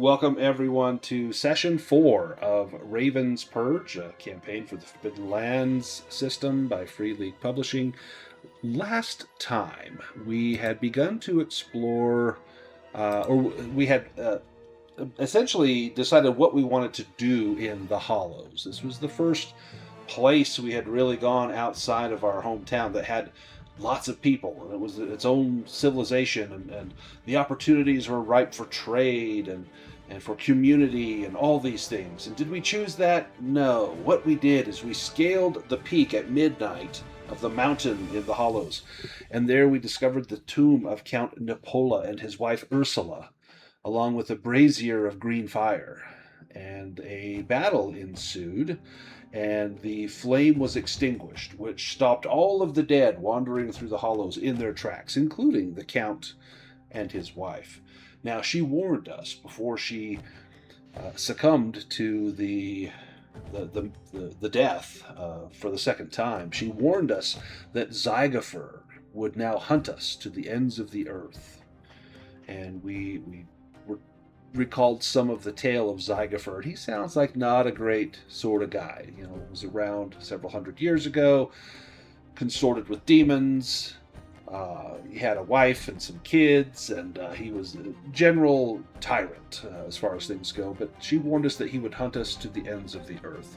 Welcome everyone to session 4 of Raven's Purge, a campaign for the Forbidden Lands system by Free League Publishing. Last time, we had begun to explore, we had essentially decided what we wanted to do in the Hollows. This was the first place we had really gone outside of our hometown that had lots of people, and it was its own civilization, and the opportunities were ripe for trade and for community and all these things. And did we choose that? No. What we did is we scaled the peak at midnight of the mountain in the Hollows, and there we discovered the tomb of Count Nipola and his wife Ursula, along with a brazier of green fire. And a battle ensued, and the flame was extinguished, which stopped all of the dead wandering through the Hollows in their tracks, including the Count and his wife. Now, she warned us before she succumbed to the death for the second time. She warned us that Zygofer would now hunt us to the ends of the earth. And we recalled some of the tale of Zygofer. He sounds like not a great sort of guy. You know, was around several hundred years ago, consorted with demons. He had a wife and some kids, and he was a general tyrant as far as things go. But she warned us that he would hunt us to the ends of the earth.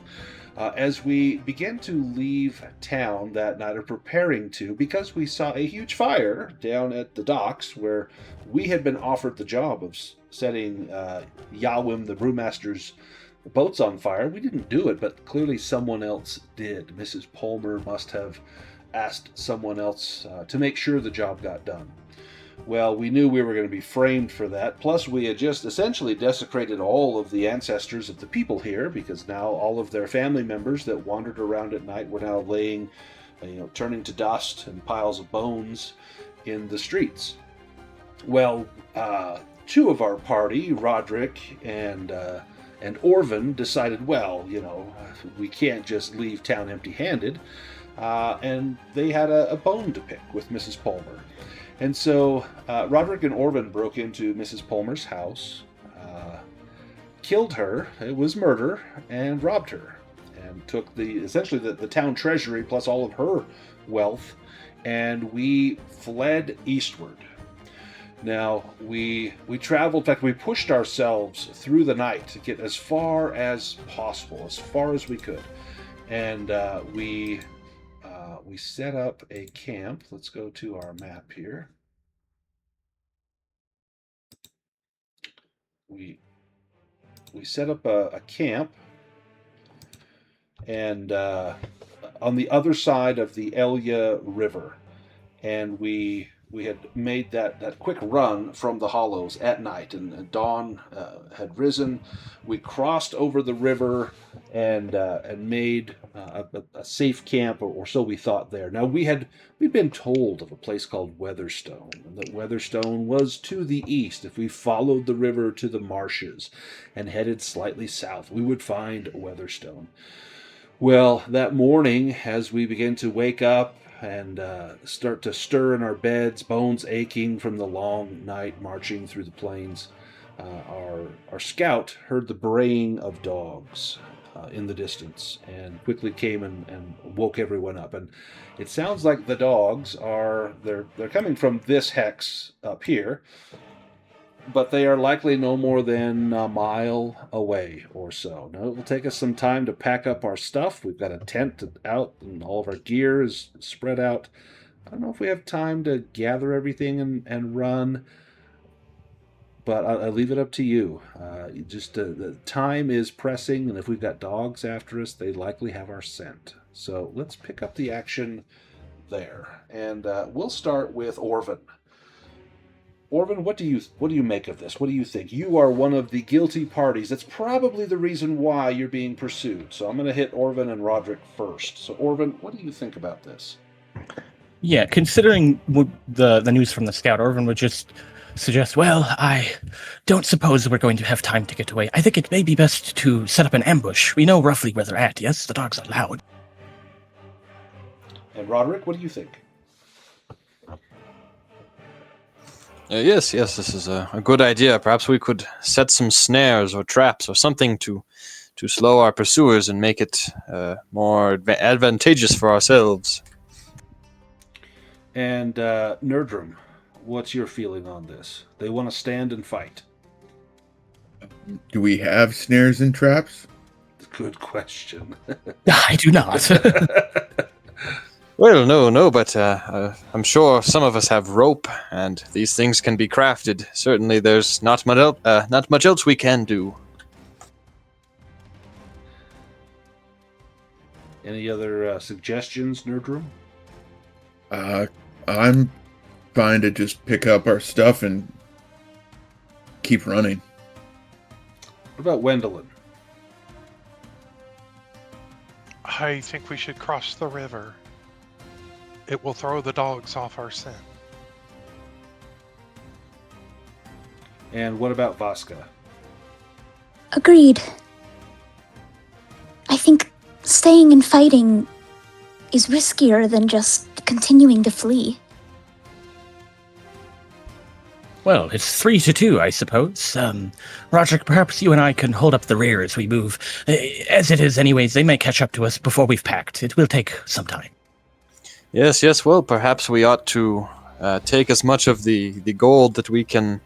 As we began to leave town that night, or preparing to, because we saw a huge fire down at the docks where we had been offered the job of setting Yawim, the brewmaster's boats on fire. We didn't do it, but clearly someone else did. Mrs. Palmer must have asked someone else to make sure the job got done. Well, we knew we were going to be framed for that. Plus, we had just essentially desecrated all of the ancestors of the people here, because now all of their family members that wandered around at night were now laying, turning to dust and piles of bones in the streets. Well, two of our party, Roderick and Orvin, decided, we can't just leave town empty-handed. And they had a bone to pick with Mrs. Palmer. And so Roderick and Orvin broke into Mrs. Palmer's house, killed her, it was murder, and robbed her, and took essentially the town treasury plus all of her wealth, and we fled eastward. Now, we traveled, in fact, we pushed ourselves through the night to get as far as possible, as far as we could. And we set up a camp. Let's go to our map here. We set up a camp, and on the other side of the Elia River, and we had made that quick run from the Hollows at night, and dawn had risen. We crossed over the river and made a safe camp, or so we thought there. Now, we'd been told of a place called Weatherstone, and that Weatherstone was to the east. If we followed the river to the marshes and headed slightly south, we would find Weatherstone. Well, that morning, as we began to wake up and start to stir in our beds, bones aching from the long night marching through the plains, our scout heard the braying of dogs in the distance, and quickly came and woke everyone up. And it sounds like the dogs they're coming from this hex up here, but they are likely no more than a mile away or so. Now, it will take us some time to pack up our stuff. We've got a tent out, and all of our gear is spread out. I don't know if we have time to gather everything and run, but I'll leave it up to you. The time is pressing, and if we've got dogs after us, they likely have our scent. So let's pick up the action there, and we'll start with Orvin. Orvin, what do you make of this? What do you think? You are one of the guilty parties. That's probably the reason why you're being pursued. So I'm going to hit Orvin and Roderick first. So Orvin, what do you think about this? Yeah, considering the news from the scout, Orvin would just suggest, well, I don't suppose we're going to have time to get away. I think it may be best to set up an ambush. We know roughly where they're at. Yes, the dogs are loud. And Roderick, what do you think? Yes, this is a good idea. Perhaps we could set some snares or traps or something to slow our pursuers and make it more advantageous for ourselves. And Nerdrum, what's your feeling on this? They want to stand and fight. Do we have snares and traps? Good question. I do not. Well, no, but I'm sure some of us have rope, and these things can be crafted. Certainly, there's not much else we can do. Any other suggestions, Nerdrum? I'm fine to just pick up our stuff and keep running. What about Wendelin? I think we should cross the river. It will throw the dogs off our scent. And what about Vaska? Agreed. I think staying and fighting is riskier than just continuing to flee. Well, it's 3-2, I suppose. Roderick, perhaps you and I can hold up the rear as we move. As it is, anyways, they may catch up to us before we've packed. It will take some time. Yes. Well, perhaps we ought to take as much of the gold that we can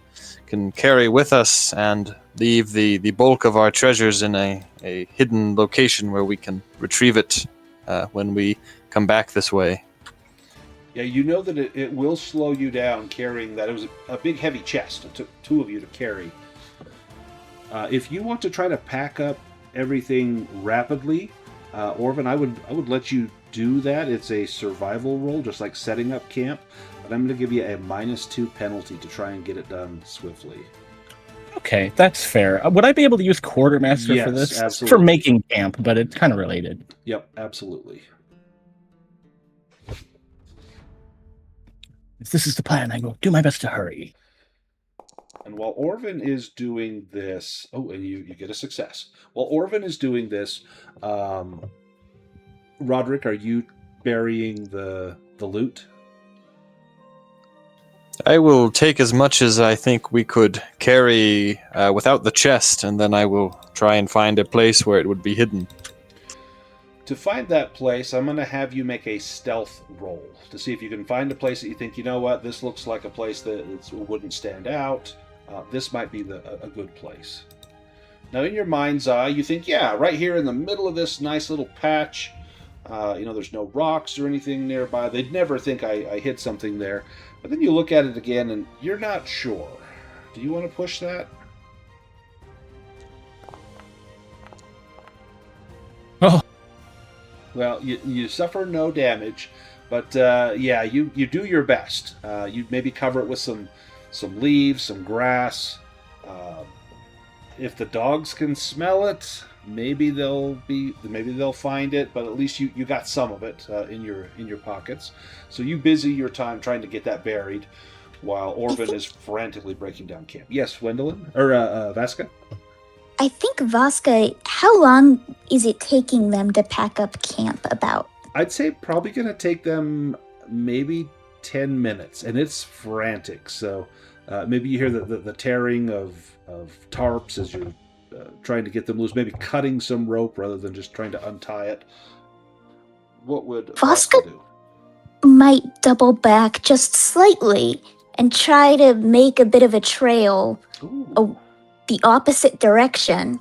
carry with us and leave the bulk of our treasures in a hidden location where we can retrieve it when we come back this way. Yeah, you know that it will slow you down carrying that. It was a big, heavy chest. It took two of you to carry. If you want to try to pack up everything rapidly, Orvin, I would let you do that. It's a survival roll, just like setting up camp. But I'm going to give you a -2 penalty to try and get it done swiftly. Okay, that's fair. Would I be able to use Quartermaster Yes, for this? absolutely. For making camp, but it's kind of related. Yep, absolutely. If this is the plan, I will do my best to hurry. And while Orvin is doing this, and you get a success. While Orvin is doing this, Roderick, are you burying the loot? I will take as much as I think we could carry without the chest, and then I will try and find a place where it would be hidden. To find that place, I'm going to have you make a stealth roll to see if you can find a place that you think, you know what, this looks like a place that wouldn't stand out. This might be a good place. Now, in your mind's eye, you think, yeah, right here in the middle of this nice little patch, there's no rocks or anything nearby. They'd never think I hid something there. But then you look at it again, and you're not sure. Do you want to push that? Oh. Well, you suffer no damage, but you do your best. You maybe cover it with some leaves, some grass. If the dogs can smell it, maybe they'll find it. But at least you got some of it in your pockets. So you busy your time trying to get that buried, while Orvin is frantically breaking down camp. Yes, Wendelin or Vaska. I think Vaska, how long is it taking them to pack up camp about? I'd say probably going to take them maybe 10 minutes, and it's frantic. So maybe you hear the tearing of tarps as you're trying to get them loose, maybe cutting some rope rather than just trying to untie it. What would Vaska do? Might double back just slightly and try to make a bit of a trail the opposite direction.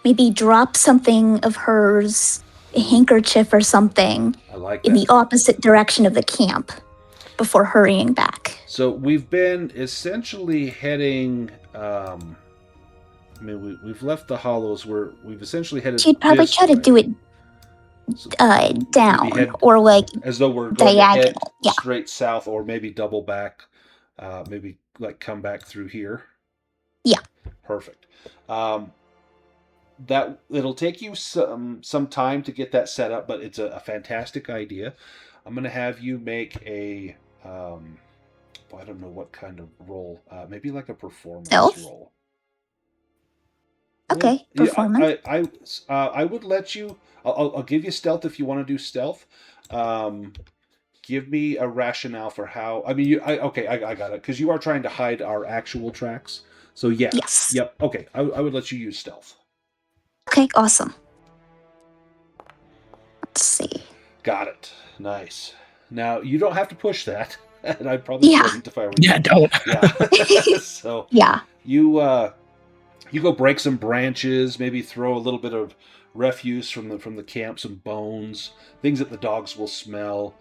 Maybe drop something of hers, a handkerchief or something, in the opposite direction of the camp before hurrying back. So we've been essentially heading. We've left the hollows. We've essentially headed. She'd probably try to do it down or like as though we're going diagonal. To head straight south, or maybe double back. Maybe like come back through here. Yeah. Perfect. That it'll take you some time to get that set up, but it's a fantastic idea. I'm going to have you make a I don't know what kind of roll. Maybe like a performance roll. Okay, performance. I would let you. I'll give you stealth if you want to do stealth. give me a rationale for how. I mean, I got it, because you are trying to hide our actual tracks. So yeah, Yes. yep, okay. I would let you use stealth. Okay, awesome. Let's see. Got it. Nice. Now you don't have to push that, and I probably Yeah. shouldn't if I were Yeah, you. don't. Yeah. So Yeah. you go break some branches, maybe throw a little bit of refuse from the camp, some bones, things that the dogs will smell.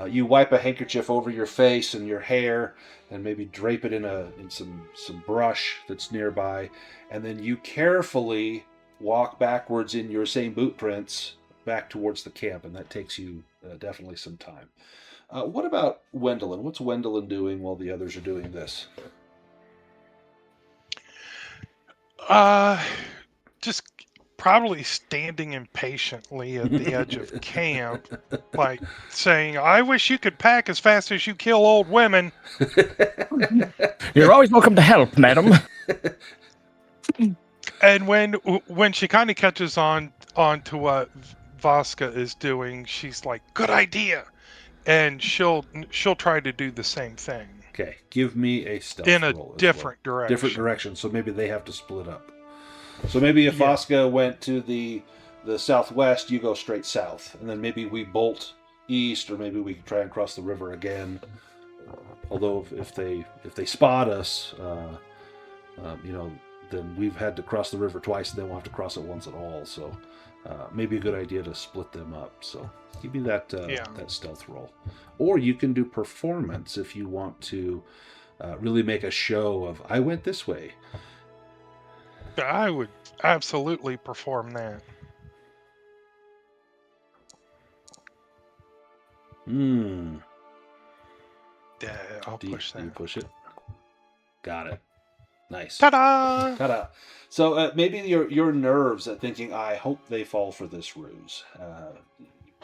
You wipe a handkerchief over your face and your hair, and maybe drape it in some brush that's nearby, and then you carefully walk backwards in your same boot prints back towards the camp, and that takes you definitely some time. What about Wendelin? What's Wendelin doing while the others are doing this? Just probably standing impatiently at the edge of camp, like saying, "I wish you could pack as fast as you kill old women." You're always welcome to help, madam. And when she kind of catches on to what Vasca is doing, she's like, "Good idea," and she'll try to do the same thing Okay, give me a stealth in a roll as different well. direction. Different direction, so maybe they have to split up. So maybe if Yeah. Vasca went to the southwest, you go straight south, and then maybe we bolt east, or maybe we can try and cross the river again. Although if they spot us, then we've had to cross the river twice, and then we'll have to cross it once at all. So maybe a good idea to split them up. So give me that that stealth roll, or you can do performance if you want to really make a show of I went this way. I would absolutely perform that. Hmm. Yeah, I'll push Do you that. push it? Got it. Nice. Ta-da! Ta-da. So maybe your nerves at thinking, I hope they fall for this ruse.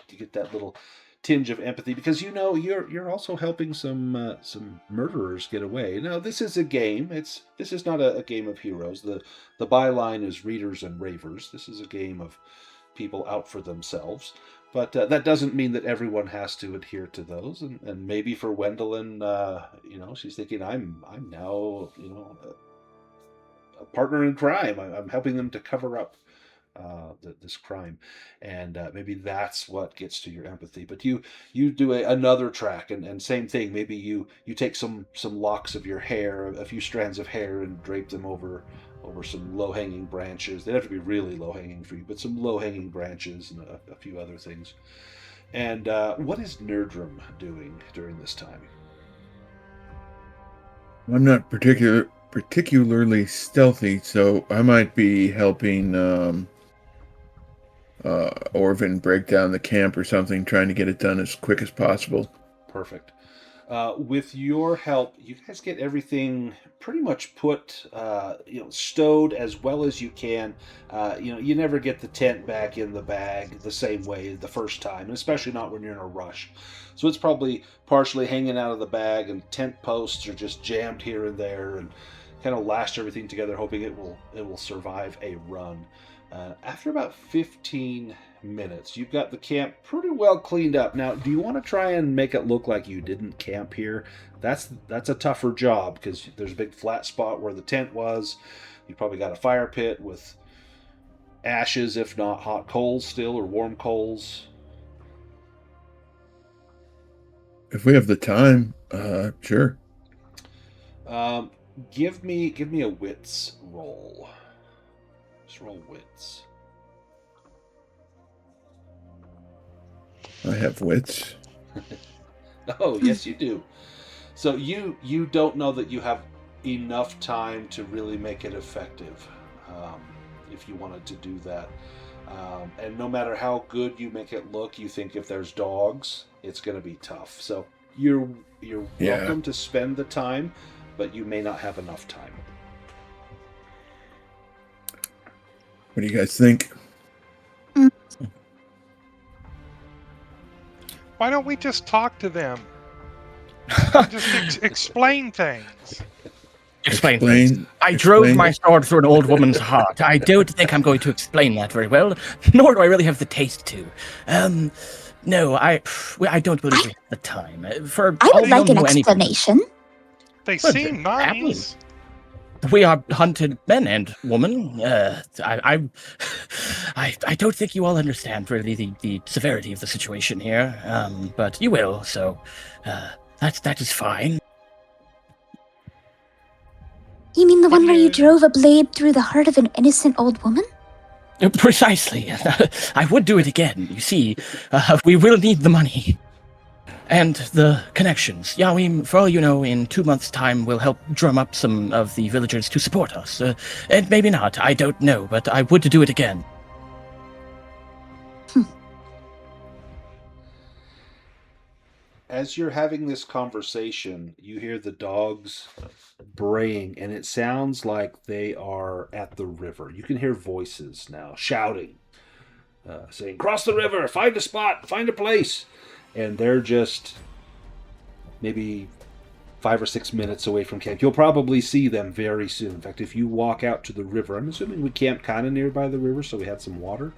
You get that little tinge of empathy, because you're also helping some murderers get away. Now this is a game. This is not a game of heroes. The byline is readers and ravers. This is a game of people out for themselves. But that doesn't mean that everyone has to adhere to those. And maybe for Wendelin, she's thinking, I'm now a partner in crime. I'm helping them to cover up this crime, and maybe that's what gets to your empathy. But you do another track, and same thing. Maybe you take some locks of your hair, a few strands of hair, and drape them over some low-hanging branches. They have to be really low-hanging for you, but some low-hanging branches and a few other things. And what is Nerdrum doing during this time? I'm not particularly stealthy, so I might be helping Orvin break down the camp or something, trying to get it done as quick as possible. Perfect. With your help, you guys get everything pretty much put, stowed as well as you can. You never get the tent back in the bag the same way the first time, and especially not when you're in a rush. So it's probably partially hanging out of the bag, and tent posts are just jammed here and there, and kind of lashed everything together, hoping it will survive a run. After about 15 minutes, you've got the camp pretty well cleaned up. Now, do you want to try and make it look like you didn't camp here? That's a tougher job, because there's a big flat spot where the tent was. You probably got a fire pit with ashes, if not hot coals still, or warm coals. If we have the time, sure. Give me a wits roll. Just roll wits. I have wits. Oh, yes, you do. So you don't know that you have enough time to really make it effective, if you wanted to do that. And no matter how good you make it look, you think if there's dogs, it's going to be tough. So you're welcome to spend the time, but you may not have enough time. What do you guys think? Why don't we just talk to them? Just explain things. Explain. I drove my sword through an old woman's heart. I don't think I'm going to explain that very well, nor do I really have the taste to. No, I don't believe we have the time. For I all would we like don't an know anything. explanation. They Well, seem happy. nice. We are hunted men and woman. I don't think you all understand really the severity of the situation here. But you will. So, that is fine. You mean the What one do where you you- drove a blade through the heart of an innocent old woman? Precisely. I would do it again. You see, we will need the money. And the connections. Yawim, for all you know, in 2 months' time, we'll help drum up some of the villagers to support us. And maybe not, I don't know, but I would do it again. As you're having this conversation, you hear the dogs braying, and it sounds like they are at the river. You can hear voices now shouting, saying, "Cross the river, find a spot, find a place." And they're just maybe 5 or 6 minutes away from camp. You'll probably see them very soon. In fact, if you walk out to the river, I'm assuming we camped kind of nearby the river, so we had some water,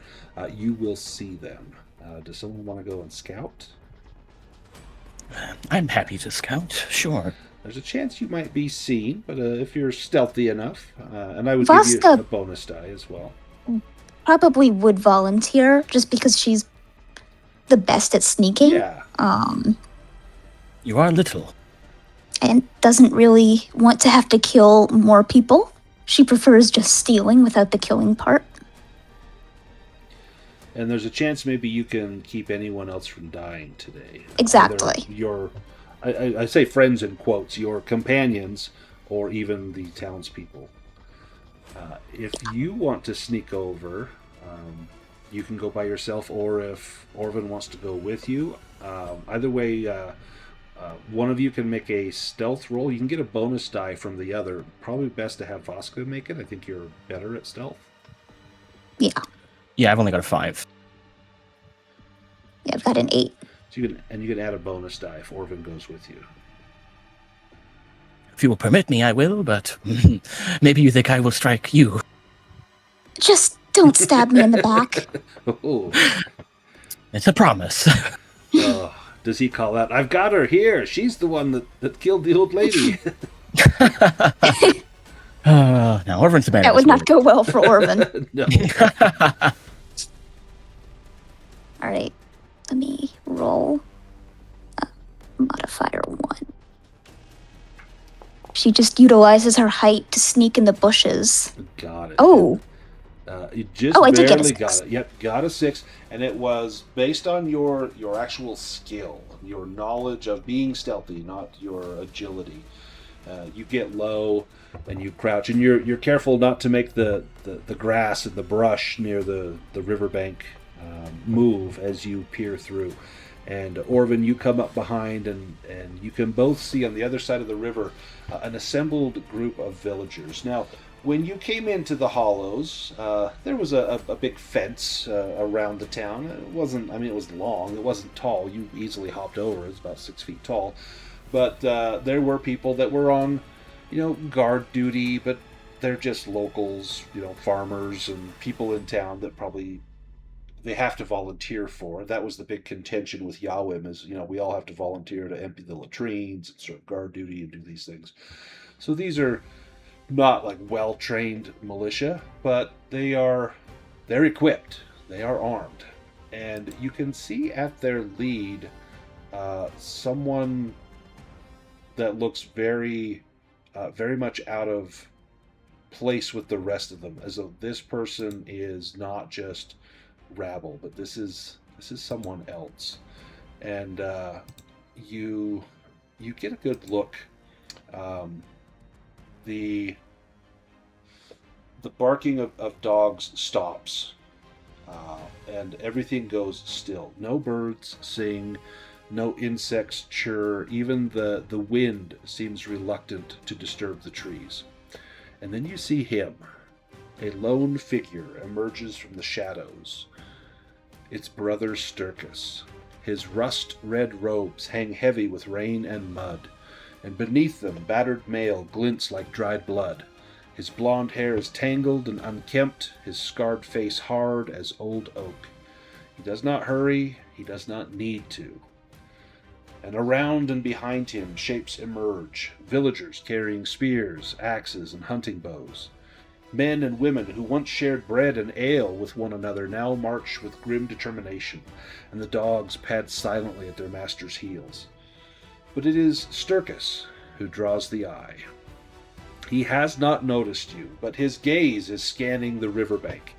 you will see them. Does someone want to go and scout? I'm happy to scout, sure. There's a chance you might be seen, but if you're stealthy enough, and I would give you Voska- a bonus die as well. Probably would volunteer just because she's the best at sneaking. Yeah. You are little. And doesn't really want to have to kill more people. She prefers just stealing without the killing part. And there's a chance maybe you can keep anyone else from dying today. Exactly. Either your, I say friends in quotes, your companions, or even the townspeople. If you want to sneak over, you can go by yourself, or if Orvin wants to go with you. Either way, one of you can make a stealth roll. You can get a bonus die from the other. Probably best to have Voska make it. I think you're better at stealth. Yeah. Yeah, I've only got a 5. Yeah, I've got an 8. So you can add a bonus die if Orvin goes with you. If you will permit me, I will, but maybe you think I will strike you. Just don't stab me in the back. Oh. It's a promise. Oh, does he call out, "I've got her here. She's the one that killed the old lady." Now, Orvin's a man. That would not go well for Orvin. No. All right, let me roll modifier 1. She just utilizes her height to sneak in the bushes. Got it. Oh, You just I did get a barely 6. got it. Yep, got a 6, and it was based on your actual skill, your knowledge of being stealthy, not your agility. You get low and you crouch, and you're careful not to make the grass and the brush near the riverbank move as you peer through. And Orvin, you come up behind, and you can both see on the other side of the river an assembled group of villagers. Now, when you came into the hollows, there was a big fence around the town. It wasn't, it was long. It wasn't tall. You easily hopped over. It was about 6 feet tall. But there were people that were on, guard duty, but they're just locals, farmers and people in town that probably they have to volunteer for. That was the big contention with Yawim is, we all have to volunteer to empty the latrines and serve guard duty and do these things. So these are not like well-trained militia, but they're equipped. They are armed. And you can see at their lead someone that looks very much out of place with the rest of them, as though this person is not just rabble, but this is someone else. And you get a good look. The barking of dogs stops, and everything goes still. No birds sing, no insects chirr. Even the wind seems reluctant to disturb the trees. And then you see him. A lone figure emerges from the shadows. It's Brother Sturkis. His rust-red robes hang heavy with rain and mud, and beneath them battered mail glints like dried blood. His blond hair is tangled and unkempt, his scarred face hard as old oak. He does not hurry, he does not need to. And around and behind him, shapes emerge, villagers carrying spears, axes, and hunting bows. Men and women who once shared bread and ale with one another now march with grim determination, and the dogs pad silently at their master's heels. But it is Sturkis who draws the eye. He has not noticed you, but his gaze is scanning the riverbank.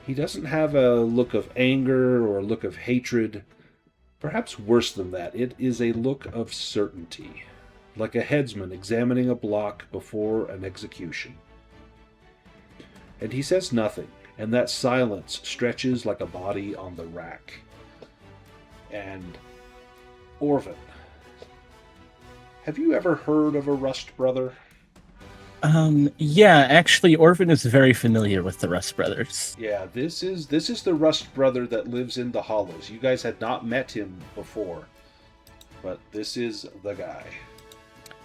He doesn't have a look of anger or a look of hatred. Perhaps worse than that, it is a look of certainty, like a headsman examining a block before an execution. And he says nothing, and that silence stretches like a body on the rack. And Orvin, have you ever heard of a Rust Brother? Yeah, actually, Orvin is very familiar with the Rust Brothers. Yeah, this is the Rust Brother that lives in the Hollows. You guys had not met him before, but this is the guy.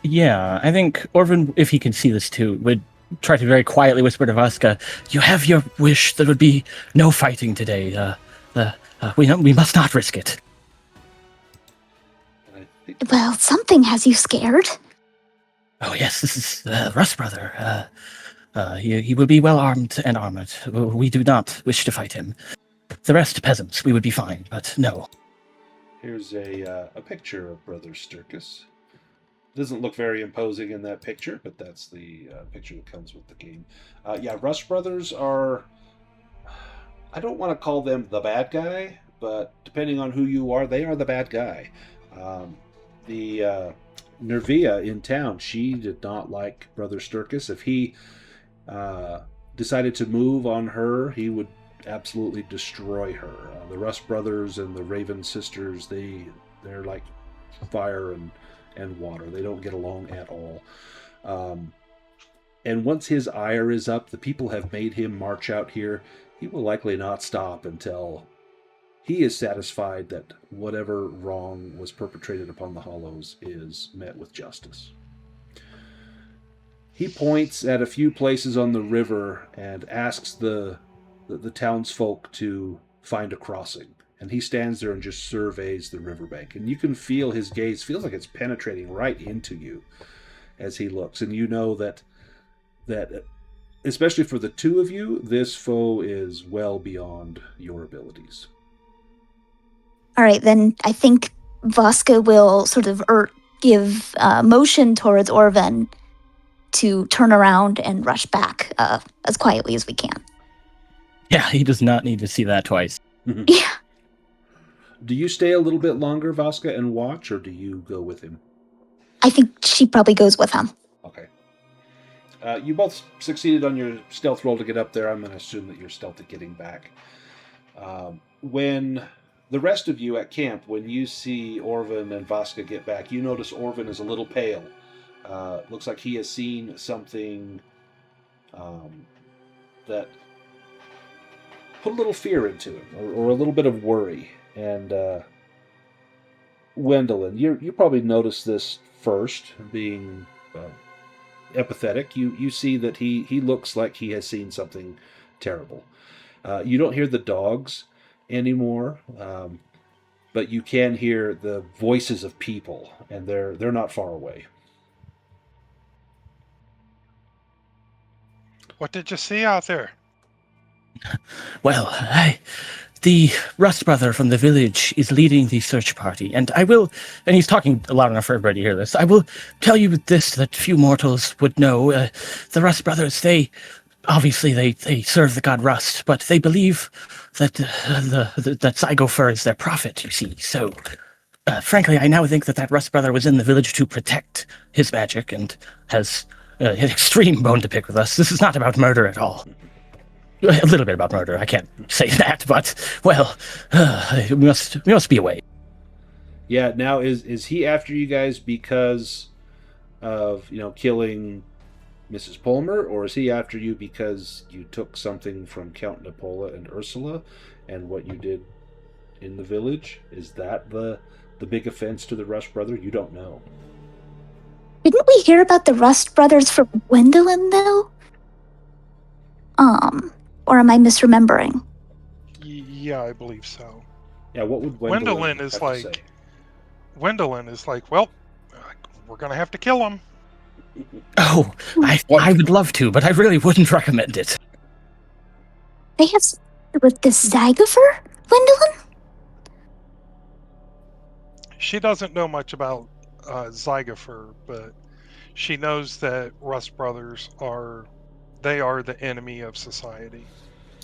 Yeah, I think Orvin, if he can see this too, would try to very quietly whisper to Vaska, "You have your wish. There would be no fighting today. We must not risk it." And I think Well, something has you scared. Oh yes, this is Rust Brother. He will be well armed and armored. We do not wish to fight him. The rest peasants, we would be fine, but no. here's a picture of Brother Sturkis. Doesn't look very imposing in that picture, but that's the picture that comes with the game. Yeah, Rust Brothers are... I don't want to call them the bad guy, but depending on who you are, they are the bad guy. The Nervia in town, she did not like Brother Sturkis. If he decided to move on her, he would absolutely destroy her. The Rust Brothers and the Raven Sisters, they're like fire and water. They don't get along at all. And once his ire is up, the people have made him march out here. He will likely not stop until he is satisfied that whatever wrong was perpetrated upon the Hollows is met with justice. He points at a few places on the river and asks the townsfolk to find a crossing. And he stands there and just surveys the riverbank. And you can feel his gaze, feels like it's penetrating right into you as he looks. And you know that especially for the two of you, this foe is well beyond your abilities. All right, then I think Vaska will sort of give motion towards Orvin to turn around and rush back as quietly as we can. Yeah, he does not need to see that twice. Yeah. Do you stay a little bit longer, Vaska, and watch, or do you go with him? I think she probably goes with him. Okay. You both succeeded on your stealth roll to get up there. I'm going to assume that you're stealth at getting back. When the rest of you at camp, when you see Orvin and Vaska get back, you notice Orvin is a little pale. Looks like he has seen something that put a little fear into him, or a little bit of worry. And Gwendolyn, you probably noticed this first, being empathetic. You see that he looks like he has seen something terrible. You don't hear the dogs anymore, but you can hear the voices of people, and they're not far away. What did you see out there? Well, the Rust Brother from the village is leading the search party, and he's talking loud enough for everybody to hear this, I will tell you this that few mortals would know. The Rust Brothers, they serve the god Rust, but they believe that that Zygofer is their prophet, you see. So, frankly, I now think that Rust Brother was in the village to protect his magic and has an extreme bone to pick with us. This is not about murder at all. A little bit about murder, I can't say that, but, well, we must be away. Yeah, now is he after you guys because of, killing Mrs. Palmer, or is he after you because you took something from Count Napola and Ursula and what you did in the village? Is that the big offense to the Rust Brother? You don't know. Didn't we hear about the Rust Brothers from Gwendolyn, though? Or am I misremembering? Yeah, I believe so. Yeah, what would Wendelin Wendelin is have to say? well, we're gonna have to kill him. Oh, What? I would love to, but I really wouldn't recommend it. They have something to do with this Zygofer, Gwendolyn? She doesn't know much about Zygofer, but she knows that Rust Brothers are the enemy of society.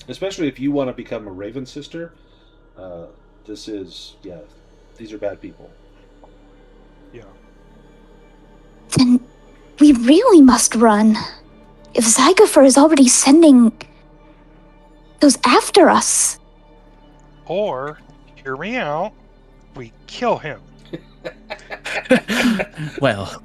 Especially if you want to become a Raven Sister, these are bad people. Yeah. Then we really must run. If Zygofer is already sending those after us. Or, hear me out, we kill him. Well,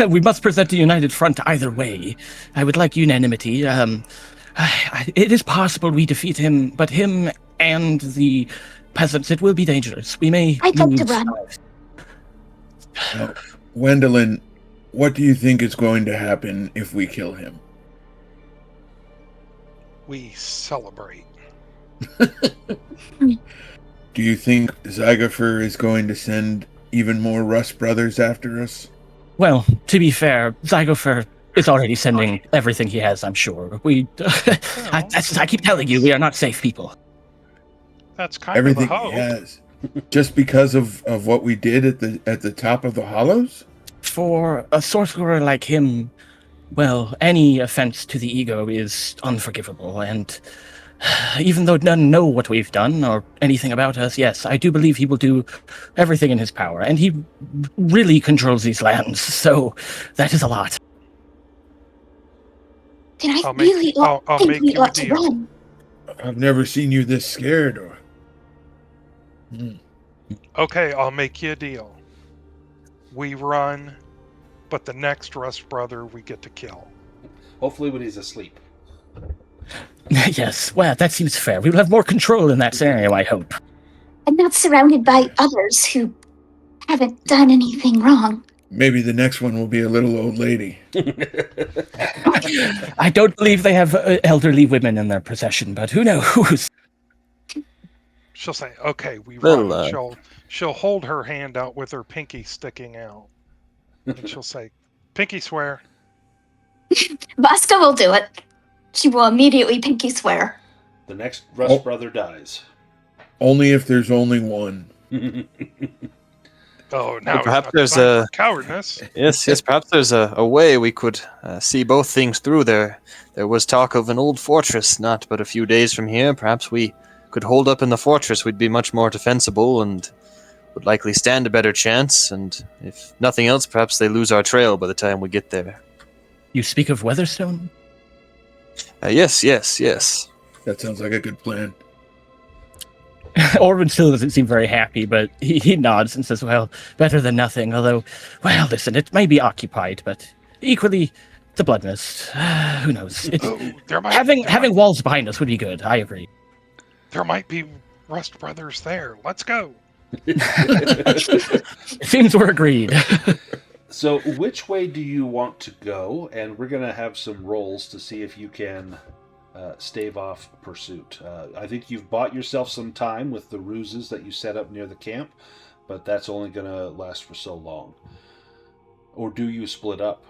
we must present a united front either way. I would like unanimity. It is possible we defeat him, but him and the peasants, it will be dangerous. We may I'd like to lose. run. Gwendolyn, what do you think is going to happen if we kill him? We celebrate. Do you think Zygofer is going to send even more Rust Brothers after us? Well, to be fair, Zygofer is already sending everything he has, I'm sure. I keep telling you, we are not safe people. That's kind Everything of a he hope. has. Just because of what we did at the top of the Hollows? For a sorcerer like him, well, any offense to the ego is unforgivable, and even though none know what we've done or anything about us, yes, I do believe he will do everything in his power, and he really controls these lands, so that is a lot. Then I I'll make- really I'll think make we you a ought to deal. run. I've never seen you this scared. Okay, I'll make you a deal. We run, but the next Rust Brother we get to kill. Hopefully when he's asleep. Yes, well, that seems fair. We will have more control in that scenario, I hope. And not surrounded by others who haven't done anything wrong. Maybe the next one will be a little old lady. I don't believe they have elderly women in their possession, but who knows? She'll say, "Okay, we Well, run." She'll hold her hand out with her pinky sticking out, and she'll say, "Pinky swear." Vasca will do it. She will immediately pinky swear. The next Rust Oh. Brother dies. Only if there's only one. Oh, now perhaps it's not there's designed a- for cowardness. Yes, perhaps there's a way we could see both things through there. There was talk of an old fortress not but a few days from here. Perhaps we could hold up in the fortress. We'd be much more defensible and would likely stand a better chance. And if nothing else, perhaps they lose our trail by the time we get there. You speak of Weatherstone? Yes. That sounds like a good plan. Orwin still doesn't seem very happy, but he nods and says, well, better than nothing. Although, well, listen, it may be occupied, but equally, the Blood Mist. Who knows? Oh, Having walls behind us would be good. I agree. there might be Rust Brothers there. Let's go. It seems we're agreed. So, which way do you want to go? And we're going to have some rolls to see if you can stave off pursuit. I think you've bought yourself some time with the ruses that you set up near the camp, but that's only going to last for so long. Or do you split up?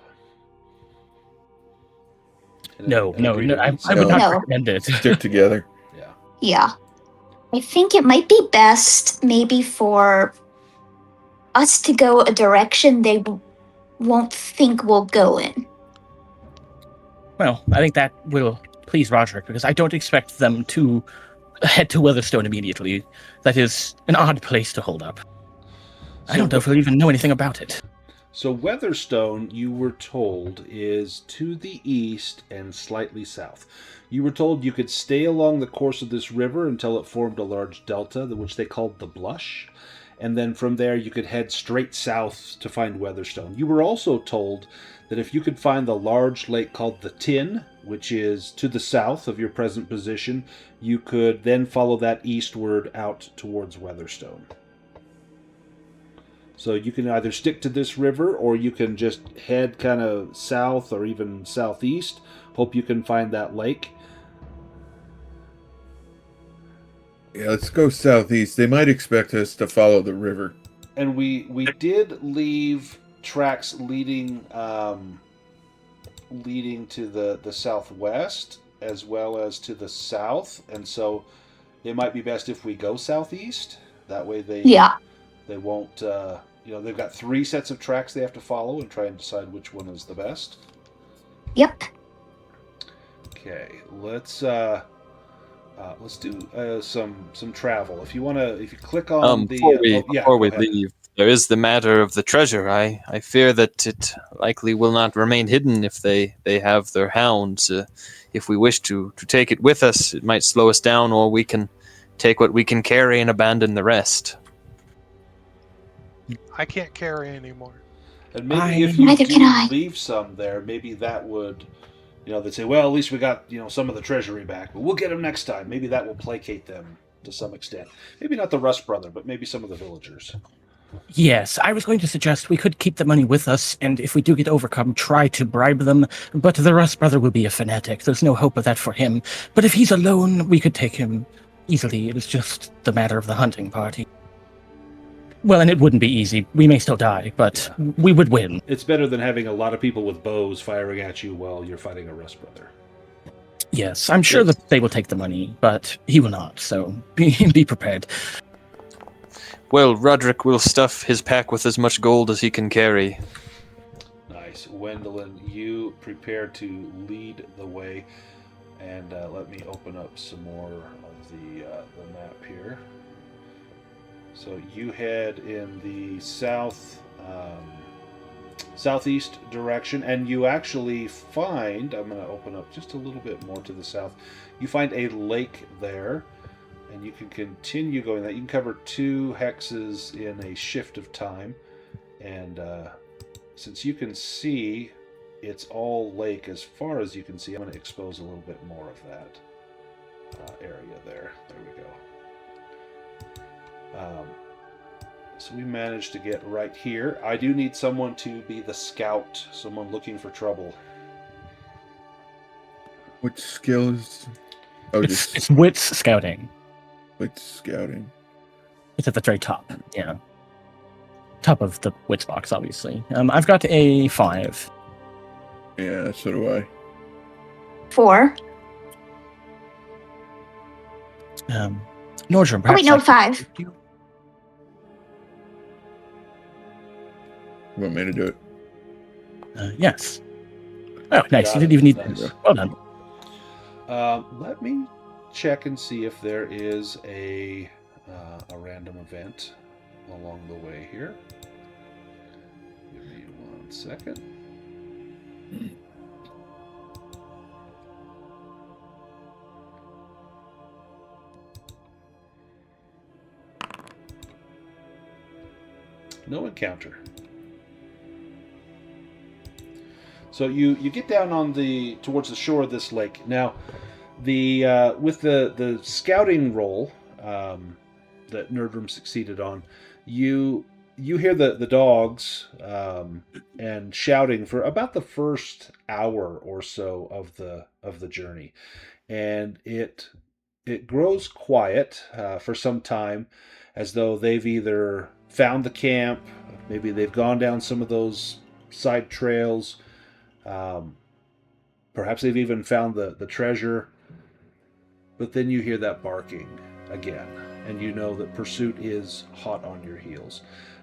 No. I would No. not recommend it. Stick together. Yeah. Yeah. I think it might be best maybe for us to go a direction they won't think we'll go in. Well, I think that will please Roderick, because I don't expect them to head to Weatherstone immediately. That is an odd place to hold up. I don't know if we'll even know anything about it. So Weatherstone, you were told, is to the east and slightly south. You were told you could stay along the course of this river until it formed a large delta, which they called the Blush, and then from there you could head straight south to find Weatherstone. You were also told that if you could find the large lake called the Tin, which is to the south of your present position, you could then follow that eastward out towards Weatherstone. So you can either stick to this river, or you can just head kind of south or even southeast. Hope you can find that lake. Yeah, let's go southeast. They might expect us to follow the river. And we did leave tracks leading to the southwest as well as to the south, and so it might be best if we go southeast. That way Yeah. they won't. They've got 3 sets of tracks they have to follow and try and decide which one is the best. Yep. Okay, let's do some travel. If you click on Before we go ahead. leave, there is the matter of the treasure. I fear that it likely will not remain hidden if they have their hounds. If we wish to take it with us, it might slow us down, or we can take what we can carry and abandon the rest. I can't carry anymore. And maybe if you Neither can I. leave some there, maybe that would, they'd say, well, at least we got, some of the treasury back, but we'll get them next time. Maybe that will placate them to some extent. Maybe not the Rust Brother, but maybe some of the villagers. Yes, I was going to suggest we could keep the money with us, and if we do get overcome, try to bribe them. But the Rust Brother will be a fanatic. There's no hope of that for him. But if he's alone, we could take him easily. It is just the matter of the hunting party. Well, and it wouldn't be easy. We may still die, but we would win. It's better than having a lot of people with bows firing at you while you're fighting a Rust Brother. Yes, I'm sure that they will take the money, but he will not, so be prepared. Well, Roderick will stuff his pack with as much gold as he can carry. Nice. Wendelin, you prepare to lead the way, and let me open up some more of the map here. So you head in the southeast direction, and you actually find, I'm going to open up just a little bit more to the south, you find a lake there, and you can continue going that. You can cover 2 hexes in a shift of time, and since you can see it's all lake as far as you can see, I'm going to expose a little bit more of that area there. There we go. So we managed to get right here. I do need someone to be the scout, someone looking for trouble. Which skill is... Oh, It's wits scouting. Wits scouting. It's at the very top, yeah. Top of the wits box, obviously. I've got a 5. Yeah, so do I. 4. Nordrum, Oh, wait, perhaps no, I could 5. help you? You want me to do it? Yes. Oh, nice. Got You didn't it. even need Nice. Well done. Let me check and see if there is a random event along the way here. Give me 1 second. No encounter. So you get down on towards the shore of this lake. Now, with the scouting roll that Nerdrum succeeded on, you hear the dogs and shouting for about the first hour or so of the journey, and it grows quiet for some time, as though they've either found the camp, maybe they've gone down some of those side trails. Perhaps they've even found the treasure. But then you hear that barking again, and you know that pursuit is hot on your heels.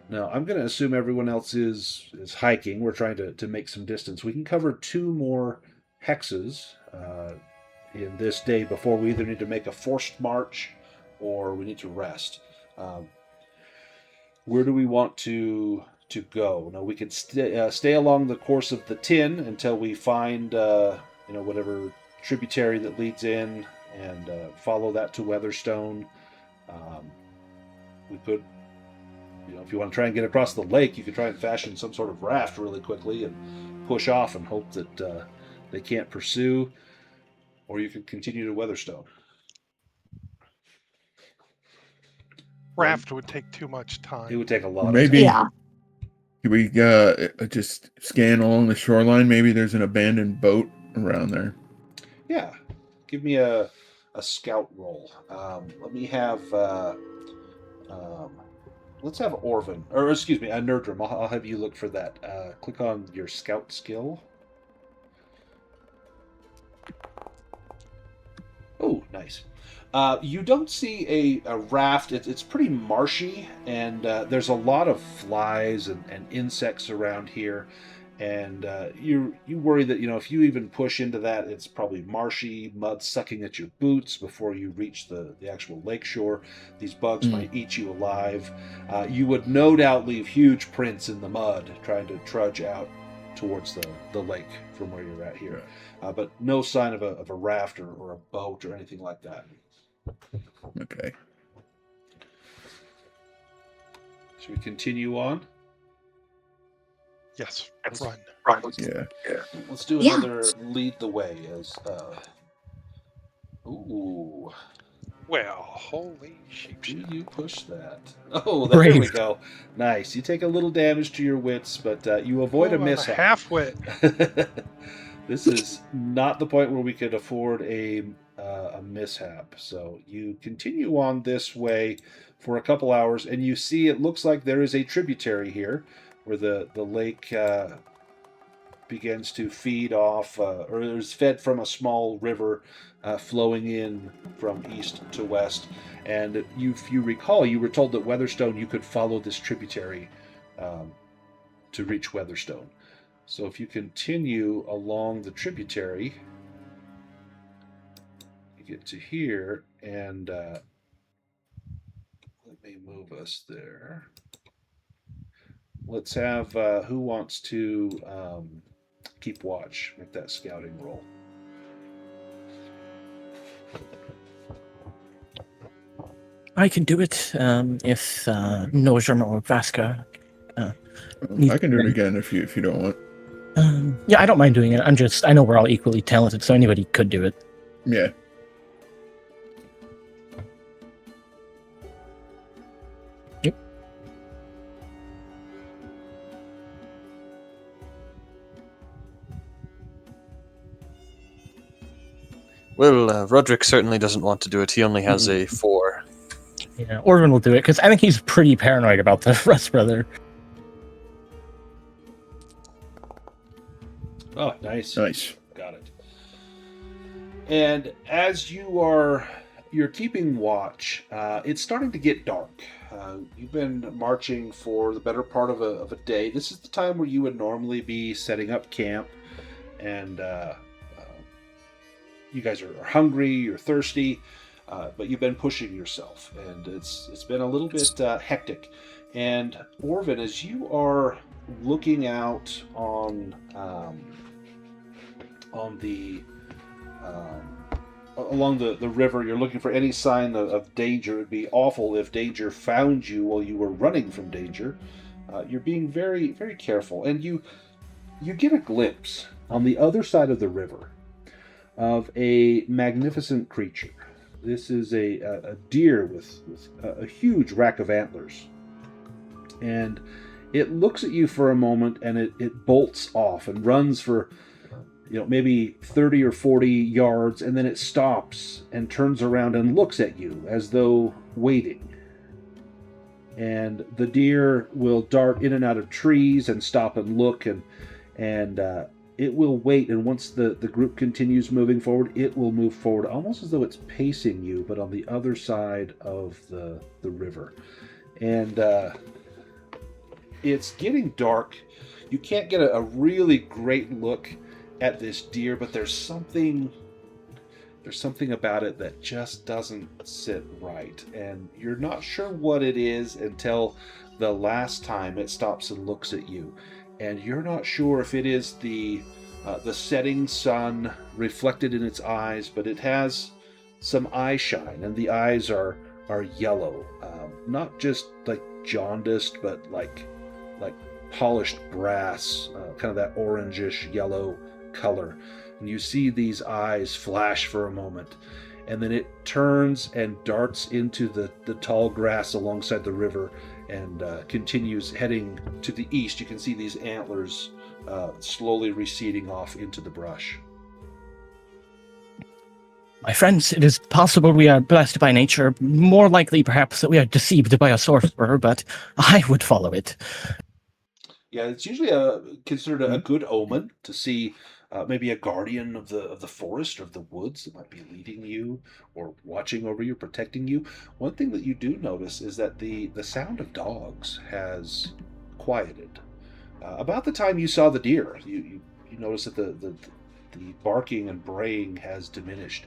Now, I'm going to assume everyone else is hiking. We're trying to make some distance. We can cover 2 more hexes in this day before we either need to make a forced march or we need to rest. Where do we want to go? Now, we could stay along the course of the Tin until we find whatever tributary that leads in, and follow that to Weatherstone. We could, if you want to try and get across the lake, you could try and fashion some sort of raft really quickly and push off and hope that they can't pursue, or you could continue to Weatherstone. Raft would take too much time. It would take a lot Maybe. of time. Yeah. Could we just scan along the shoreline? Maybe there's an abandoned boat around there. Yeah. Give me a a scout roll. Let me have let's have Orvin, or excuse me, Nerdrum. I'll have you look for that. Click on your scout skill. Oh, nice. You don't see a raft. It's pretty marshy, and there's a lot of flies and insects around here. And you worry that if you even push into that, it's probably marshy, mud sucking at your boots before you reach the actual lakeshore. These bugs might eat you alive. You would no doubt leave huge prints in the mud trying to trudge out towards the lake from where you're at here. But no sign of a raft or a boat or anything like that. Okay. Should we continue on? Yes, Let's- run. Yeah. Let's do Yeah. another lead the way as ooh. Well, holy sheep Do shit. you push that? Oh, there we Brave. go. Nice. You take a little damage to your wits, but you avoid a I'm a mishap. half-wit. This is not the point where we could afford a mishap. So you continue on this way for a couple hours, and you see it looks like there is a tributary here where the lake begins to feed off, or is fed from a small river flowing in from east to west. And if you recall, you were told that Weatherstone, you could follow this tributary to reach Weatherstone. So if you continue along the tributary, you get to here, and let me move us there. Let's have who wants to keep watch, make that scouting roll. I can do it if Nojam or Vaska. I can do it again if you don't want. Yeah, I don't mind doing it. I know we're all equally talented, so anybody could do it. Yeah. Yep. Well, Roderick certainly doesn't want to do it. He only has a 4. Yeah, Orvin will do it because I think he's pretty paranoid about the Rust brother. Oh, nice. Nice. Got it. And as you're keeping watch, it's starting to get dark. You've been marching for the better part of a day. This is the time where you would normally be setting up camp, and you guys are hungry, you're thirsty, but you've been pushing yourself, and it's been a little bit hectic. And Orvin, as you are looking out on the along the river, you're looking for any sign of danger. It'd be awful if danger found you while you were running from danger. You're being very, very careful, and you get a glimpse on the other side of the river of a magnificent creature. This is a deer with a huge rack of antlers, and it looks at you for a moment, and it bolts off and runs for maybe 30 or 40 yards, and then it stops and turns around and looks at you as though waiting. And the deer will dart in and out of trees and stop and look, and it will wait, and once the group continues moving forward, it will move forward almost as though it's pacing you, but on the other side of the river. And it's getting dark. You can't get a really great look at this deer, but there's something about it that just doesn't sit right, and you're not sure what it is until the last time it stops and looks at you, and you're not sure if it is the setting sun reflected in its eyes, but it has some eye shine, and the eyes are yellow, not just like jaundiced, but like polished brass, kind of that orangish yellow color. And you see these eyes flash for a moment, and then it turns and darts into the tall grass alongside the river and continues heading to the east. You can see these antlers slowly receding off into the brush. My friends, it is possible we are blessed by nature, more likely perhaps that we are deceived by a sorcerer, but I would follow it. Yeah, it's usually considered a good omen to see maybe a guardian of the forest or of the woods that might be leading you or watching over you, protecting you. One thing that you do notice is that the sound of dogs has quieted. About the time you saw the deer, you notice that the barking and braying has diminished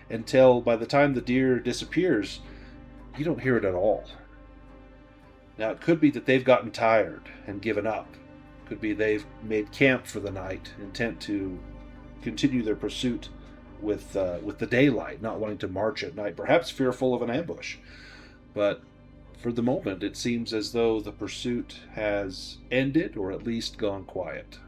until by the time the deer disappears, you don't hear it at all. Now, it could be that they've gotten tired and given up. Could be they've made camp for the night, intent to continue their pursuit with the daylight, not wanting to march at night, perhaps fearful of an ambush. But for the moment, it seems as though the pursuit has ended or at least gone quiet.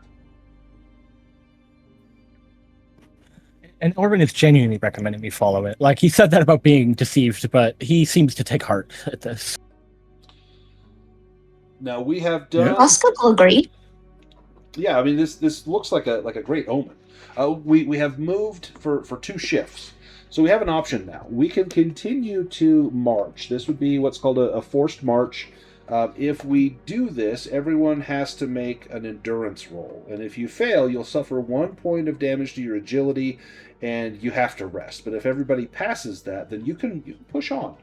And Orvin is genuinely recommending we follow it. Like, he said that about being deceived, but he seems to take heart at this. Now we have done. Oscar will agree. Yeah, I mean this looks like a great omen. We have moved for 2 shifts, so we have an option now. We can continue to march. This would be what's called a forced march. If we do this, everyone has to make an endurance roll, and if you fail, you'll suffer 1 point of damage to your agility, and you have to rest. But if everybody passes that, then you can push on.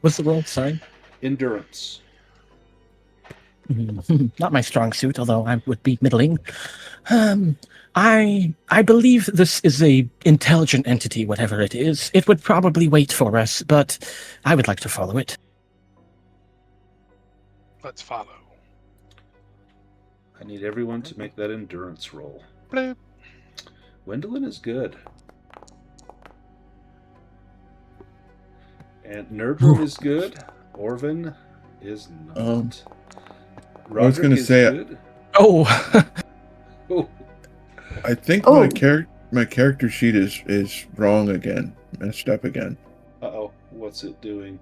What's the roll? Sorry? Endurance. Not my strong suit, although I would be middling. I believe this is a intelligent entity, whatever it is. It would probably wait for us, but I would like to follow it. Let's follow. I need everyone to make that endurance roll. Bloop. Wendelin is good. And Nerdrum is good. Orvin is not. I was gonna say good. Oh! Oh, I think Oh. my character sheet is wrong again, messed up again. uh-oh. What's it doing?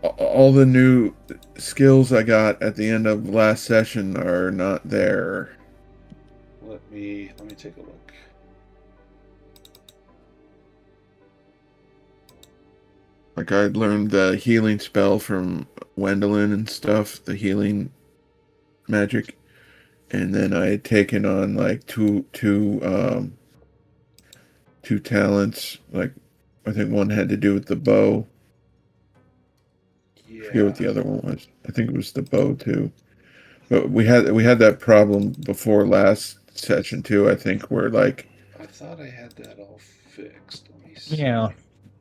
All the new skills I got at the end of last session are not there. Let me take a look. Like, I learned the healing spell from Wendelin and stuff, the healing magic, and then I had taken on like two talents. Like, I think one had to do with the bow. I forget what the other one was. I think it was the bow too. But we had that problem before last session too. I think where like I thought I had that all fixed. Let me see. Yeah.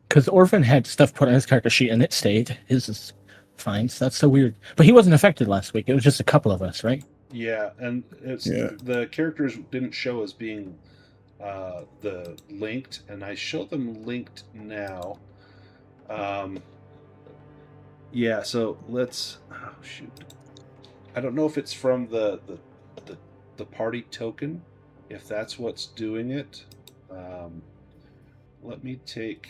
Because Orphan had stuff put on his character sheet and it stayed. His is fine, so that's so weird. But he wasn't affected last week. It was just a couple of us, right? Yeah, and the characters didn't show as being the linked, and I show them linked now. Yeah, so let's. Oh shoot! I don't know if it's from the party token, if that's what's doing it. Let me take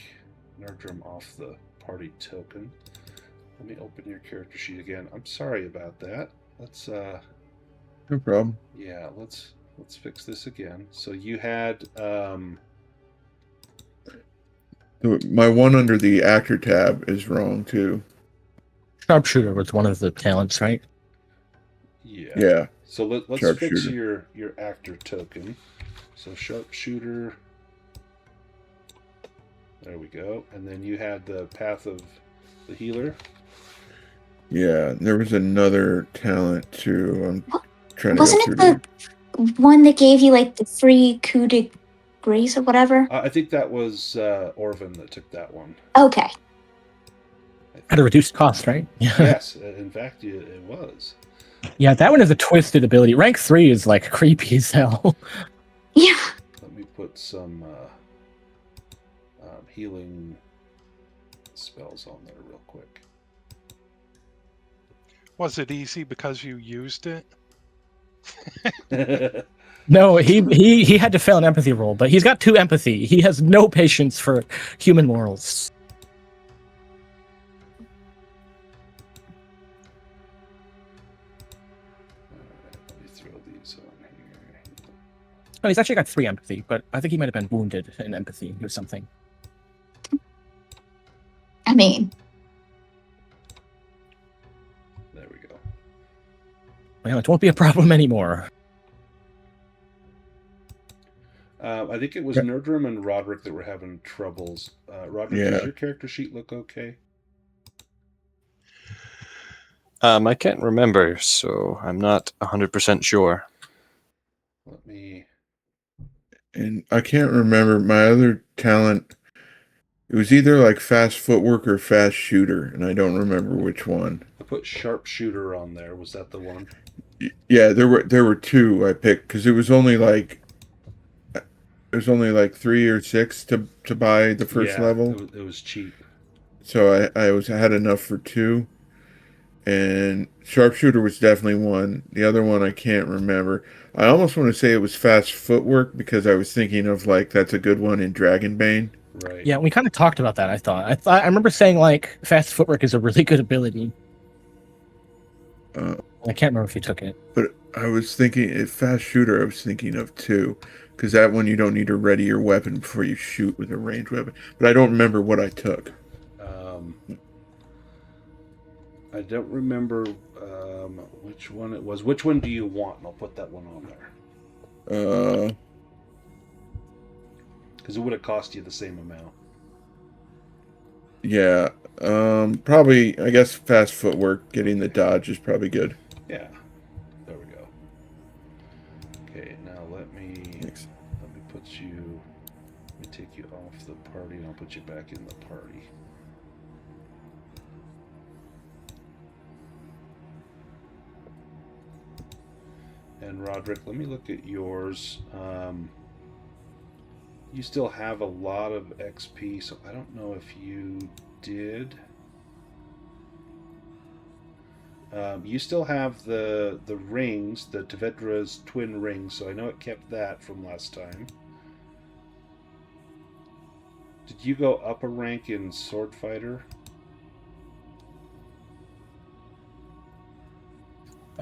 Nerdrum off the party token. Let me open your character sheet again. I'm sorry about that. Let's no problem. yeah, let's fix this again. So you had My one under the actor tab is wrong too. Sharpshooter was one of the talents, right? Yeah. So let's fix your actor token. So sharpshooter. There we go. And then you had the path of the healer. Yeah, there was another talent too. I'm trying to Wasn't go it through the one that gave you like the free coup de grace or whatever? I think that was Orvin that took that one. Okay. At a reduced cost, right? Yes, in fact, it was. Yeah, that one is a twisted ability. Rank 3 is like creepy as hell. Yeah. Let me put some healing spells on there real quick. Was it easy because you used it? No, he had to fail an empathy roll, but he's got 2 empathy. He has no patience for human morals. Alright, let me throw these on here. Oh, he's actually got 3 empathy, but I think he might have been wounded in empathy or something. I mean, There we go. Well, it won't be a problem anymore. I think it was Nerdrum and Roderick that were having troubles. Roderick, does your character sheet look okay? I can't remember, so I'm not 100% sure. Let me... And I can't remember my other talent. It was either like fast footwork or fast shooter, and I don't remember which one. I put sharpshooter on there. Was that the one? Yeah, there were 2 I picked because it was only like 3 or 6 to buy the first level. It was cheap. So I had enough for 2. And sharpshooter was definitely one. The other one I can't remember. I almost want to say it was fast footwork because I was thinking of like that's a good one in Dragonbane. Right. Yeah, we kind of talked about that. I remember saying like fast footwork is a really good ability. I can't remember if you took it. But I was thinking fast shooter. I was thinking of 2 because that one you don't need to ready your weapon before you shoot with a ranged weapon. But I don't remember what I took. I don't remember which one it was. Which one do you want? And I'll put that one on there. Because it would have cost you the same amount. Yeah. Probably, I guess fast footwork, getting the dodge is probably good. Yeah. There we go. Okay, now let me put you... Let me take you off the party and I'll put you back in the party. And Roderick, let me look at yours. You still have a lot of XP, so I don't know if you did. You still have the rings, the Tevedra's twin rings, so I know it kept that from last time. Did you go up a rank in Sword Fighter?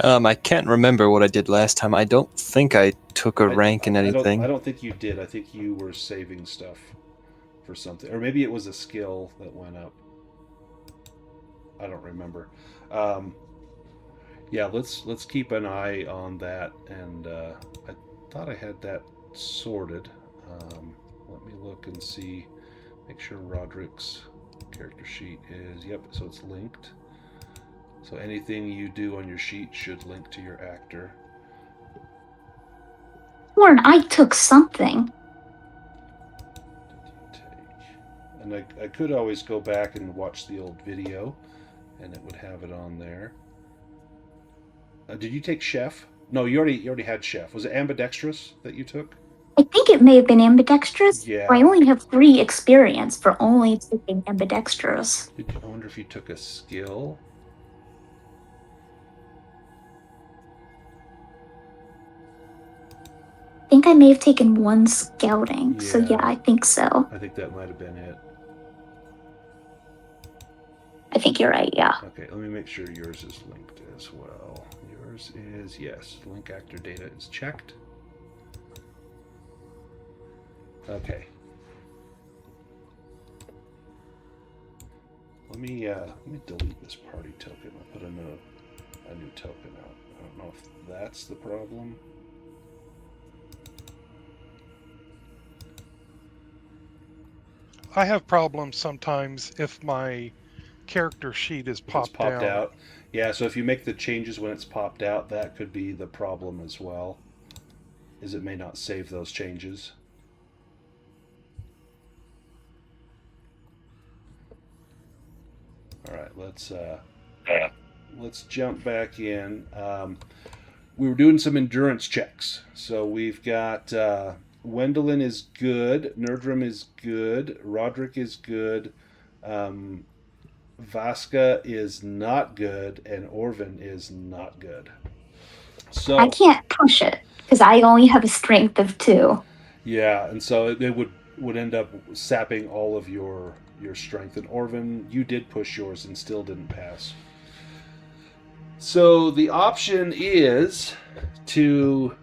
I can't remember what I did last time. I don't think I took a rank in anything. I don't think you did. I think you were saving stuff for something. Or maybe it was a skill that went up. I don't remember. Yeah, let's keep an eye on that. And I thought I had that sorted. Let me look and see. Make sure Roderick's character sheet is... Yep, so it's linked. So anything you do on your sheet should link to your actor. Warren, I took something. And I could always go back and watch the old video, and it would have it on there. Did you take Chef? No, you already had Chef. Was it Ambidextrous that you took? I think it may have been ambidextrous. Yeah. I only have 3 experience for only taking ambidextrous. I wonder if you took a skill. I think I may have taken 1 scouting. So yeah, I think so. I think that might have been it. I think you're right, yeah. Okay, let me make sure yours is linked as well. Yours is, yes, link actor data is checked. Okay. Let me delete this party token. I'll put a new token out. I don't know if that's the problem. I have problems sometimes if my character sheet is popped out. Yeah, so if you make the changes when it's popped out, that could be the problem as well. Is it may not save those changes. All right, let's jump back in. We were doing some endurance checks. So we've got Wendelin is good, Nerdrum is good, Roderick is good, Vaska is not good, and Orvin is not good. So I can't push it because I only have a strength of 2. Yeah, and so it would end up sapping all of your strength. And Orvin, you did push yours and still didn't pass. So the option is to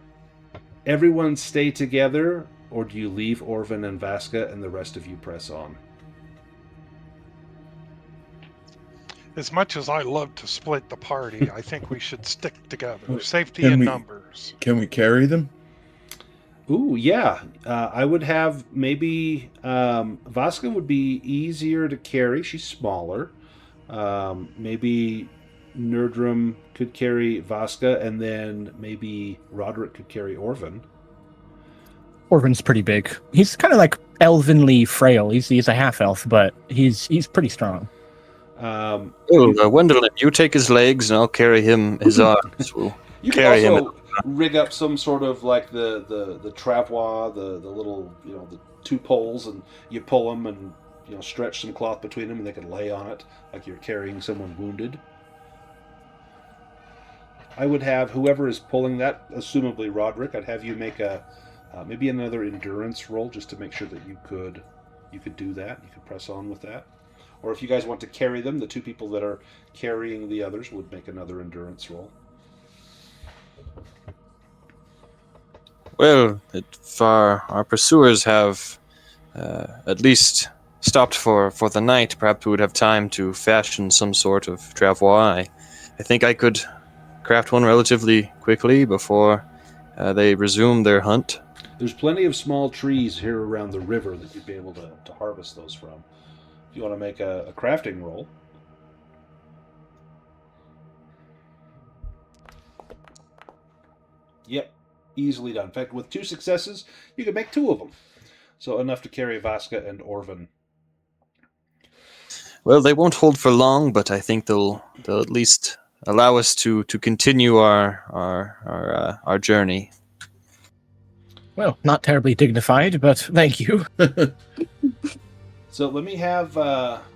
everyone stay together, or do you leave Orvin and Vaska and the rest of you press on? As much as I love to split the party, I think we should stick together. Safety Can in we- numbers. Can we carry them? Ooh, yeah. I would have maybe Vaska would be easier to carry. She's smaller. Maybe Nerdrum could carry Vaska, and then maybe Roderick could carry Orvin. Orvin's pretty big. He's kind of like elvenly frail. He's a half elf, but he's pretty strong. Um, Wendelin, you take his legs, and I'll carry his arms. We'll you can carry also him. rig up some sort of like the travois, the little the two poles, and you pull them and stretch some cloth between them, and they can lay on it like you're carrying someone wounded. I would have whoever is pulling that, assumably Roderick. I'd have you make a maybe another endurance roll just to make sure that you could do that. You could press on with that. Or if you guys want to carry them, the two people that are carrying the others would make another endurance roll. Well, if our pursuers have at least stopped for the night, perhaps we would have time to fashion some sort of travois. I think I could craft one relatively quickly before they resume their hunt. There's plenty of small trees here around the river that you'd be able to harvest those from. If you want to make a crafting roll. Yep, easily done. In fact, with 2 successes, you can make 2 of them. So enough to carry Vaska and Orvin. Well, they won't hold for long, but I think they'll at least allow us to continue our journey. Well, not terribly dignified, but thank you. So let me have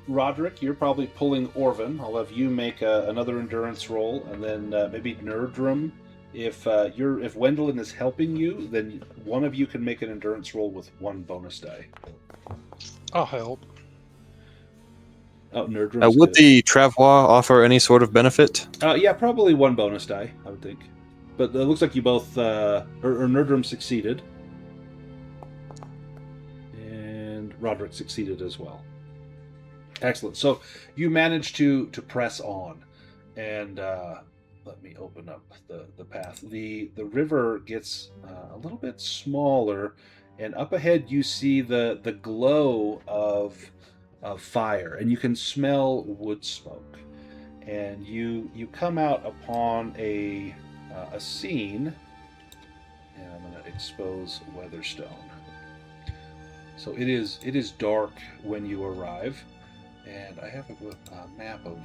Roderick. You're probably pulling Orvin. I'll have you make another endurance roll, and then maybe Nerdrum. If Wendelin is helping you, then one of you can make an endurance roll with 1 bonus die. I'll help. Oh, Nerdrum. Would the travois offer any sort of benefit? Yeah, probably 1 bonus die, I would think. But it looks like you both, or Nerdrum succeeded. And Roderick succeeded as well. Excellent. So you managed to press on. And let me open up the path. The river gets a little bit smaller. And up ahead you see the glow of fire. And you can smell wood smoke. And you come out upon a scene, and I'm going to expose Weatherstone. So it is dark when you arrive, and I have a map of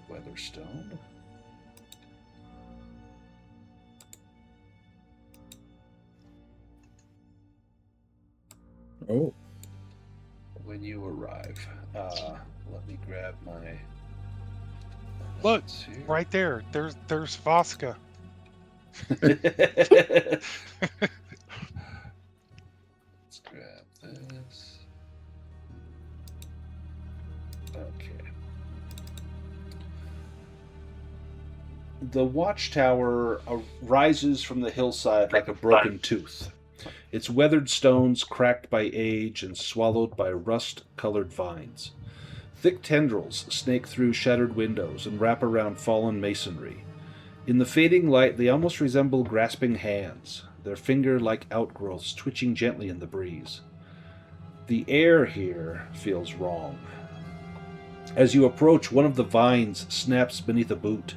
Weatherstone. Oh. When you arrive, let me grab my. Look, right there. There's Vaska. Let's grab this. Okay. The watchtower rises from the hillside like a broken tooth. Its weathered stones cracked by age and swallowed by rust-colored vines. Thick tendrils snake through shattered windows and wrap around fallen masonry. In the fading light, they almost resemble grasping hands, their finger-like outgrowths twitching gently in the breeze. The air here feels wrong. As you approach, one of the vines snaps beneath a boot.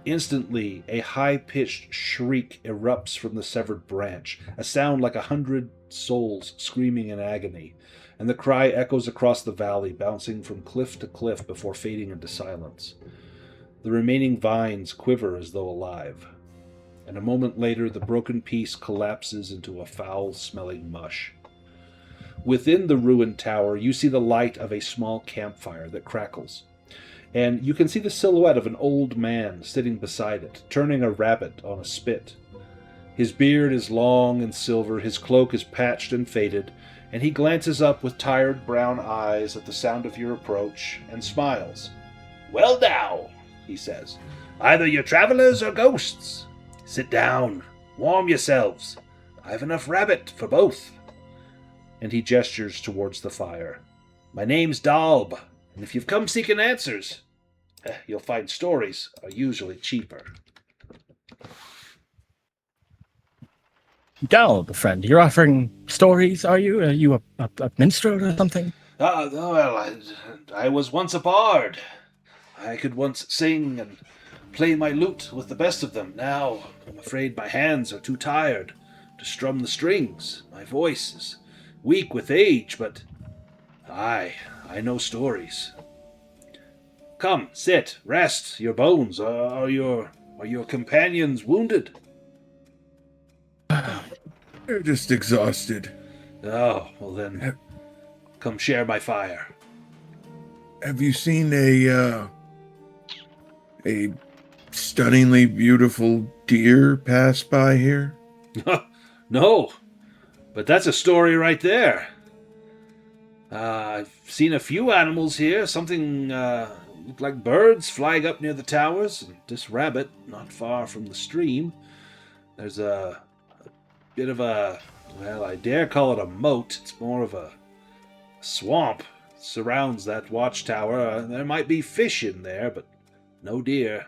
Instantly, a high-pitched shriek erupts from the severed branch, a sound like 100 souls screaming in agony, and the cry echoes across the valley, bouncing from cliff to cliff before fading into silence. The remaining vines quiver as though alive, and a moment later the broken piece collapses into a foul-smelling mush. Within the ruined tower, you see the light of a small campfire that crackles, and you can see the silhouette of an old man sitting beside it, turning a rabbit on a spit. His beard is long and silver, his cloak is patched and faded, and he glances up with tired brown eyes at the sound of your approach and smiles. "Well now," he says, "either you're travelers or ghosts. Sit down, warm yourselves. I've enough rabbit for both. And he gestures towards the fire. My name's Dalb, and if you've come seeking answers, you'll find stories are usually cheaper. Dalb, friend, you're offering stories, are you? Are you a minstrel or something? Well, I was once a bard. I could once sing and play my lute with the best of them. Now, I'm afraid my hands are too tired to strum the strings. My voice is weak with age, but I know stories. Come, sit, rest. Your bones. Are your companions wounded? They're just exhausted. Oh, well then, come share my fire. Have you seen a stunningly beautiful deer pass by here? No, but that's a story right there. I've seen a few animals here. Something looked like birds flying up near the towers. And this rabbit, not far from the stream. There's a bit of a, well, I dare call it a moat. It's more of a swamp. It surrounds that watchtower. There might be fish in there, but no deer.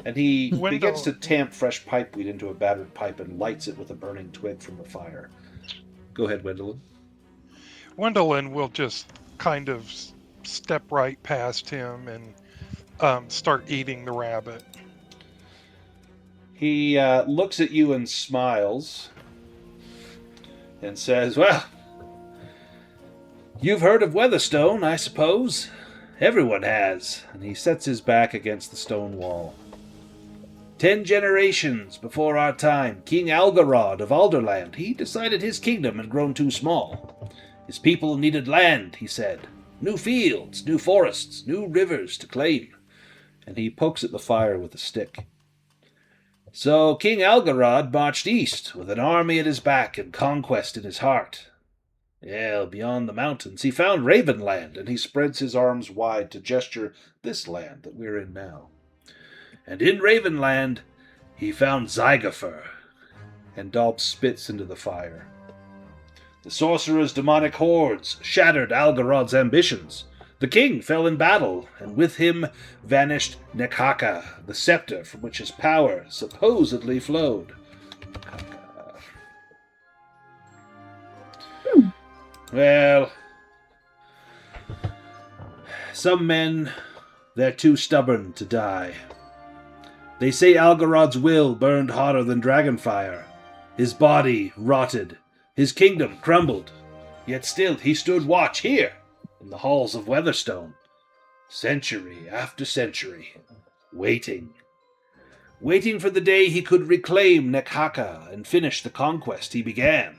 And he begins to tamp fresh pipeweed into a battered pipe and lights it with a burning twig from the fire. Go ahead, Wendelin. Wendelin will just kind of step right past him and start eating the rabbit. He looks at you and smiles and says, well, you've heard of Weatherstone, I suppose. Everyone has. And he sets his back against the stone wall. 10 generations before our time, King Algarod of Alderland, he decided his kingdom had grown too small. His people needed land, he said. New fields, new forests, new rivers to claim. And he pokes at the fire with a stick. So King Algarod marched east with an army at his back and conquest in his heart. Well, beyond the mountains, he found Ravenland, and he spreads his arms wide to gesture this land that we're in now. And in Ravenland, he found Zygofer, and Dalb spits into the fire. The sorcerer's demonic hordes shattered Algarod's ambitions. The king fell in battle, and with him vanished Nekaka, the scepter from which his power supposedly flowed. Well, some men, they're too stubborn to die. They say Algarod's will burned hotter than dragonfire. His body rotted. His kingdom crumbled. Yet still he stood watch here, in the halls of Weatherstone. Century after century. Waiting. Waiting for the day he could reclaim Nekhaka and finish the conquest he began.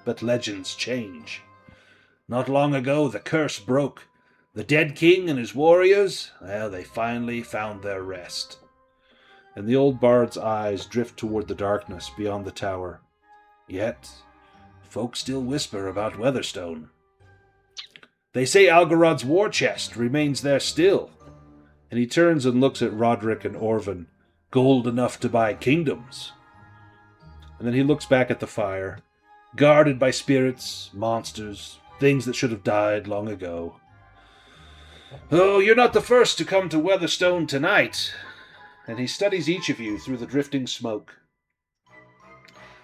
But legends change. Not long ago the curse broke. The dead king and his warriors, well, they finally found their rest. And the old bard's eyes drift toward the darkness beyond the tower. Yet, folk still whisper about Weatherstone. They say Algarod's war chest remains there still. And he turns and looks at Roderick and Orvin, gold enough to buy kingdoms. And then he looks back at the fire, guarded by spirits, monsters, things that should have died long ago. Oh, you're not the first to come to Weatherstone tonight. And he studies each of you through the drifting smoke.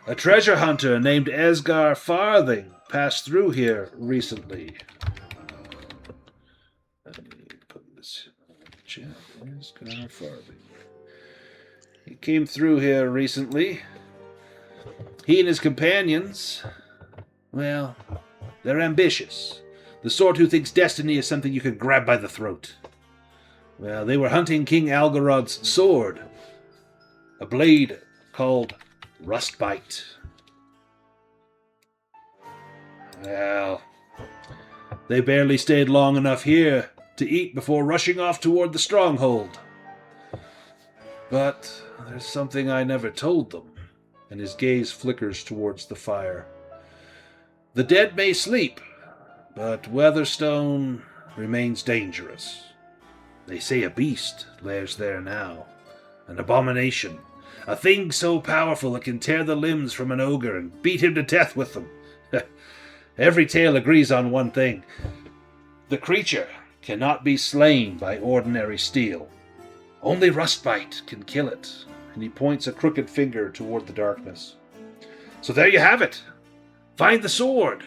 A treasure hunter named Esgar Farthing passed through here recently. Let me put this in the chat. Esgar Farthing. He came through here recently. He and his companions, well, they're ambitious. The sort who thinks destiny is something you can grab by the throat. Well, they were hunting King Algarod's sword, a blade called Rustbite. Well, they barely stayed long enough here to eat before rushing off toward the stronghold. But there's something I never told them, and his gaze flickers towards the fire. The dead may sleep, but Weatherstone remains dangerous. They say a beast lairs there now, an abomination, A thing so powerful it can tear the limbs from an ogre and beat him to death with them. Every tale agrees on one thing. The creature cannot be slain by ordinary steel. Only rustbite can kill it. And he points a crooked finger toward the darkness. So there you have it. Find the sword.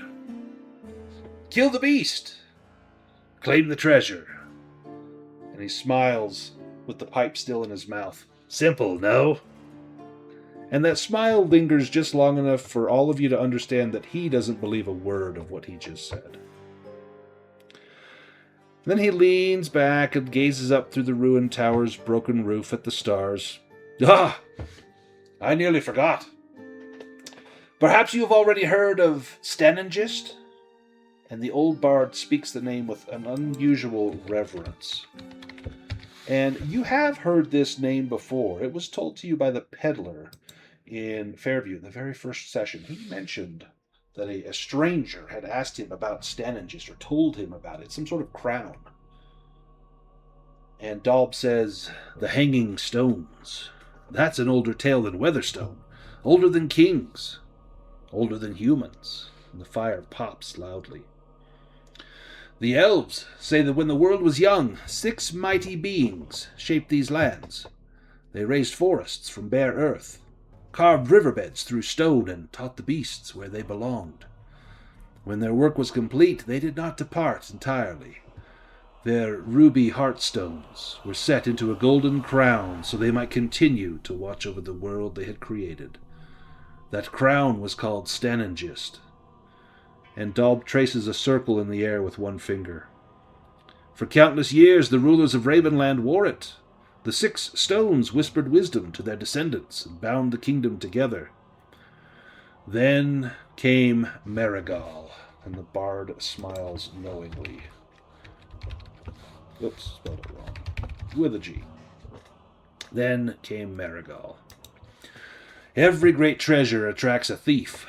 Kill the beast. Claim the treasure. And he smiles with the pipe still in his mouth. Simple, no? And that smile lingers just long enough for all of you to understand that he doesn't believe a word of what he just said. Then he leans back and gazes up through the ruined tower's broken roof at the stars. Ah! I nearly forgot. Perhaps you have already heard of Stenengist? And the old bard speaks the name with an unusual reverence. And you have heard this name before. It was told to you by the peddler in Fairview, the very first session. He mentioned that a stranger had asked him about Stenengist, or told him about it, some sort of crown. And Dalb says, the Hanging Stones. That's an older tale than Weatherstone. Older than kings. Older than humans. And the fire pops loudly. The elves say that when the world was young, 6 mighty beings shaped these lands. They raised forests from bare earth, carved riverbeds through stone, and taught the beasts where they belonged. When their work was complete, they did not depart entirely. Their ruby heartstones were set into a golden crown so they might continue to watch over the world they had created. That crown was called Stenengist, and Dalb traces a circle in the air with one finger. For countless years the rulers of Ravenland wore it. The 6 stones whispered wisdom to their descendants and bound the kingdom together. Then came Marigal, and the bard smiles knowingly. Oops, spelled it wrong. With a G. Then came Marigal. Every great treasure attracts a thief.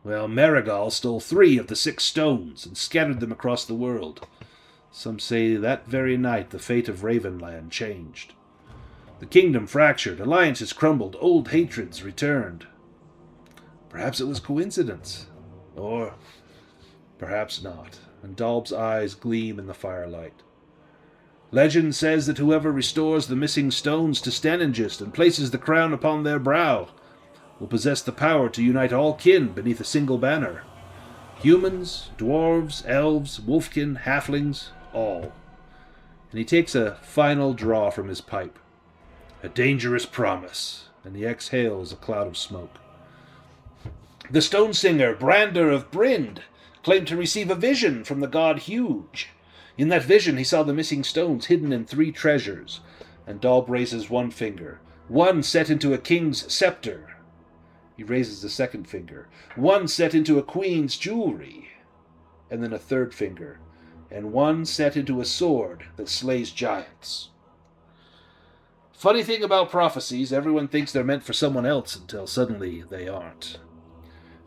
Well, Marigal stole 3 of the 6 stones and scattered them across the world. Some say that very night the fate of Ravenland changed. The kingdom fractured, alliances crumbled, old hatreds returned. Perhaps it was coincidence, or perhaps not, and Dalb's eyes gleam in the firelight. Legend says that whoever restores the missing stones to Stenengist and places the crown upon their brow will possess the power to unite all kin beneath a single banner. Humans, dwarves, elves, wolfkin, halflings, all. And he takes a final draw from his pipe. A dangerous promise, and he exhales a cloud of smoke. The stone singer, Brander of Brind, claimed to receive a vision from the god Huge. In that vision he saw the missing stones hidden in 3 treasures, and Dalb raises one finger. One set into a king's scepter. He raises a second finger. One set into a queen's jewelry. And then a third finger. And one set into a sword that slays giants. Funny thing about prophecies, everyone thinks they're meant for someone else until suddenly they aren't.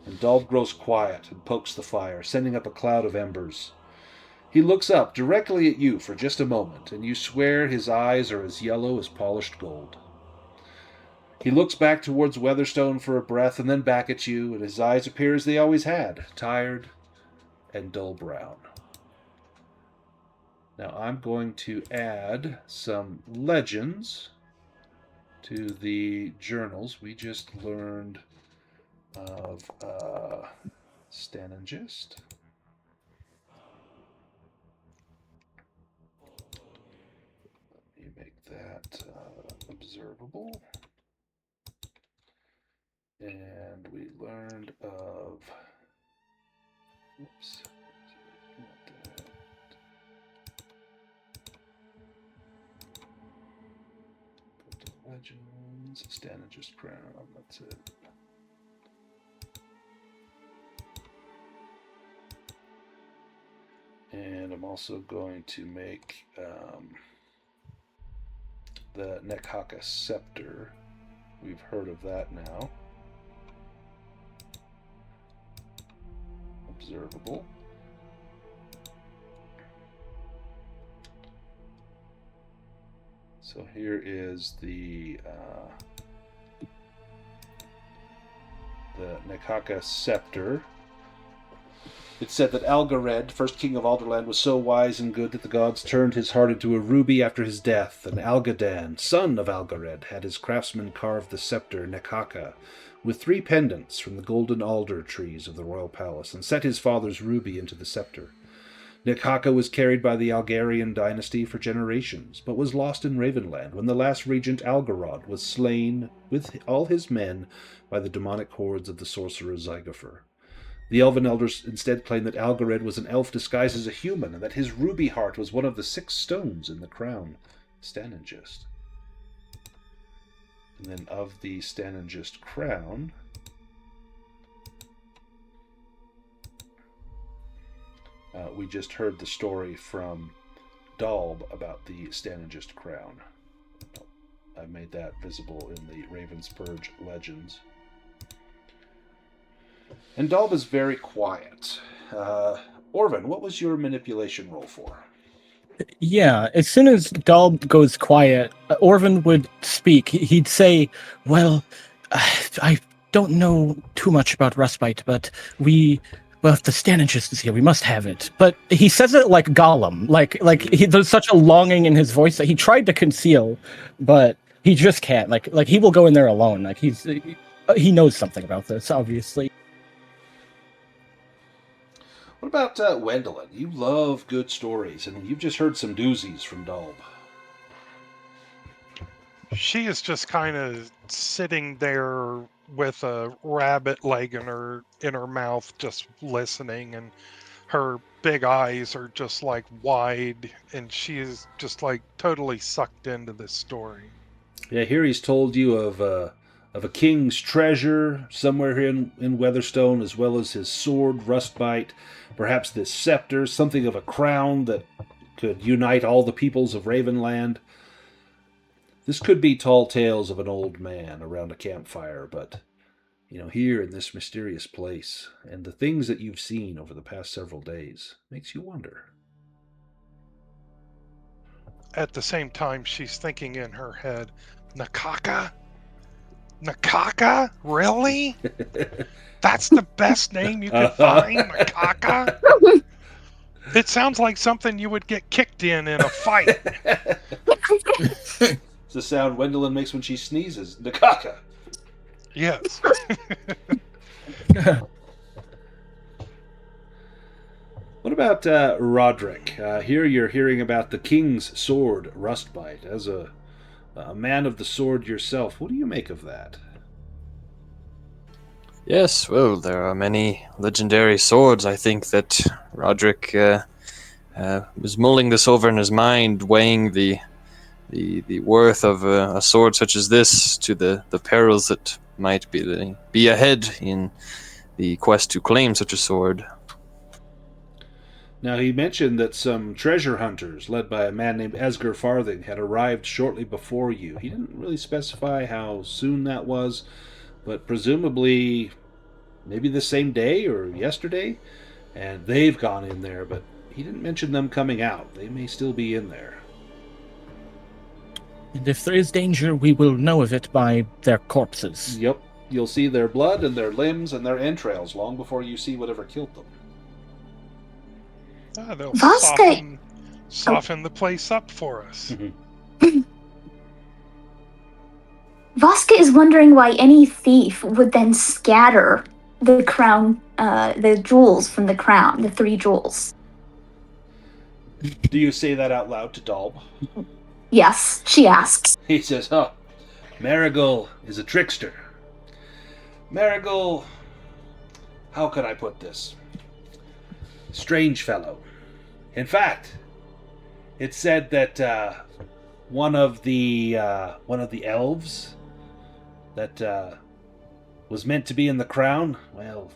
And Dalb grows quiet and pokes the fire, sending up a cloud of embers. He looks up directly at you for just a moment, and you swear his eyes are as yellow as polished gold. He looks back towards Weatherstone for a breath, and then back at you, and his eyes appear as they always had, tired and dull brown. Now I'm going to add some legends to the journals we just learned of Stenengist. Let me make that observable. And we learned of... Oops. Put the legends. Stenengist crown. That's it. And I'm also going to make the Nekhaka scepter. We've heard of that now. Observable. So here is the the Nekaka scepter. It said that Algared, first king of Alderland, was so wise and good that the gods turned his heart into a ruby after his death, and Algadan, son of Algared, had his craftsman carve the scepter Nekaka with 3 pendants from the golden alder trees of the royal palace, and set his father's ruby into the scepter. Nekaka was carried by the Algarian dynasty for generations, but was lost in Ravenland when the last regent Algarod was slain with all his men by the demonic hordes of the sorcerer Zygofer. The elven elders instead claimed that Algared was an elf disguised as a human, and that his ruby heart was one of the 6 stones in the crown Stanengist. And then of the Stanengist crown, we just heard the story from Dalb about the Stanengist crown. I made that visible in the Raven's Purge legends. And Dalb is very quiet. Orvin, what was your manipulation roll for? Yeah, as soon as Dalb goes quiet, Orvin would speak. He'd say, well, I don't know too much about Rustbite, but if the Stanengist is here, we must have it. But he says it like Gollum. There's such a longing in his voice that he tried to conceal, but he just can't. Like he will go in there alone. Like he knows something about this, obviously. What about Wendelin? You love good stories, and you've just heard some doozies from Dalb. She is just kind of sitting there with a rabbit leg in her mouth, just listening, and her big eyes are just like wide, and she is just like totally sucked into this story. Yeah, here he's told you of a king's treasure somewhere here in Weatherstone, as well as his sword, Rustbite, perhaps this scepter, something of a crown that could unite all the peoples of Ravenland. This could be tall tales of an old man around a campfire, but, here in this mysterious place, and the things that you've seen over the past several days, makes you wonder. At the same time, she's thinking in her head, Nekaka? Nekaka? Really? That's the best name you could find? Nekaka? It sounds like something you would get kicked in a fight. It's the sound Wendelin makes when she sneezes. Nekaka! Yes. What about Roderick? Here you're hearing about the king's sword, Rustbite. As a man of the sword yourself, what do you make of that? Yes, well, there are many legendary swords. I think that Roderick was mulling this over in his mind, weighing the worth of a sword such as this to the perils that might be ahead in the quest to claim such a sword. Now, he mentioned that some treasure hunters, led by a man named Esger Farthing, had arrived shortly before you. He didn't really specify how soon that was, but presumably maybe the same day or yesterday, and they've gone in there, but he didn't mention them coming out. They may still be in there. And if there is danger, we will know of it by their corpses. Yep. You'll see their blood and their limbs and their entrails long before you see whatever killed them. They'll Vaska- soften the place up for us. Vaska is wondering why any thief would then scatter the crown, the jewels from the crown, the 3 jewels. Do you say that out loud to Dalb? Yes, she asks. He says, Marigal is a trickster. Marigal, how could I put this? Strange fellow. In fact, it's said that one of the elves that was meant to be in the crown, well,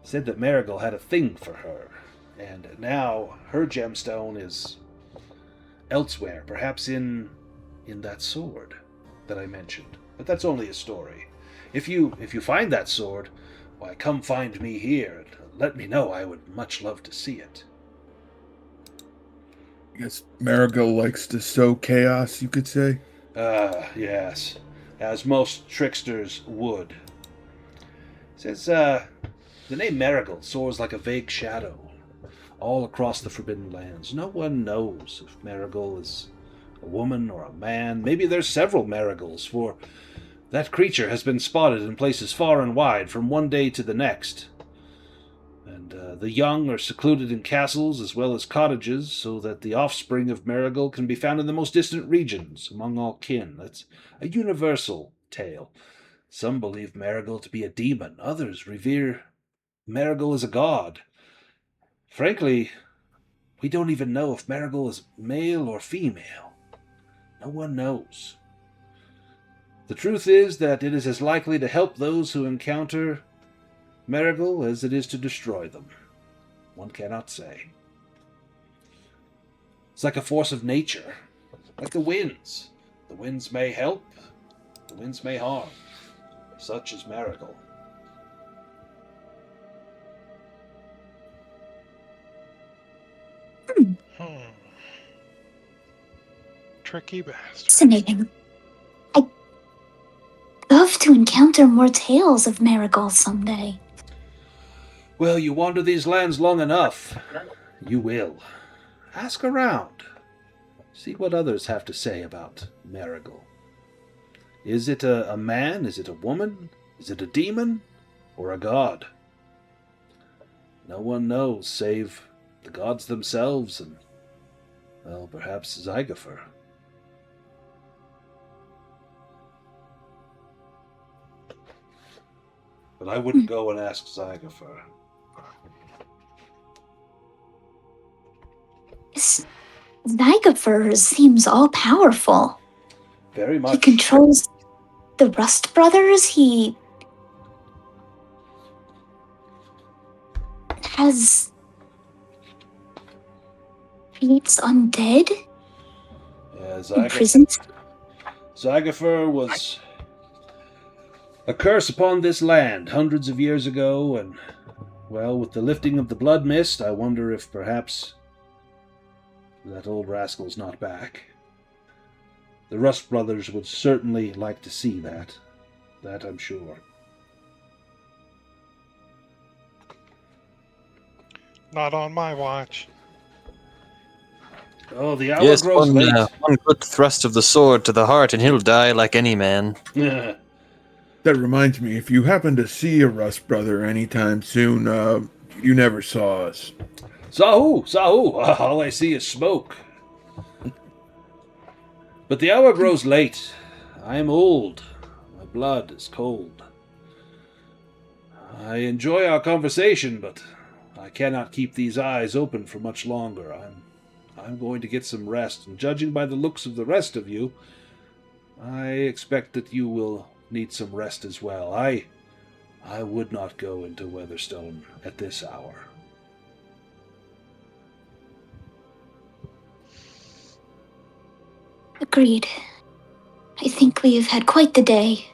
said that Marigal had a thing for her, and now her gemstone is elsewhere, perhaps in that sword that I mentioned. But that's only a story. If you find that sword, why, come find me here and let me know. I would much love to see it. I guess Marigold likes to sow chaos, you could say. Yes, as most tricksters would. Says, the name Marigold soars like a vague shadow all across the Forbidden Lands. No one knows if Marigold is a woman or a man. Maybe there's several Marigolds, for that creature has been spotted in places far and wide from one day to the next. And the young are secluded in castles as well as cottages, so that the offspring of Marigold can be found in the most distant regions among all kin. That's a universal tale. Some believe Marigold to be a demon. Others revere Marigold as a god. Frankly, we don't even know if Marigold is male or female. No one knows. The truth is that it is as likely to help those who encounter Marigold as it is to destroy them. One cannot say. It's like a force of nature, like the winds. The winds may help, the winds may harm. Such is Marigold. Tricky bastard. Fascinating. I'd love to encounter more tales of Marigold someday. Well, you wander these lands long enough. You will. Ask around. See what others have to say about Marigold. Is it a man? Is it a woman? Is it a demon? Or a god? No one knows save the gods themselves and, well, perhaps Zygofer. But I wouldn't go and ask Zygofer. Zygofer seems all-powerful. Very much. He controls the Rust Brothers. He creates undead. Yeah, Imprisons. Zygofer was a curse upon this land hundreds of years ago, and, well, with the lifting of the blood mist, I wonder if perhaps that old rascal's not back. The Rust Brothers would certainly like to see that. That I'm sure. Not on my watch. Oh, the hour Yes, grows late. one good thrust of the sword to the heart, and he'll die like any man. That reminds me, if you happen to see a Rust Brother anytime soon, you never saw us. Sahu! All I see is smoke. But the hour grows late. I am old. My blood is cold. I enjoy our conversation, but I cannot keep these eyes open for much longer. I'm going to get some rest, and judging by the looks of the rest of you, I expect that you will need some rest as well. I would not go into Weatherstone at this hour. Agreed. I think we have had quite the day.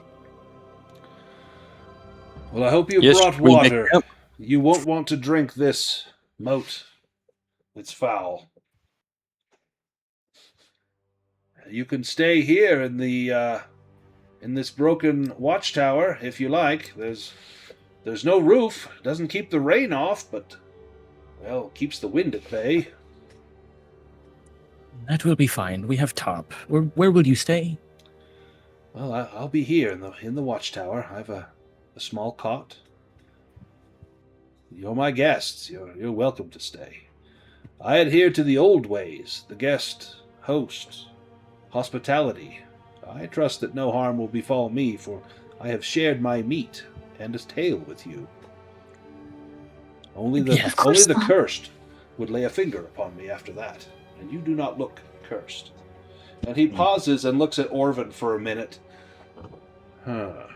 Well, I hope you Yes, brought we make water. camp. You won't want to drink this moat. It's foul. You can stay here in the in this broken watchtower if you like. There's no roof. It doesn't keep the rain off, but, well, keeps the wind at bay. That will be fine. We have tarp. Where will you stay? Well, I'll be here in the watchtower. I have a small cot. You're my guests. You're welcome to stay. I adhere to the old ways, the guest, host, hospitality. I trust that no harm will befall me, for I have shared my meat and a tale with you. Only Yeah, of course the not. cursed would lay a finger upon me after that, and you do not look cursed. And he pauses and looks at Orvin for a minute. Huh.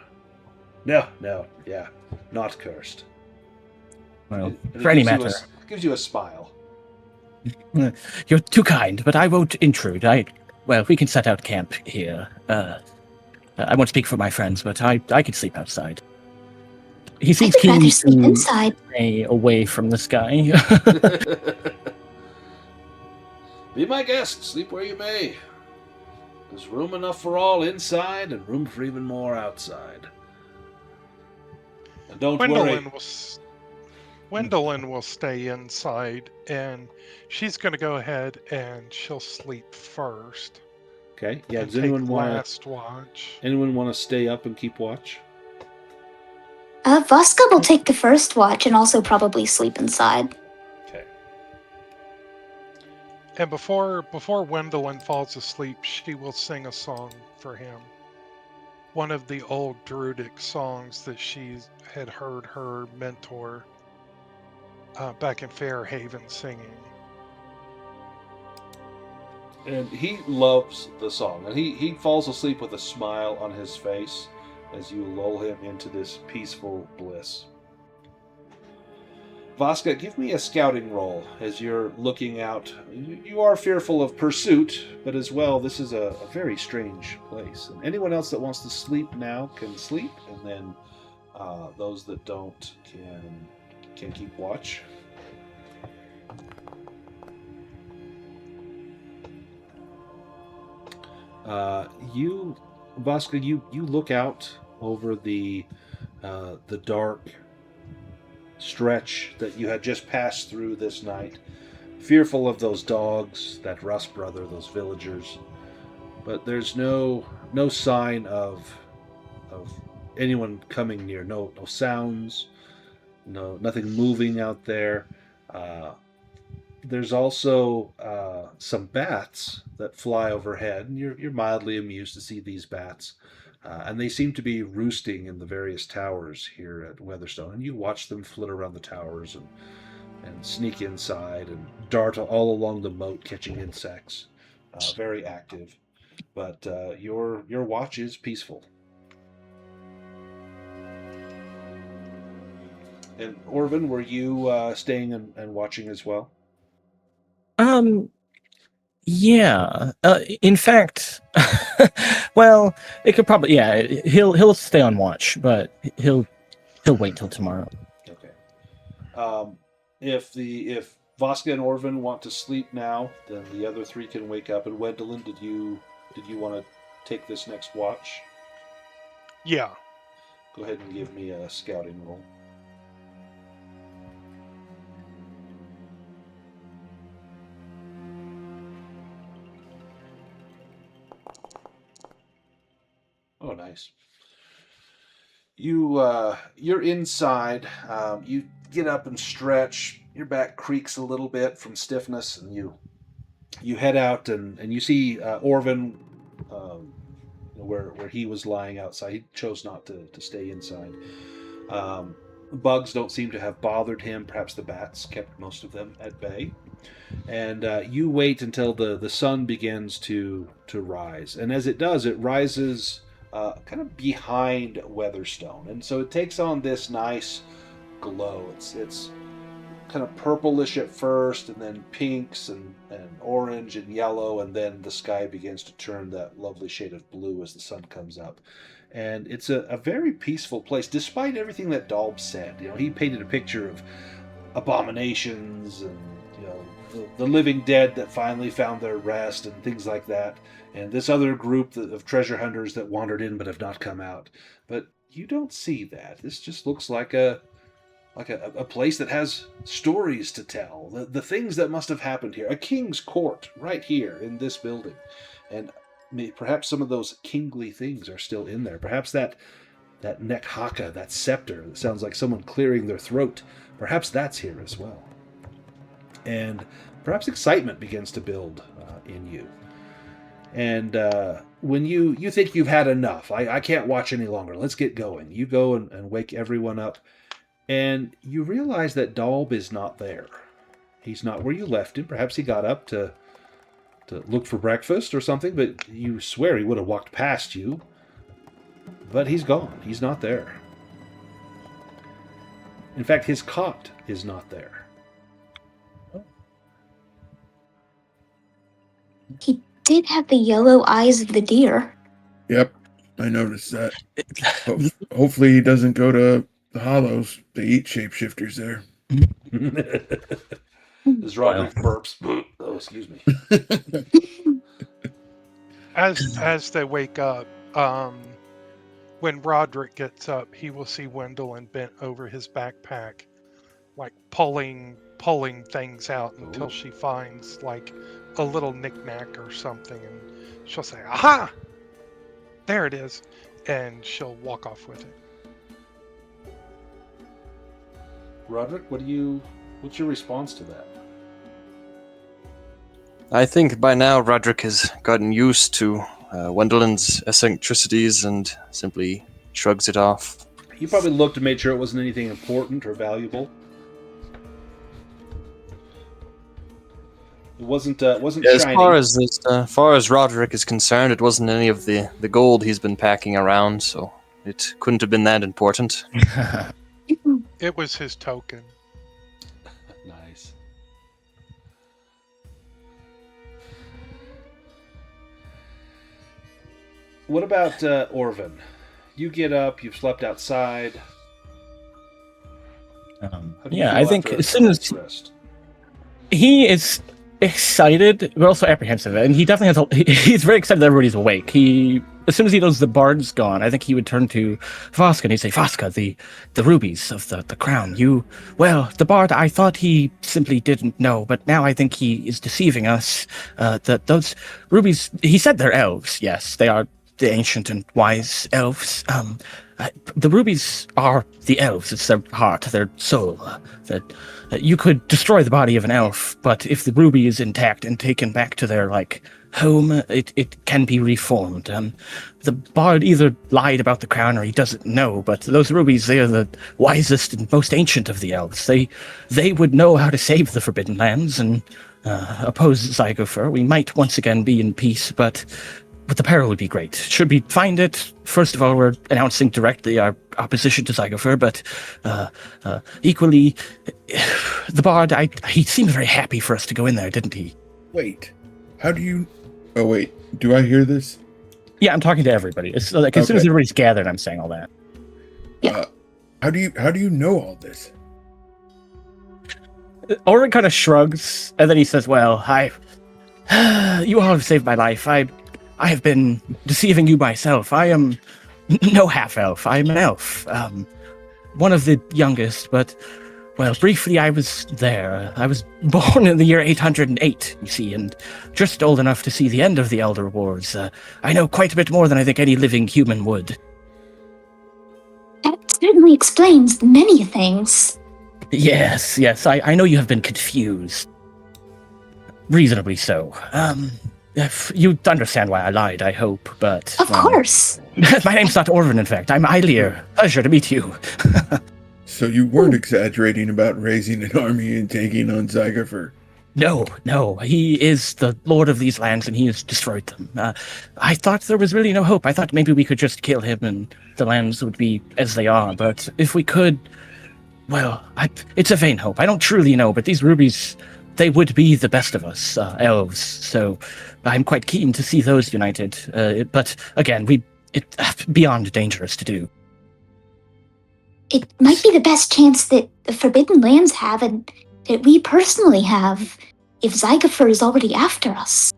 No, yeah, not cursed. Well, And he for any gives you matter. gives you a smile. You're too kind, but I won't intrude. Well, we can set out camp here. I won't speak for my friends, but I could sleep outside. He seems I'd rather keen sleep to inside. stay away from the sky. Be my guest, sleep where you may. There's room enough for all inside and room for even more outside. Don't worry. Gwendolyn will stay inside, and she's going to go ahead and she'll sleep first. Okay. Yeah. And Does anyone take want last watch? to stay up and keep watch? Voska will take the first watch and also probably sleep inside. Okay. And before Gwendolyn falls asleep, she will sing a song for him. One of the old druidic songs that she had heard her mentor back in Fairhaven singing. And he loves the song, and he falls asleep with a smile on his face as you lull him into this peaceful bliss. Voska, give me a scouting roll as you're looking out. You are fearful of pursuit, but as well, this is a very strange place. And anyone else that wants to sleep now can sleep, and then those that don't can keep watch. Voska, you look out over the dark stretch that you had just passed through this night, fearful of those dogs, that Rust brother, those villagers. But there's no sign of anyone coming near. No sounds. Nothing moving out there. There's also some bats that fly overhead, and you're mildly amused to see these bats. And they seem to be roosting in the various towers here at Weatherstone. And you watch them flit around the towers and sneak inside and dart all along the moat, catching insects. Very active. But your watch is peaceful. And Orvin, were you staying and watching as well? Yeah. In fact, well, it could probably. Yeah, he'll stay on watch, but he'll wait till tomorrow. Okay. If Voska and Orvin want to sleep now, then the other three can wake up. And Wendelin, did you want to take this next watch? Yeah. Go ahead and give me a scouting roll. Oh, nice. You're inside. You get up and stretch. Your back creaks a little bit from stiffness, and you head out and you see Orvin, where he was lying outside. He chose not to stay inside. Bugs don't seem to have bothered him. Perhaps the bats kept most of them at bay. And you wait until the sun begins to rise, and as it does, it rises kind of behind Weatherstone, and so it takes on this nice glow. It's kind of purplish at first, and then pinks and orange and yellow, and then the sky begins to turn that lovely shade of blue as the sun comes up. And it's a very peaceful place, despite everything that Dalb said. He painted a picture of abominations and the living dead that finally found their rest and things like that, and this other group of treasure hunters that wandered in but have not come out. But you don't see that. This just looks like a place that has stories to tell, the things that must have happened here. A king's court right here in this building, and perhaps some of those kingly things are still in there. Perhaps that neck haka, that scepter that sounds like someone clearing their throat, perhaps that's here as well. And perhaps excitement begins to build in you. And when you think you've had enough, I can't watch any longer, let's get going. You go and wake everyone up, and you realize that Dalb is not there. He's not where you left him. Perhaps he got up to look for breakfast or something, but you swear he would have walked past you. But he's gone. He's not there. In fact, his cot is not there. He did have the yellow eyes of the deer. Yep, I noticed that. Hopefully he doesn't go to the Hollows. They eat shapeshifters there. As Roderick burps. Oh, excuse me. As they wake up, When Roderick gets up, he will see Wendelin bent over his backpack, like pulling things out until she finds like a little knickknack or something, and she'll say, "Aha! There it is," and she'll walk off with it. Roderick, what's your response to that? I think by now Roderick has gotten used to Wendelin's eccentricities and simply shrugs it off. You probably looked and made sure it wasn't anything important or valuable. It wasn't As shiny. far as Roderick is concerned, it wasn't any of the gold he's been packing around, so it couldn't have been that important. It was his token. Nice. What about Orvin? You get up. You've slept outside. How do you Yeah, feel I think after as soon as rest? he is excited, but also apprehensive, and he definitely he's very excited that everybody's awake. As soon as he knows the bard's gone, I think he would turn to Voska and he'd say, "Voska, the rubies of the crown. The bard, I thought he simply didn't know, but now I think he is deceiving us. Those rubies, he said they're elves. Yes, they are the ancient and wise elves. The rubies are the elves. It's their heart, their soul. That you could destroy the body of an elf, but if the ruby is intact and taken back to their home, it can be reformed. The bard either lied about the crown or he doesn't know, but those rubies, they are the wisest and most ancient of the elves. They would know how to save the Forbidden Lands and oppose Zygofer. We might once again be in peace, but the peril would be great. Should we find it, first of all, we're announcing directly our opposition to Zygofer, but equally, the bard, he seemed very happy for us to go in there, didn't he? Wait, how do you... Oh, wait, do I hear this? Yeah, I'm talking to everybody. It's as soon as everybody's gathered, I'm saying all that. How do you know all this? Orin kind of shrugs, and then he says, "Well, you all have saved my life. I have been deceiving you myself. I am no half-elf. I am an elf. One of the youngest, but, well, briefly I was there. I was born in the year 808, you see, and just old enough to see the end of the Elder Wars. I know quite a bit more than I think any living human would." That certainly explains many things. Yes, I know you have been confused. Reasonably so. If you understand why I lied, I hope, but... Of course. My name's not Orvin, in fact. I'm Eilir. Pleasure to meet you. So you weren't exaggerating about raising an army and taking on Zygofer? No. He is the lord of these lands, and he has destroyed them. I thought there was really no hope. I thought maybe we could just kill him and the lands would be as they are, but if we could... Well, it's a vain hope. I don't truly know, but these rubies, they would be the best of us, elves, so I'm quite keen to see those united. But again, it's beyond dangerous to do. It might be the best chance that the Forbidden Lands have and that we personally have if Zygofer is already after us.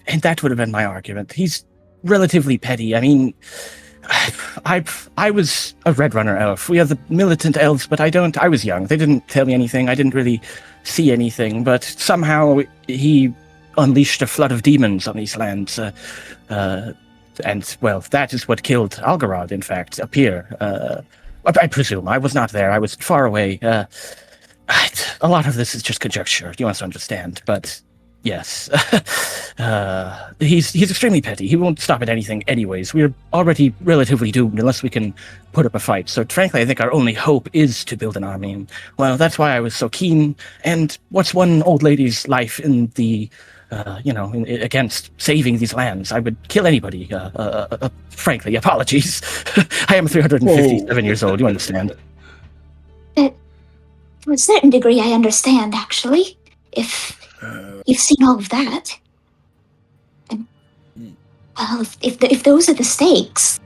And that would have been my argument. He's relatively petty. I mean, I was a Red Runner elf. We are the militant elves, but I was young. They didn't tell me anything. I didn't really see anything, but somehow he unleashed a flood of demons on these lands. And, well, that is what killed Algarad, in fact, up here. I presume. I was not there. I was far away. A lot of this is just conjecture. You must understand, but... Yes. He's extremely petty. He won't stop at anything anyways. We're already relatively doomed unless we can put up a fight. So frankly, I think our only hope is to build an army. And, well, that's why I was so keen. And what's one old lady's life in the, against saving these lands? I would kill anybody. Frankly, apologies. I am 357 years old, you understand. To a certain degree, I understand, actually. If you've seen all of that. And, well, if those are the stakes.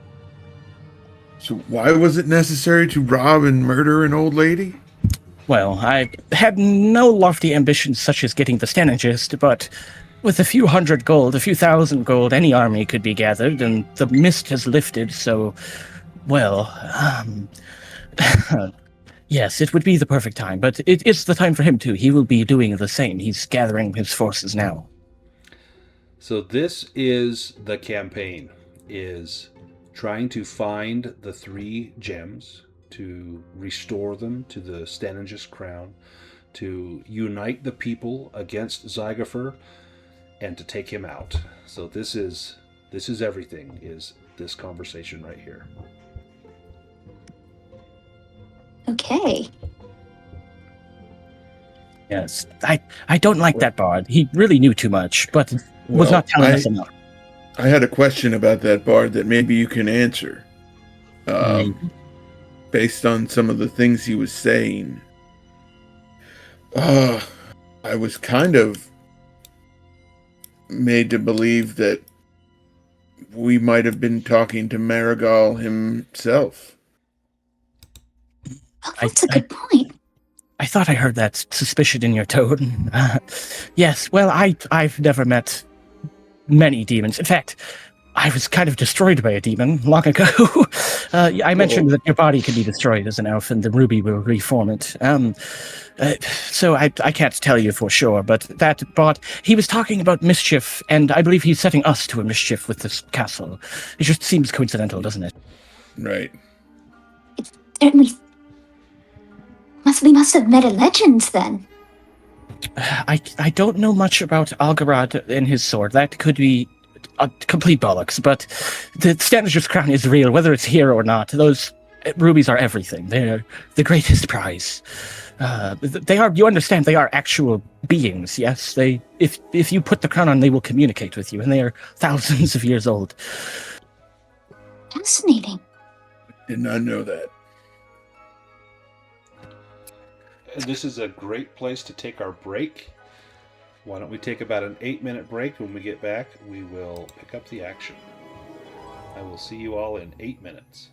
So why was it necessary to rob and murder an old lady? Well, I had no lofty ambitions such as getting the Stanagist, but With a few hundred gold, a few thousand gold, any army could be gathered, and the mist has lifted, so, well, yes, it would be the perfect time, but it's the time for him too. He will be doing the same. He's gathering his forces now. So this is the campaign, is trying to find the 3 gems, to restore them to the Stanningus crown, to unite the people against Zygofer, and to take him out. So this is everything, is this conversation right here. Okay. Yes, I don't like that bard. He really knew too much, but was not telling us enough. I had a question about that bard that maybe you can answer. Based on some of the things he was saying. I was kind of made to believe that we might have been talking to Marigal himself. Oh, that's a good point. I thought I heard that suspicion in your tone. Yes, well, I've never met many demons. In fact, I was kind of destroyed by a demon long ago. I mentioned that your body can be destroyed as an elf, and the ruby will reform it. So I can't tell you for sure, but that bot, he was talking about mischief, and I believe he's setting us to a mischief with this castle. It just seems coincidental, doesn't it? Right. It certainly... We must have met a legend then. I don't know much about Algarad and his sword. That could be a complete bollocks, but the Stannis's crown is real, whether it's here or not. Those rubies are everything. They're the greatest prize. They are, you understand, they are actual beings, yes? If you put the crown on, they will communicate with you, and they are thousands of years old. Fascinating. Did not know that. And this is a great place to take our break. Why don't we take about an 8-minute break? When we get back, we will pick up the action. I will see you all in 8 minutes.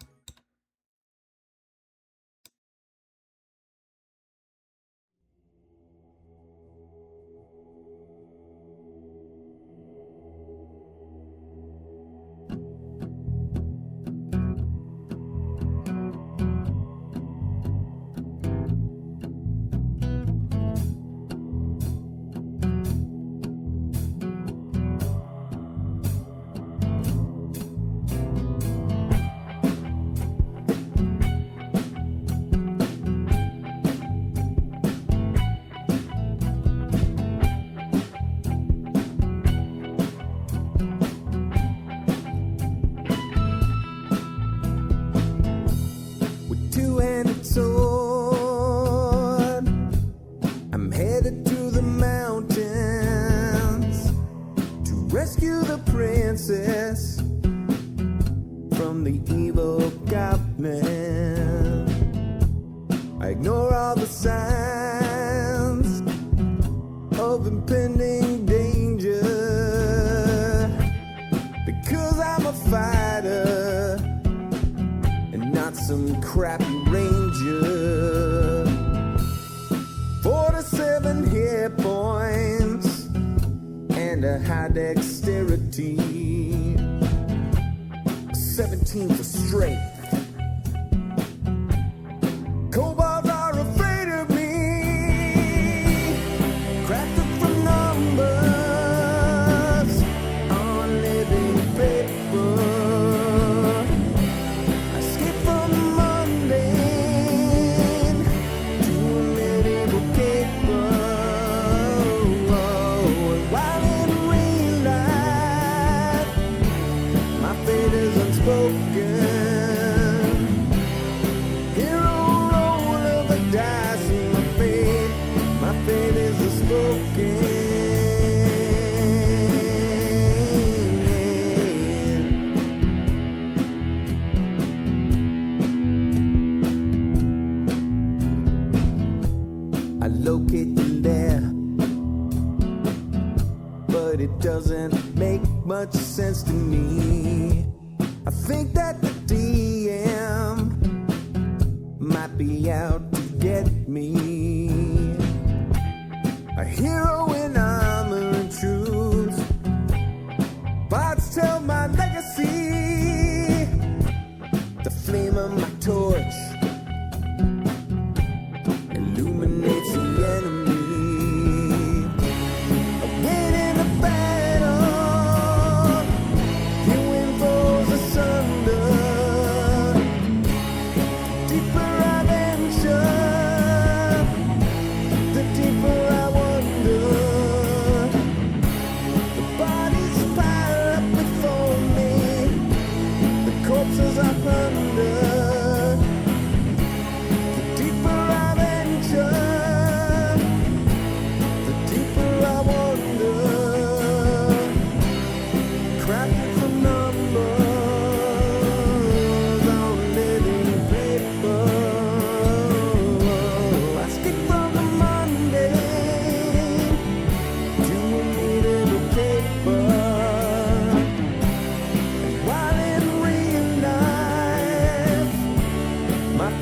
A hero in armor and truth.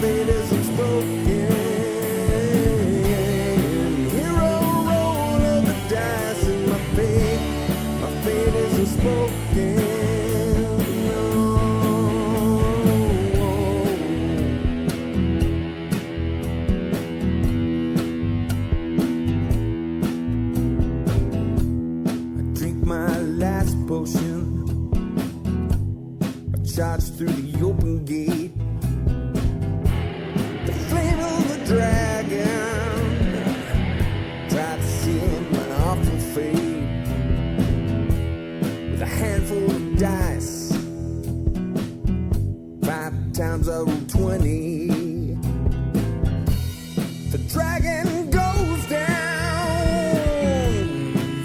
fate is unspoken. Hero roll of the dice and my fate is unspoken. I drink my last potion. I charge through the open gate. The flame of the dragon. Try to seal my awful fate. With a handful of dice. 5 times I roll 20. The dragon goes down.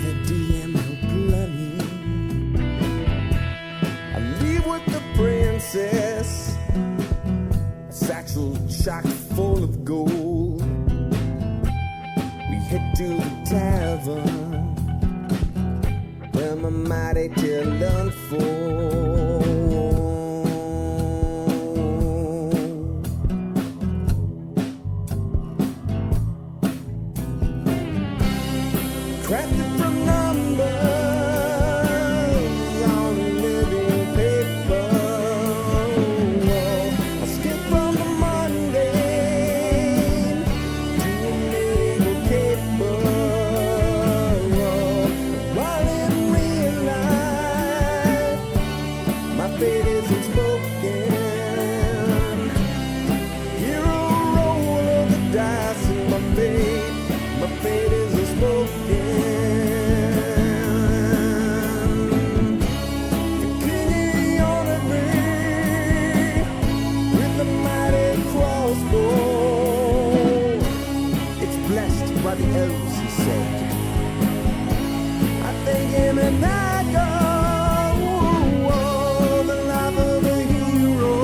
The DM no bloody. I leave with the princess. A satchel chock full of gold. We head to the tavern where my mighty tale unfolds. Crafted from numbers on living paper. I skip from the mundane to a medieval caper. While in real life, my fate is unspoken. Hero roll of the dice and my fate is unspoken. The king honored me with a mighty crossbow. It's blessed by the elves, he said. I thank him and I go. The life of a hero,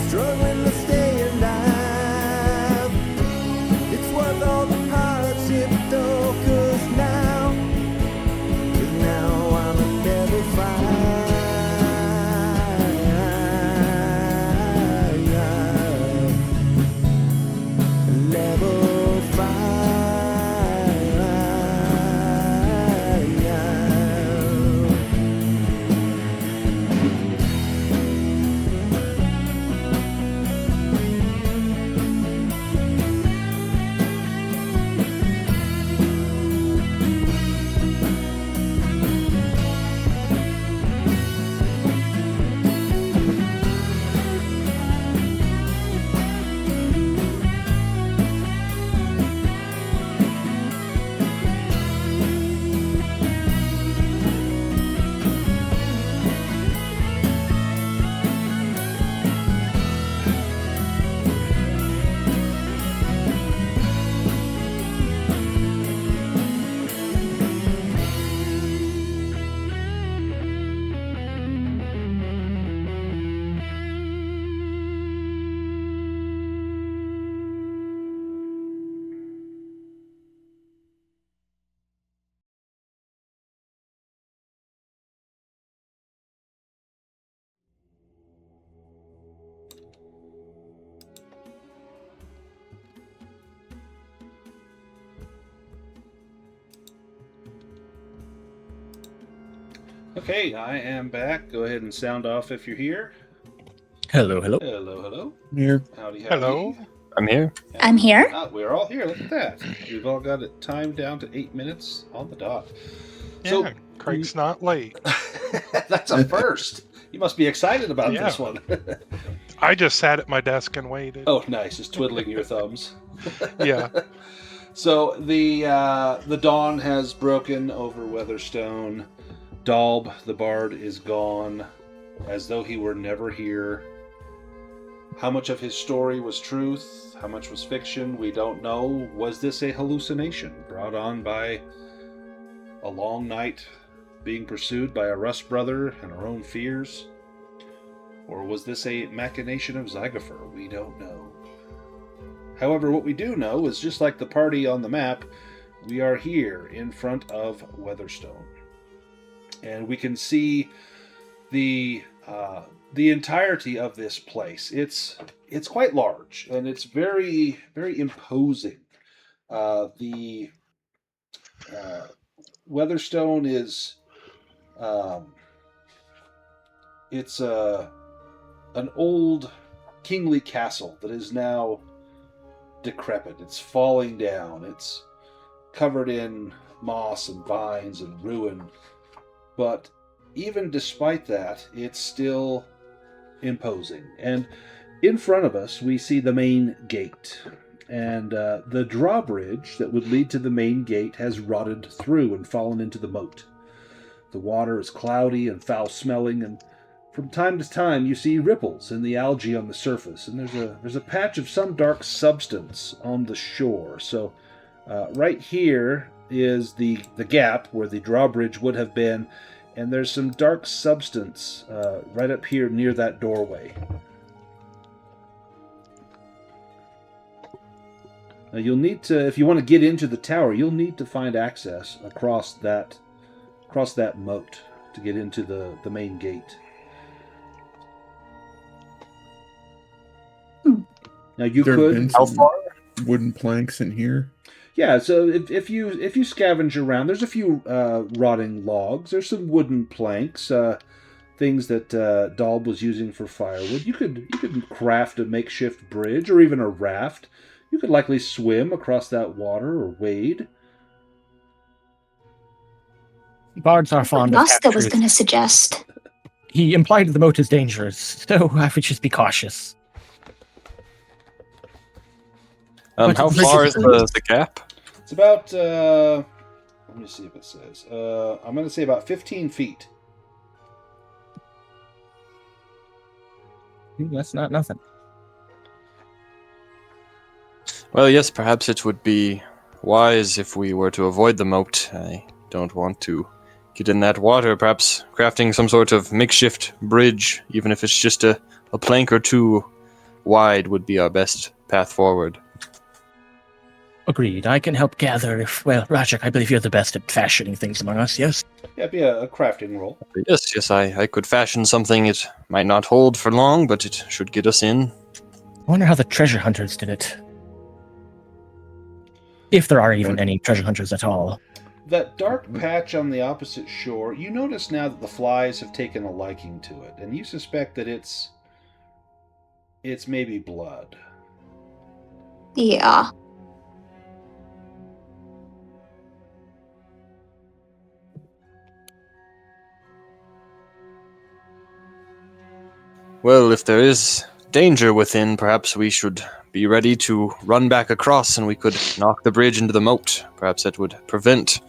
struggling to stay alive. It's worth all the hardship though, 'cause now I'm a level 5. Level 5. Okay, I am back. Go ahead and sound off if you're here. Hello, hello. Hello, hello. Here. Howdy, howdy. Hello. I'm here. I'm here. We're all here. Look at that. We've all got it timed down to 8 minutes on the dot. Yeah, Craig's not late. That's a first. You must be excited about Yeah. this one. I just sat at my desk and waited. Oh, nice. Just twiddling your thumbs. Yeah. So the dawn has broken over Weatherstone. Dalb, the bard, is gone, as though he were never here. How much of his story was truth? How much was fiction? We don't know. Was this a hallucination brought on by a long night being pursued by a Rust brother and our own fears? Or was this a machination of Zygofer? We don't know. However, what we do know is, just like the party on the map, we are here in front of Weatherstone. And we can see the the entirety of this place. It's quite large and it's very very imposing. The Weatherstone is um, it's an old kingly castle that is now decrepit. It's falling down. It's covered in moss and vines and ruin. But even despite that, it's still imposing. And in front of us, we see the main gate. And the drawbridge that would lead to the main gate has rotted through and fallen into the moat. The water is cloudy and foul-smelling, and from time to time you see ripples in the algae on the surface, and there's a patch of some dark substance on the shore. So right here is the gap where the drawbridge would have been, and there's some dark substance right up here near that doorway. Now you'll need to, if you want to get into the tower, you'll need to find access across that moat to get into the main gate. Now you There have been could, some wooden planks in here. yeah. So if you scavenge around, there's a few rotting logs. There's some wooden planks, things that Dalb was using for firewood. You could craft a makeshift bridge or even a raft. You could likely swim across that water or wade. Bards are fond of Rasta was captures. going to suggest. He implied the moat is dangerous, so I would just be cautious. But How this far is- is the gap? It's about, let me see if it says. I'm going to say about 15 feet. That's not nothing. Well, yes, perhaps it would be wise if we were to avoid the moat. I don't want to get in that water. Perhaps crafting some sort of makeshift bridge, even if it's just a plank or two wide, would be our best path forward. Agreed. I can help gather if, well, Rajak, I believe you're the best at fashioning things among us, yes? Yeah, it'd be a crafting roll. Yes, I could fashion something. It might not hold for long, but it should get us in. I wonder how the treasure hunters did it. If there are even any treasure hunters at all. That dark patch on the opposite shore, you notice now that the flies have taken a liking to it, and you suspect that it's maybe blood. Yeah. Well, if there is danger within, perhaps we should be ready to run back across and we could knock the bridge into the moat. Perhaps that would prevent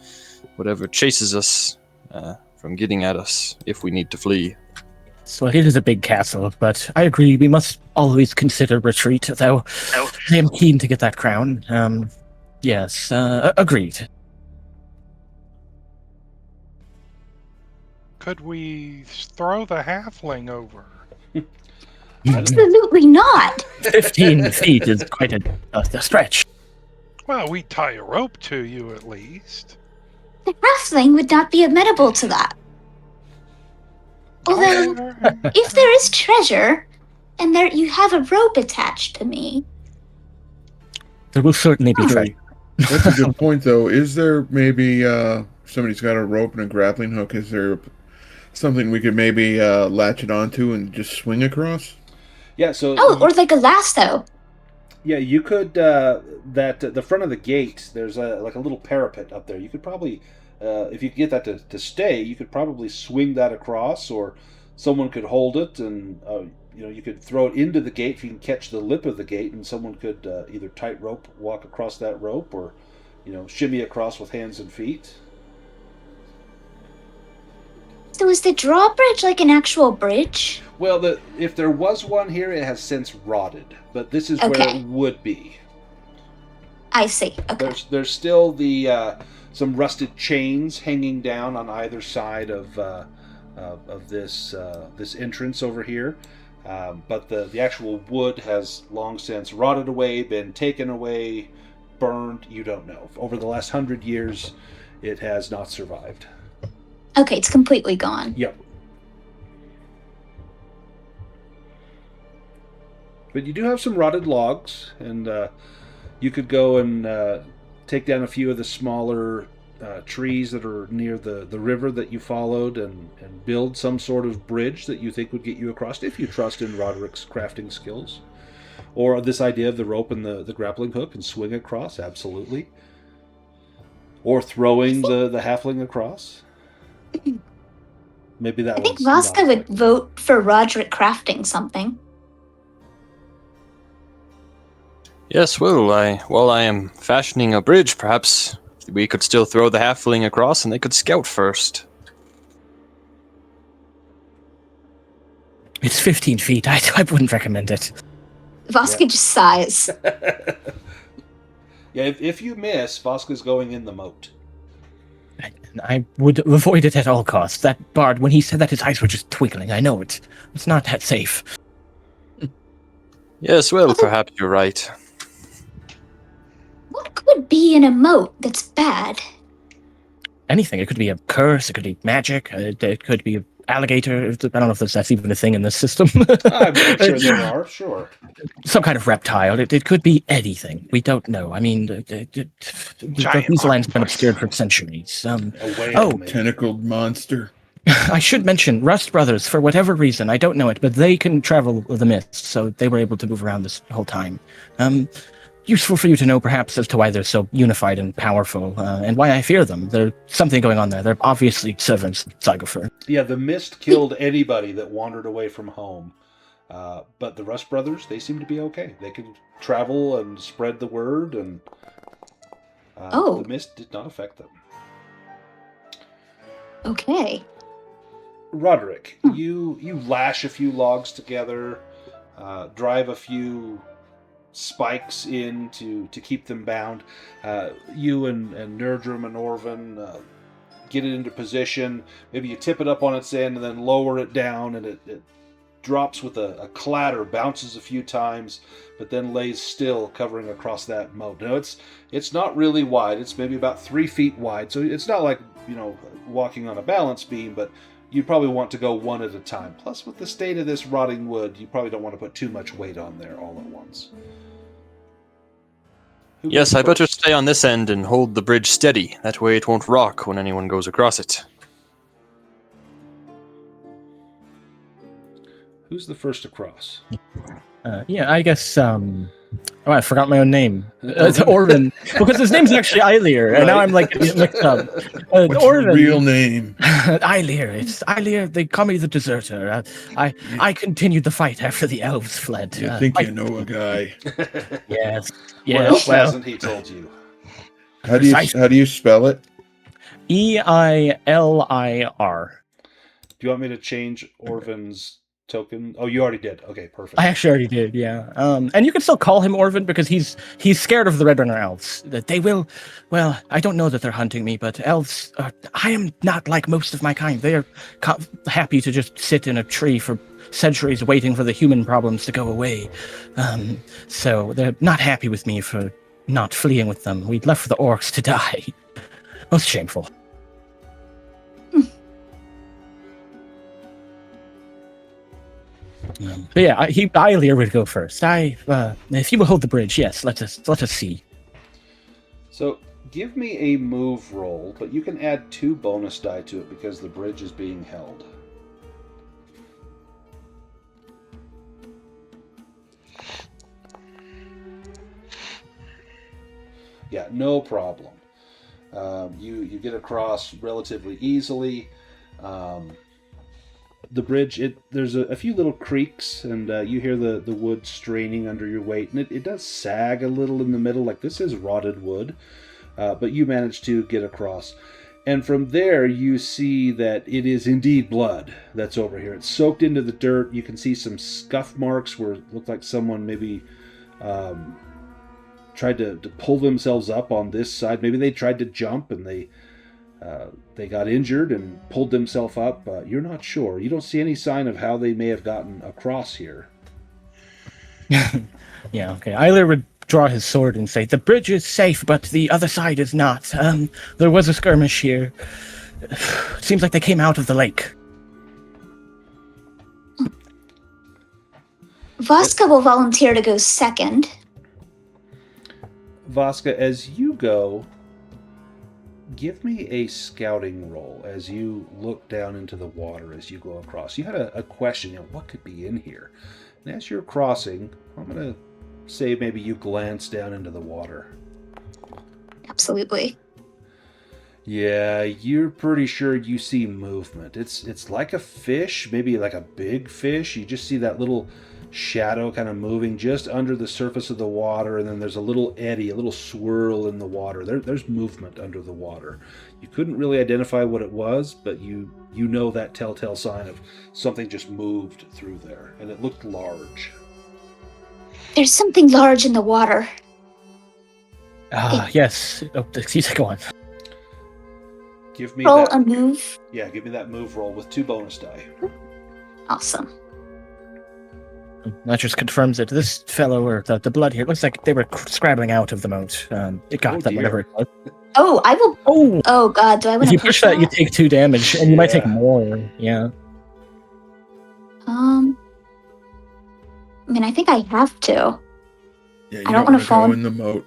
whatever chases us from getting at us if we need to flee. So it is a big castle, but I agree we must always consider retreat, though I am keen to get that crown. Yes, agreed. Could we throw the halfling over? Absolutely not. 15 feet is quite a stretch. Well, we'd tie a rope to you at least. The halfling would not be amenable to that. Although, if there is treasure, and there you have a rope attached to me. There will certainly be treasure. That's a good point, though. Is there maybe somebody's got a rope and a grappling hook? Is there something we could maybe latch it onto and just swing across? Yeah, so Oh, or like a lasso. yeah, you could the front of the gate. There's like a little parapet up there. You could probably, if you could get that to stay, you could probably swing that across, or someone could hold it, and you could throw it into the gate if you can catch the lip of the gate, and someone could either tightrope walk across that rope, or shimmy across with hands and feet. So is the drawbridge like an actual bridge? Well, if there was one here, it has since rotted, but this is where Okay. it would be. I see. Okay. There's still the some rusted chains hanging down on either side of this entrance over here, but the actual wood has long since rotted away, been taken away, burned. You don't know. Over the last 100 years, it has not survived. Okay, it's completely gone. Yep. But you do have some rotted logs, and you could go and take down a few of the smaller trees that are near the river that you followed and build some sort of bridge that you think would get you across if you trust in Roderick's crafting skills. Or this idea of the rope and the grappling hook and swing across, absolutely. Or throwing the halfling across. Maybe that I think one's Vasca not would effective. vote for Roderick crafting something. Yes, well, while I am fashioning a bridge, perhaps we could still throw the halfling across and they could scout first. It's 15 feet. I wouldn't recommend it. Vasca just sighs. Yeah, if you miss, Voska's going in the moat. I would avoid it at all costs. That bard, when he said that, his eyes were just twinkling. I know it. It's not that safe. Yes, well, perhaps you're right. What could be in a moat that's bad? Anything. It could be a curse. It could be magic. It could be an alligator. I don't know if that's even a thing in this system. I'm sure there are, sure. Some kind of reptile. It could be anything. We don't know. I mean, these lands have been obscured for centuries. A whale, Oh. maybe. Tentacled monster. I should mention, Rust Brothers, for whatever reason, I don't know it, but they can travel the mist, so they were able to move around this whole time. Useful for you to know, perhaps, as to why they're so unified and powerful, and why I fear them. There's something going on there. They're obviously servants of Zygofer. Yeah, the mist killed anybody that wandered away from home. But the Rust Brothers, they seem to be okay. They could travel and spread the word, and the mist did not affect them. Okay. Roderick, you lash a few logs together, drive a few spikes in to keep them bound. You and Nerdrum and Orvin get it into position. Maybe you tip it up on its end and then lower it down, and it drops with a clatter, bounces a few times, but then lays still, covering across that moat. Now it's not really wide. It's maybe about 3 feet wide, so it's not like, walking on a balance beam, but you probably want to go one at a time. Plus, with the state of this rotting wood, you probably don't want to put too much weight on there all at once. Who Yes, goes I better first? stay on this end and hold the bridge steady. That way it won't rock when anyone goes across it. Who's the first across? Yeah, I guess, I forgot my own name. It's Orvin. Because his name's actually Eilir, and now I'm like mixed up. What's your Orvin. real name? Eilir. It's Eilir. They call me the deserter. I continued the fight after the elves fled. You think you know a guy. Yes. What else Yes. Well, hasn't he told you? How do you spell it? Eilir. Do you want me to change Orvin's token? Oh, you already did. Okay, perfect. I actually already did, yeah. And you can still call him Orvin because he's scared of the Red Runner elves. That they will, well, I don't know that they're hunting me, but elves, I am not like most of my kind. They are happy to just sit in a tree for centuries waiting for the human problems to go away. So they're not happy with me for not fleeing with them. We'd left for the orcs to die. Most shameful. But yeah, Eilir would go first. If you will hold the bridge, yes, let us see. So, give me a move roll, but you can add 2 bonus die to it because the bridge is being held. Yeah, no problem. You get across relatively easily. The bridge, there's a few little creaks, and you hear the wood straining under your weight, and it does sag a little in the middle, like this is rotted wood, but you manage to get across. And from there, you see that it is indeed blood that's over here. It's soaked into the dirt. You can see some scuff marks where it looked like someone maybe tried to pull themselves up on this side. Maybe they tried to jump and they got injured and pulled themselves up. You're not sure. You don't see any sign of how they may have gotten across here. Yeah, okay. Eilir would draw his sword and say, "The bridge is safe, but the other side is not. There was a skirmish here. Seems like they came out of the lake." Voska will volunteer to go second. Voska, as you go, give me a scouting roll as you look down into the water as you go across. You had a question, what could be in here? And as you're crossing, I'm going to say maybe you glance down into the water. Absolutely. Yeah, you're pretty sure you see movement. It's like a fish, maybe like a big fish. You just see that little shadow kind of moving just under the surface of the water, and then there's a little eddy, a little swirl in the water. There's movement under the water. You couldn't really identify what it was, but you know that telltale sign of something just moved through there, and it looked large. There's something large in the water. Yes. Oh, excuse me, go on. Give me Roll that. a move. Yeah, give me that move roll with 2 bonus die. Awesome. That just confirms it. This fellow, or the blood here, looks like they were scrabbling out of the moat. It got Oh, them, dear. whatever it was. Oh, I will. Oh! Oh God, do I want If to you push that, you take 2 damage, and you might take Yeah. more. Yeah. I mean, I think I have to. Yeah, you I don't don't wanna want to fall go in- in the moat.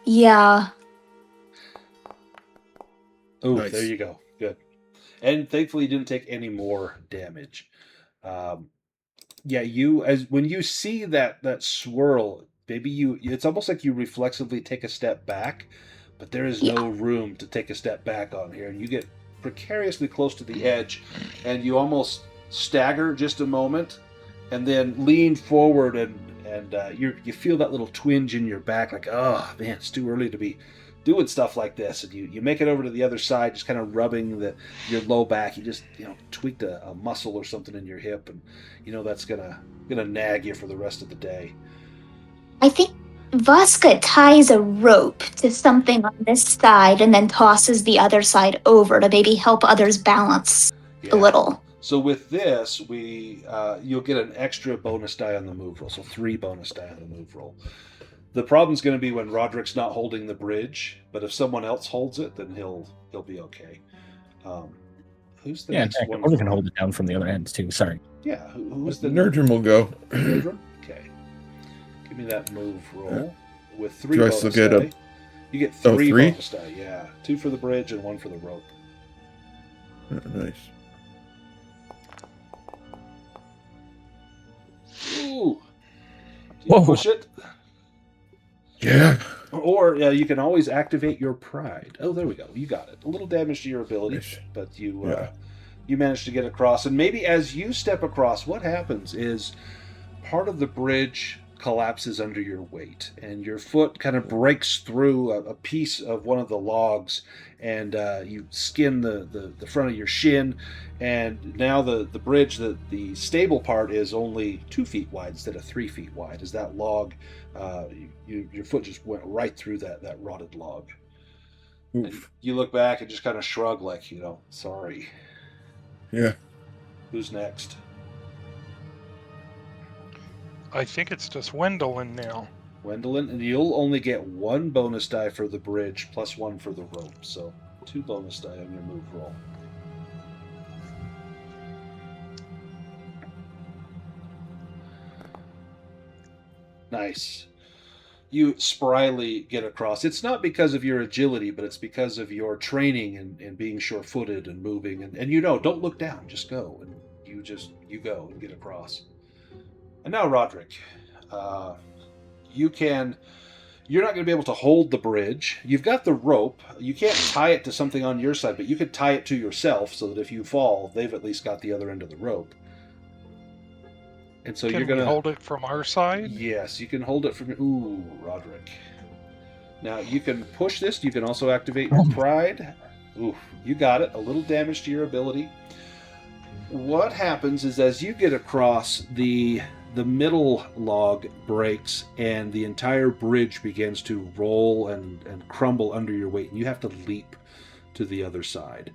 Yeah. Oh, Nice. There you go. Good. And thankfully you didn't take any more damage. Yeah, when you see that swirl, maybe it's almost like you reflexively take a step back, but there is no room to take a step back on here, and you get precariously close to the edge, and you almost stagger just a moment, and then lean forward, and you feel that little twinge in your back, like, oh man, it's too early to be doing stuff like this, and you make it over to the other side, just kind of rubbing your low back. You just tweaked a muscle or something in your hip, and that's gonna nag you for the rest of the day. I think Voska ties a rope to something on this side and then tosses the other side over to maybe help others balance a little. So with this, you'll get an extra bonus die on the move roll, so 3 bonus die on the move roll. The problem's going to be when Roderick's not holding the bridge, but if someone else holds it, then he'll be okay. Who's the next one? Or we can hold it down from the other end too. Sorry. Yeah, who's the Nerdrum will go. Nerdrum? Okay. Give me that move roll with 3 Do I bonus still get die. You get 3 3? bonus die, yeah. 2 for the bridge and 1 for the rope. Nice. Ooh. Do you Whoa. push it? Yeah. Or you can always activate your pride. Oh, there we go. You got it. A little damage to your ability, Nice. but you Yeah. you managed to get across. And maybe as you step across, what happens is part of the bridge collapses under your weight, and your foot kind of breaks through a piece of one of the logs, and you skin the front of your shin, and now the bridge, the stable part is only 2 feet wide instead of 3 feet wide, as that log, your foot just went right through that rotted log. And you look back and just kind of shrug like, sorry. Yeah. Who's next? I think it's just Wendelin now. Wendelin, and you'll only get 1 bonus die for the bridge plus 1 for the rope, so 2 bonus die on your move roll. Nice. You spryly get across. It's not because of your agility, but it's because of your training and being sure-footed and moving, and don't look down, just go, and you go and get across. And now, Roderick, you're not going to be able to hold the bridge. You've got the rope. You can't tie it to something on your side, but you could tie it to yourself so that if you fall, they've at least got the other end of the rope. And so Can you're going we to hold it from our side? Yes, you can hold it from. Ooh, Roderick. Now you can push this. You can also activate your pride. Ooh, you got it. A little damage to your ability. What happens is as you get across, the middle log breaks and the entire bridge begins to roll and crumble under your weight, and you have to leap to the other side.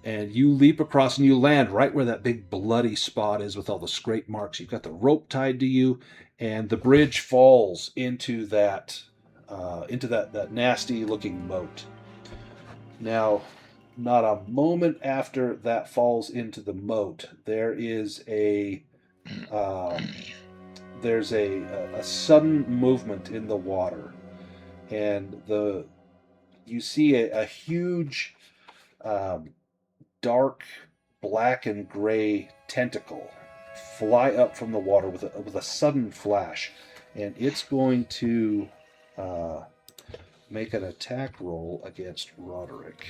And you leap across and you land right where that big bloody spot is with all the scrape marks. You've got the rope tied to you, and the bridge falls into that nasty looking moat. Now, not a moment after that falls into the moat, there is a there's a sudden movement in the water, and you see a huge, dark black and gray tentacle fly up from the water with a sudden flash, and it's going to make an attack roll against Roderick.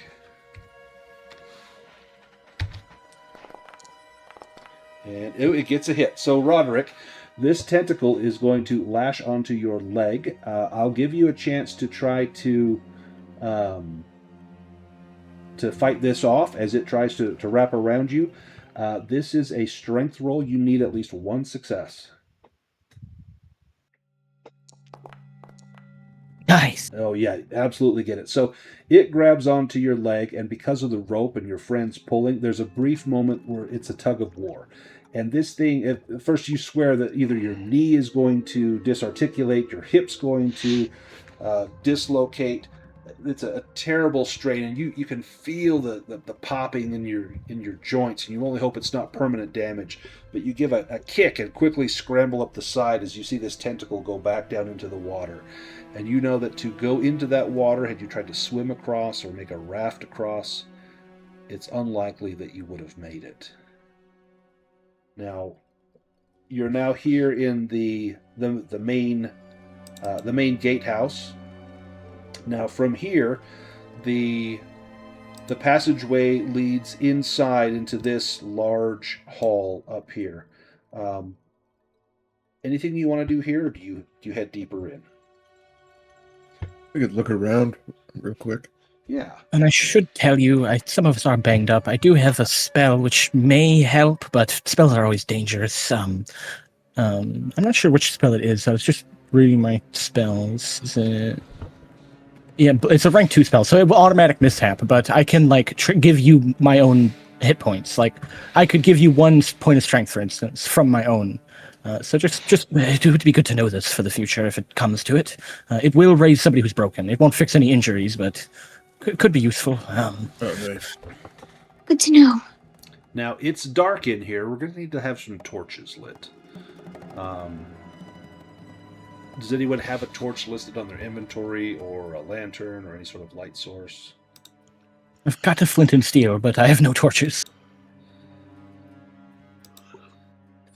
And it gets a hit. So, Roderick, this tentacle is going to lash onto your leg. I'll give you a chance to try to fight this off as it tries to wrap around you. This is a strength roll. You need at least one success. Nice. Oh, yeah, absolutely get it. So it grabs onto your leg, and because of the rope and your friends pulling, there's a brief moment where it's a tug of war. And this thing, at first you swear that either your knee is going to disarticulate, your hip's going to dislocate. It's a terrible strain, and you can feel the popping in your joints, and you only hope it's not permanent damage. But you give a kick and quickly scramble up the side as you see this tentacle go back down into the water. And you know that to go into that water, had you tried to swim across or make a raft across, it's unlikely that you would have made it. Now, you're now here in the main gatehouse. Now, from here, the passageway leads inside into this large hall up here. Anything you want to do here, or do you head deeper in? We could look around real quick. Yeah. And I should tell you, some of us are banged up. I do have a spell which may help, but spells are always dangerous. I'm not sure which spell it is. I was just reading my spells. Yeah, it's a rank 2 spell, so it will automatic mishap, but I can give you my own hit points. Like, I could give you 1 point of strength, for instance, from my own. So just it would be good to know this for the future if it comes to it. It will raise somebody who's broken. It won't fix any injuries, but could be useful. Oh, nice. Good to know. Now, it's dark in here. We're going to need to have some torches lit. Does anyone have a torch listed on their inventory, or a lantern, or any sort of light source? I've got a flint and steel, but I have no torches.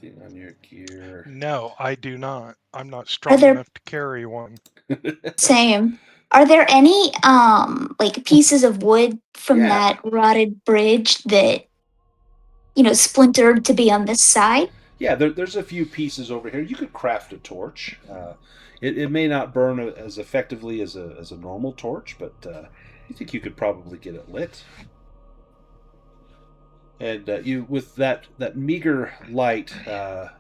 Anything on your gear? No, I do not. I'm not strong there- enough to carry one. Same. Are there any pieces of wood from Yeah. that rotted bridge that splintered to be on this side? Yeah, there's a few pieces over here. You could craft a torch. It may not burn as effectively as a normal torch, but you think you could probably get it lit. And you, with that meager light,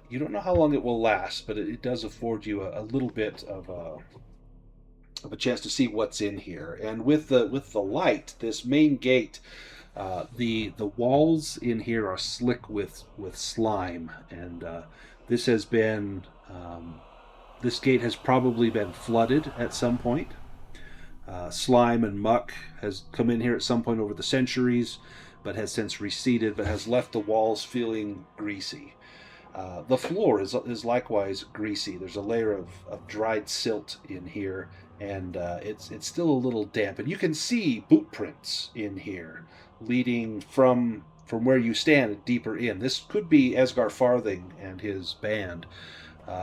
you don't know how long it will last, but it does afford you a little bit of a chance to see what's in here. And with the light, this main gate, the walls in here are slick with slime, and this has been this gate has probably been flooded at some point. Slime and muck has come in here at some point over the centuries, but has since receded, but has left the walls feeling greasy. The floor is likewise greasy. There's a layer of dried silt in here, and it's still a little damp. And you can see boot prints in here, leading from where you stand deeper in. This could be Esgar Farthing and his band.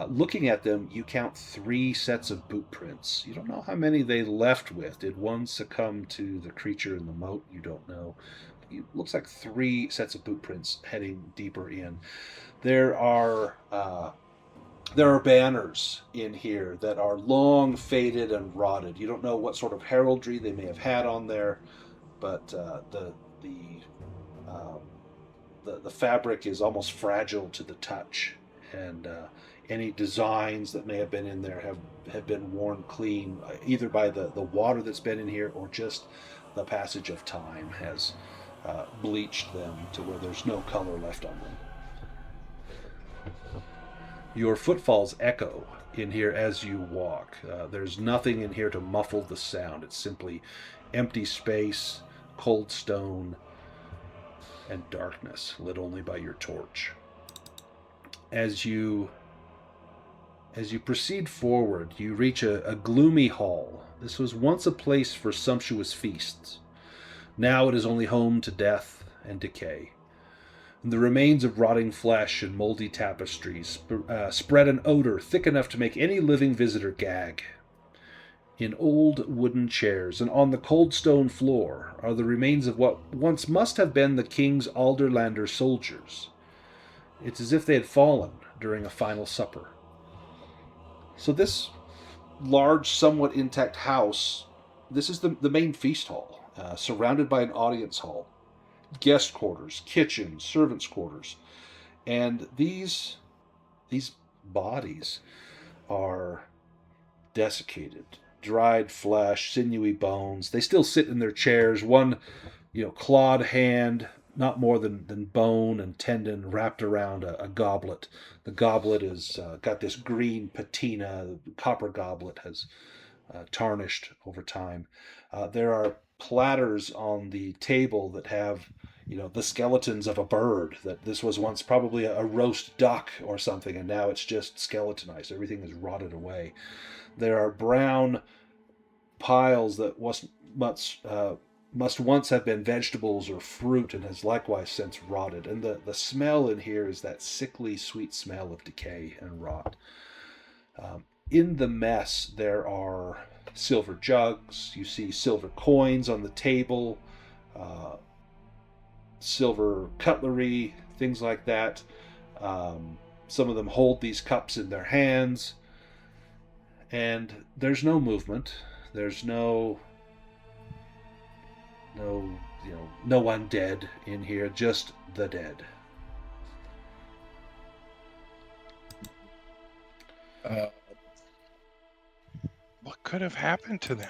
Looking at them, you count 3 sets of boot prints. You don't know how many they left with. Did one succumb to the creature in the moat? You don't know. It looks like 3 sets of boot prints heading deeper in. There are banners in here that are long faded and rotted. You don't know what sort of heraldry they may have had on there, but the fabric is almost fragile to the touch, and any designs that may have been in there have been worn clean, either by the water that's been in here, or just the passage of time has bleached them to where there's no color left on them. Your footfalls echo in here as you walk. There's nothing in here to muffle the sound. It's simply empty space, cold stone, and darkness, lit only by your torch. As you As you proceed forward, you reach a gloomy hall. This was once a place for sumptuous feasts. Now it is only home to death and decay. And the remains of rotting flesh and moldy tapestries spread an odor thick enough to make any living visitor gag. In old wooden chairs and on the cold stone floor are the remains of what once must have been the king's Alderlander soldiers. It's as if they had fallen during a final supper. So this large, somewhat intact house, this is the main feast hall, surrounded by an audience hall, guest quarters, kitchen, servants' quarters. And these bodies are desiccated, dried flesh, sinewy bones. They still sit in their chairs, one, clawed hand, not more than bone and tendon wrapped around a goblet. The goblet is got this green patina. The copper goblet has tarnished over time. There are platters on the table that have, the skeletons of a bird. That this was once probably a roast duck or something, and now it's just skeletonized. Everything is rotted away. There are brown piles that must once have been vegetables or fruit and has likewise since rotted. And the smell in here is that sickly sweet smell of decay and rot. In the mess, there are silver jugs. You see silver coins on the table, silver cutlery, things like that. Some of them hold these cups in their hands. And there's no movement. There's no undead in here, just the dead. What could have happened to them?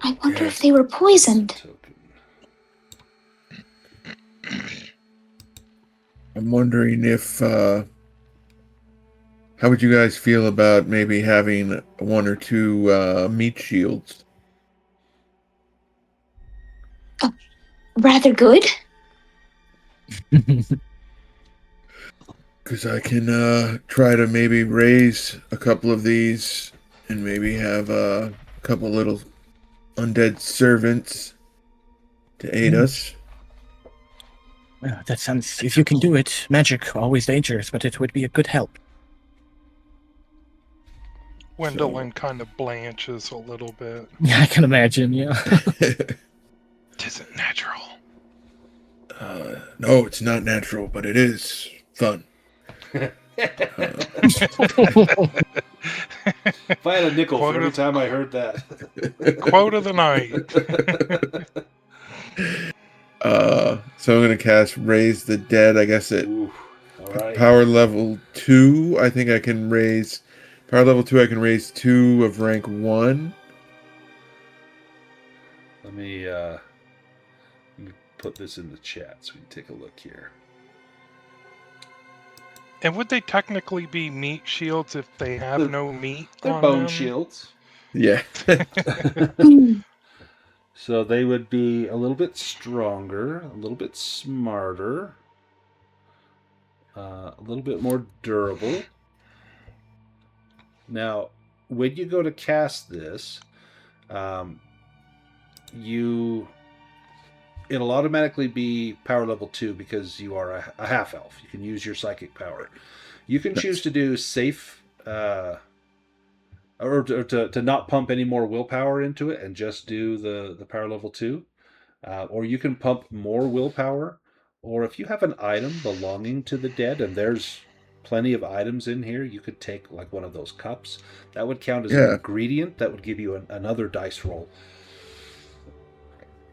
I wonder if they were poisoned. I'm wondering if, how would you guys feel about maybe having one or two meat shields? Rather good. Because I can try to maybe raise a couple of these and maybe have a couple little undead servants to aid us. Well, that sounds... If you can do it, magic, always dangerous, but it would be a good help. Gwendolyn kind of blanches a little bit. Yeah, I can imagine, yeah. It isn't natural. No, it's not natural, but it is fun. If I had a nickel for every time I heard that. Quote of the night. So I'm going to cast Raise the Dead. I guess at Ooh, all right. power level 2, I think I can raise... Power level 2, I can raise 2 of rank 1. Let me put this in the chat so we can take a look here. And would they technically be meat shields if they have no meat They're on bone them? shields. Yeah. So they would be a little bit stronger, a little bit smarter, a little bit more durable. Now, when you go to cast this, it'll automatically be power level 2 because you are a half elf. You can use your psychic power. You can choose to do safe, or to not pump any more willpower into it and just do the power level 2. Or you can pump more willpower. Or if you have an item belonging to the dead, and there's plenty of items in here, you could take like one of those cups. That would count as an ingredient. That would give you another dice roll.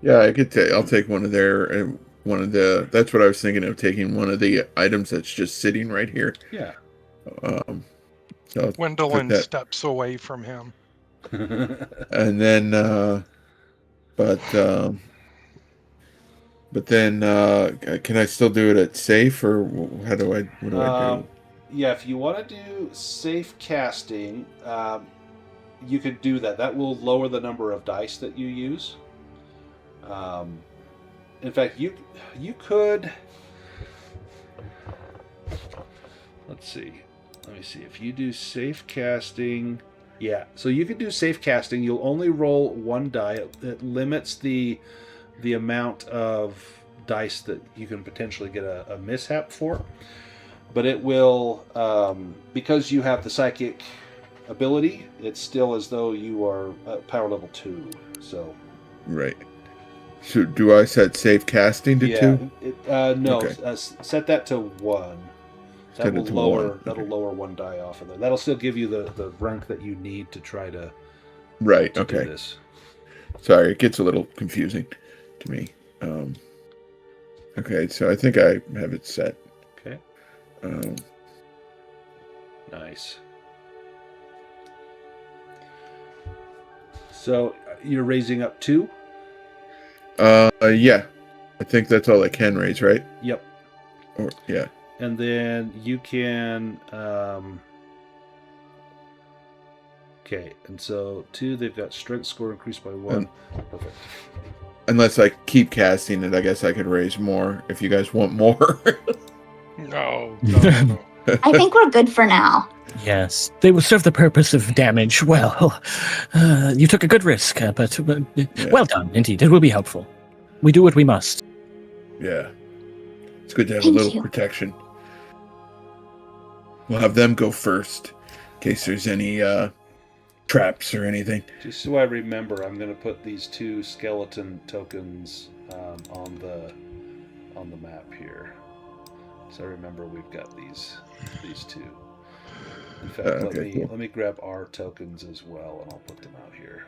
Yeah, I'll take one of the. That's what I was thinking of, taking one of the items that's just sitting right here. Yeah. So Gwendolyn steps away from him. And then, but then, can I still do it at safe, or what do I do? Yeah, if you want to do safe casting, you could do that. That will lower the number of dice that you use. In fact, you could Let's see. Let me see. If you do safe casting, yeah. So you can do safe casting. You'll only roll one die. It limits the amount of dice that you can potentially get a mishap for. But it will, because you have the psychic ability, it's still as though you are power level 2. So Right. So do I set safe casting to 2? no. Okay. Set that to 1. That Set will it to lower. 1. That'll Okay. lower one die off of there. That'll still give you the rank that you need to try to Right. do Okay. this. Sorry, it gets a little confusing to me. Okay, so I think I have it set. Okay. Nice. So you're raising up 2? Yeah. I think that's all I can raise, right? Yep. Or yeah. And then you can. Okay, and so 2, they've got strength score increased by 1. Perfect. Unless I keep casting it, I guess I could raise more if you guys want more. No. I think we're good for now. Yes, they will serve the purpose of damage. Well, you took a good risk, but well done, indeed. It will be helpful. We do what we must. Yeah. It's good to have Thank a little you. protection. We'll have them go first in case there's any traps or anything. Just so I remember, I'm going to put these 2 skeleton tokens on the map here. So I remember we've got these 2. In fact, Okay, cool. let me grab our tokens as well, and I'll put them out here.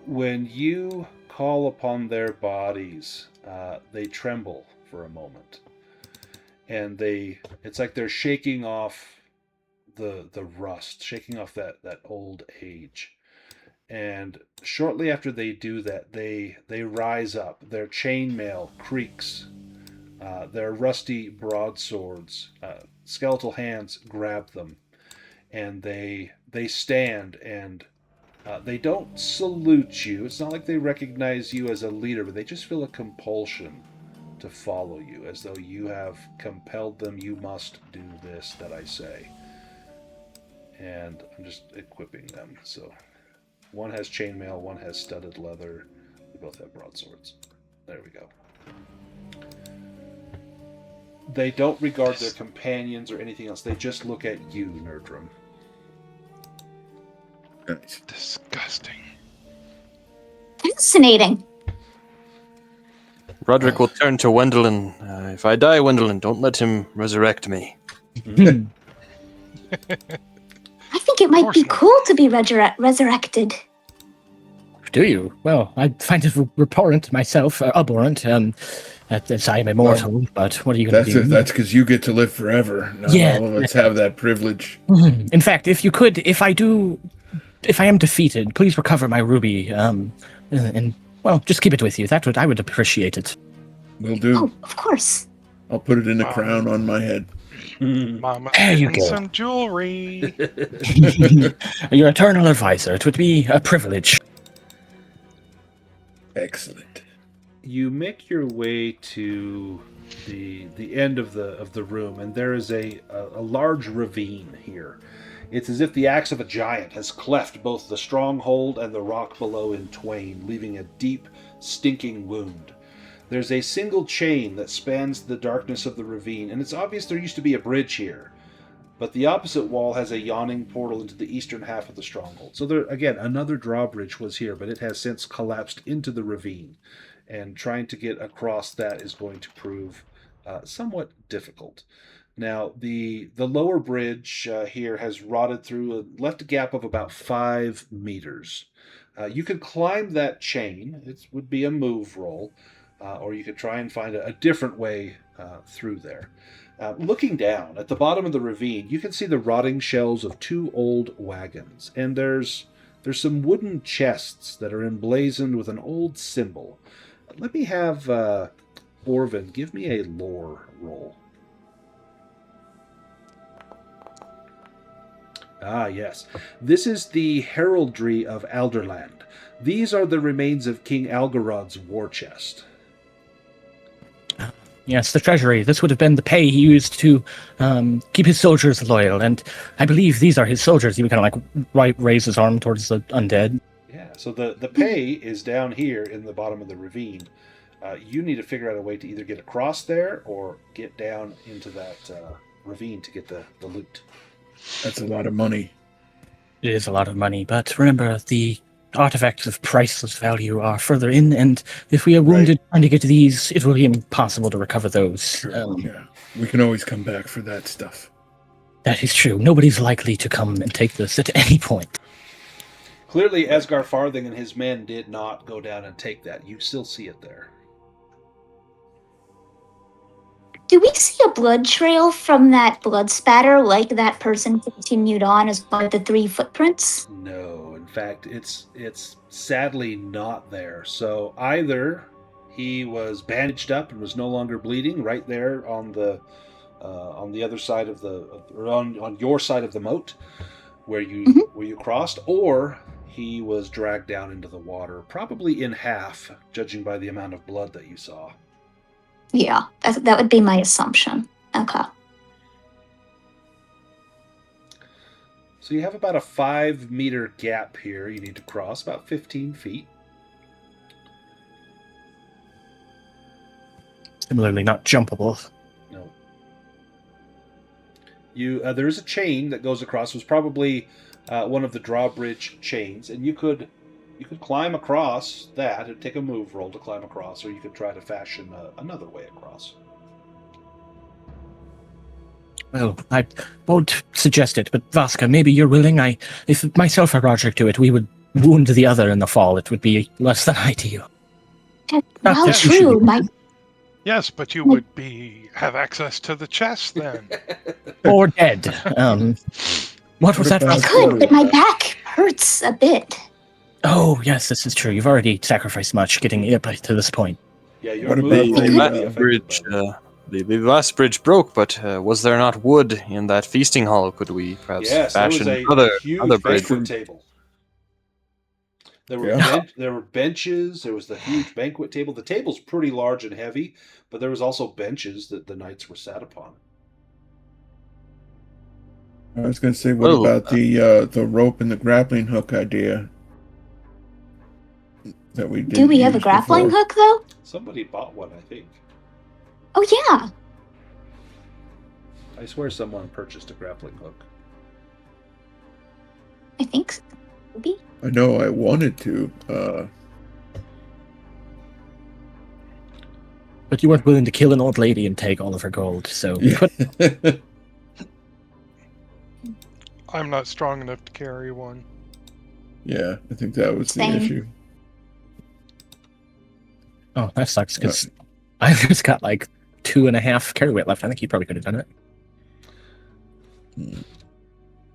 When you call upon their bodies, they tremble for a moment, and it's like they're shaking off the rust, shaking off that old age. And shortly after they do that, they rise up. Their chainmail creaks. Their rusty broadswords, skeletal hands grab them, and they stand, and they don't salute you. It's not like they recognize you as a leader, but they just feel a compulsion to follow you, as though you have compelled them. You must do this that I say. And I'm just equipping them. So one has chainmail, one has studded leather. They both have broadswords. There we go. They don't regard their companions or anything else. They just look at you, Nerdrum. Nice. Disgusting. Fascinating. Roderick will turn to Wendelin. If I die, Wendelin, don't let him resurrect me. I think it might course be not. cool to be resurrected. Do you? Well, I find it abhorrent myself, as I am immortal, but what are you going to do? That's because you get to live forever. Not Yeah. all of us have that privilege. In fact, if I am defeated, please recover my ruby, and well, just keep it with you. I would appreciate it. Will do. Oh, of course. I'll put it in a crown on my head. Mama's There you getting go. some jewelry. Your eternal advisor. It would be a privilege. Excellent. You make your way to the end of the room, and there is a large ravine here. It's as if the axe of a giant has cleft both the stronghold and the rock below in twain, leaving a deep, stinking wound. There's a single chain that spans the darkness of the ravine, and it's obvious there used to be a bridge here. But the opposite wall has a yawning portal into the eastern half of the stronghold. So there, again, another drawbridge was here, but it has since collapsed into the ravine. And trying to get across that is going to prove somewhat difficult. Now, the lower bridge here has rotted through, left a gap of about 5 meters. You could climb that chain. It would be a move roll. Or you could try and find a different way through there. Looking down at the bottom of the ravine, you can see the rotting shells of 2 old wagons, and there's some wooden chests that are emblazoned with an old symbol. Let me have Orvin give me a lore roll. Ah, yes. This is the heraldry of Alderland. These are the remains of King Algarod's war chest. Yes, the treasury. This would have been the pay he used to keep his soldiers loyal, and I believe these are his soldiers. He would kind of like raise his arm towards the undead. Yeah, so the pay is down here in the bottom of the ravine. You need to figure out a way to either get across there or get down into that ravine to get the loot. That's a lot of money. It is a lot of money, but remember, the artifacts of priceless value are further in, and if we are wounded trying to get to these, it will be impossible to recover those. Yeah, we can always come back for that stuff. That is true. Nobody's likely to come and take this at any point. Clearly, Esgar Farthing and his men did not go down and take that. You still see it there. Do we see a blood trail from that blood spatter like that person continued on as one of the 3 footprints? No, in fact, it's sadly not there. So either he was bandaged up and was no longer bleeding right there on the other side of on your side of the moat where you crossed, or he was dragged down into the water, probably in half, judging by the amount of blood that you saw. Yeah, that would be my assumption. Okay. So you have about a 5-meter gap here you need to cross, about 15 feet. Similarly, not jumpable. No. There is a chain that goes across. It was probably one of the drawbridge chains, and you could climb across that and take a move roll to climb across, or you could try to fashion another way across. Well, I won't suggest it, but Vaska, maybe you're willing. If myself or Roderick do it, we would wound the other in the fall. It would be less than ideal. Well, that you true. should- Yes, but you would have access to the chest then. Or dead. What was that? I could, but my back hurts a bit. Oh, yes, this is true. You've already sacrificed much getting up to this point. Yeah, your What move about roll the would be last affected bridge? by that. The last bridge broke, but was there not wood in that feasting hall? Could we perhaps Yes, there was fashion a other huge bridge? banquet table. There were there were benches. There was the huge banquet table. The table's pretty large and heavy, but there was also benches that the knights were sat upon. I was going to say, what about the rope and the grappling hook idea that we did? Do we have a grappling hook, though? Somebody bought one, I think. Oh, yeah. I swear someone purchased a grappling hook. I think so. Maybe. I know I wanted to. But you weren't willing to kill an old lady and take all of her gold, so we couldn't. I'm not strong enough to carry one. Yeah, I think that was the Same. issue. Oh, that sucks, because I just got like 2.5 carry weight left. I think you probably could have done it.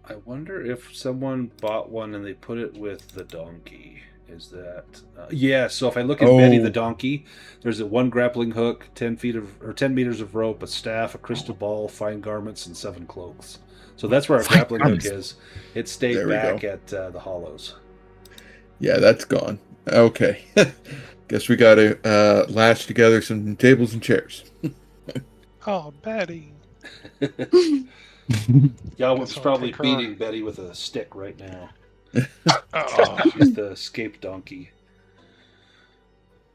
I wonder if someone bought one and they put it with the donkey. Is that yeah? So if I look at Betty the donkey, there's a 1 grappling hook, 10 meters of rope, a staff, a crystal ball, fine garments, and 7 cloaks. So that's where our grappling hook is. It stayed There we back go. at the hollows. Yeah, that's gone. Okay. Guess we got to latch together some tables and chairs. Oh, Betty. Yalwin's I'll probably take her. beating Betty with a stick right now. Oh, She's the escape donkey.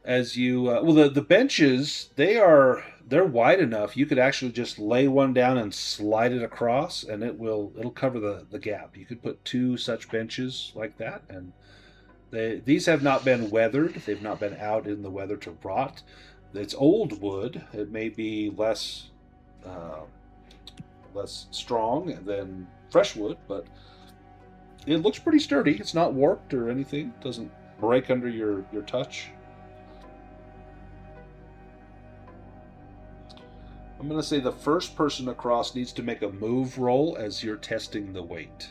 As you the benches, they're wide enough you could actually just lay one down and slide it across, and it'll cover the gap. You could put 2 such benches like that, and these have not been weathered. They've not been out in the weather to rot. It's old wood. It may be less strong than fresh wood, but it looks pretty sturdy. It's not warped or anything. It doesn't break under your touch. I'm going to say the first person across needs to make a move roll as you're testing the weight.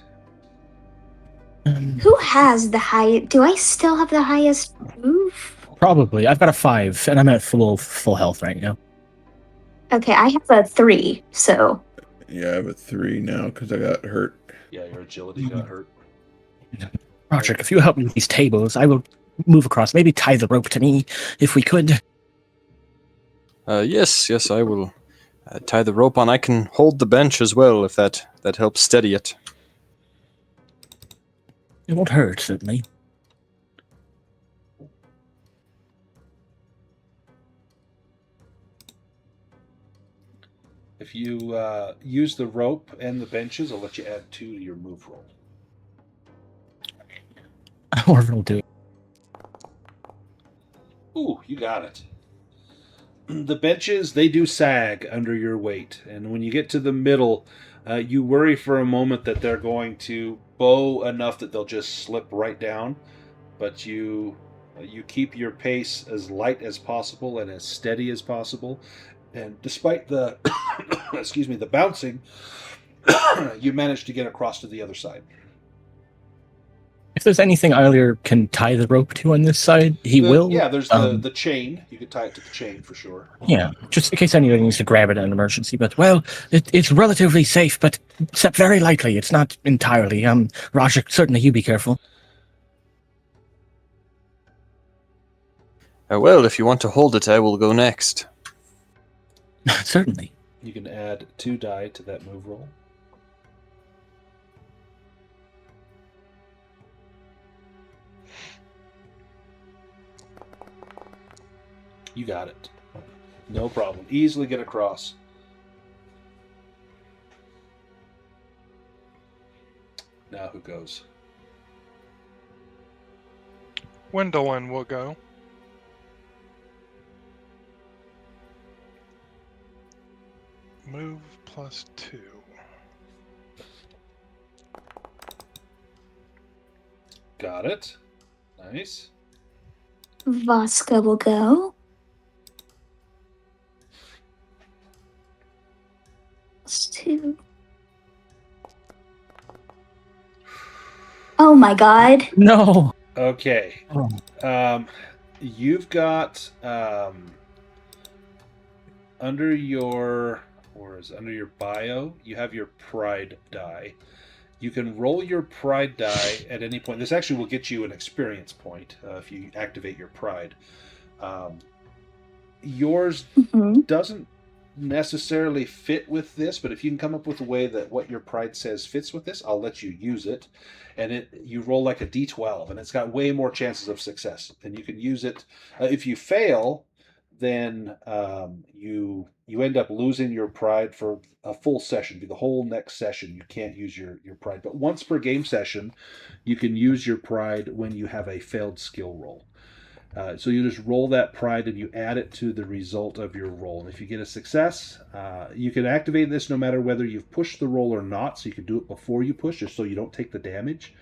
Who has the highest? Do I still have the highest move? Probably. I've got a 5, and I'm at full health right now. Okay, I have a 3, so. Yeah, I have a 3 now because I got hurt Yeah, your agility got hurt. Roderick, if you help me with these tables, I will move across. Maybe tie the rope to me, if we could. Yes, I will tie the rope on. I can hold the bench as well, if that helps steady it. It won't hurt, certainly. If you use the rope and the benches, I'll let you add 2 to your move roll. Orvin will do it. Ooh, you got it. The benches, they do sag under your weight. And when you get to the middle, you worry for a moment that they're going to bow enough that they'll just slip right down. But you keep your pace as light as possible and as steady as possible. And despite the the bouncing, you manage to get across to the other side. If there's anything Euler can tie the rope to on this side, he will. Yeah, there's the chain. You could tie it to the chain for sure. Yeah, just in case anybody needs to grab it in an emergency. But, well, it's relatively safe, but except very lightly. It's not entirely. Roger, certainly you be careful. Well, if you want to hold it, I will go next. Certainly. You can add 2 die to that move roll. You got it. No problem. Easily get across. Now who goes? Gwendolyn will go. Move +2. Got it. Nice. Voska will go. +2. Oh my god. No. Okay. Oh. You've got under your bio, you have your pride die. You can roll your pride die at any point. This actually will get you an experience point if you activate your pride. Yours doesn't necessarily fit with this, but if you can come up with a way that what your pride says fits with this, I'll let you use it. And you roll like a d12, and it's got way more chances of success. And you can use it. If you fail, then you end up losing your pride for a full session. The whole next session, you can't use your pride. But once per game session, you can use your pride when you have a failed skill roll. So you just roll that pride and you add it to the result of your roll. And if you get a success, you can activate this no matter whether you've pushed the roll or not. So you can do it before you push, just so you don't take the damage.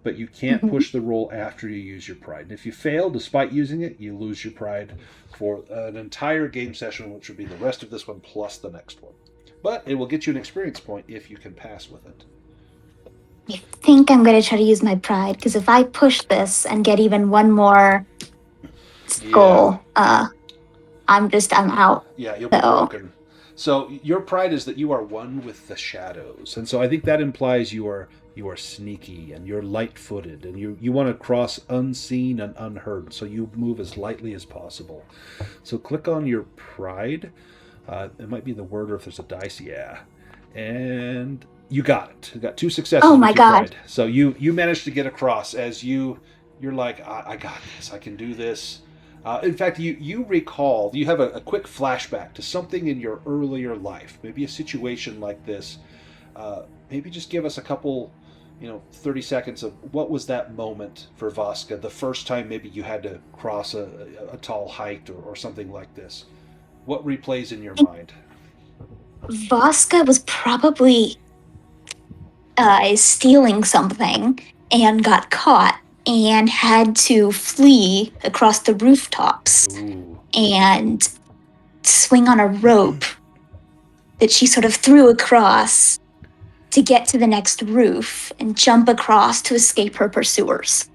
But you can't push the roll after you use your pride. And if you fail, despite using it, you lose your pride for an entire game session, which would be the rest of this one plus the next one. But it will get you an experience point if you can pass with it. I think I'm going to try to use my pride, because if I push this and get even one more skull, I'm out. Yeah, you'll be broken. So your pride is that you are one with the shadows. And so I think that implies you are sneaky and you're light-footed and you want to cross unseen and unheard, so you move as lightly as possible. So click on your pride. It might be the word, or if there's a dice, and you got it. You got 2 successes. Oh my god! Pride. So you managed to get across as you're like, I got this. I can do this. In fact, you recall, you have a quick flashback to something in your earlier life, maybe a situation like this. Maybe just give us a couple, 30 seconds of what was that moment for Voska, the first time maybe you had to cross a tall height or something like this. What replays in your mind? Voska was probably stealing something and got caught and had to flee across the rooftops. Ooh. And swing on a rope that she sort of threw across to get to the next roof and jump across to escape her pursuers.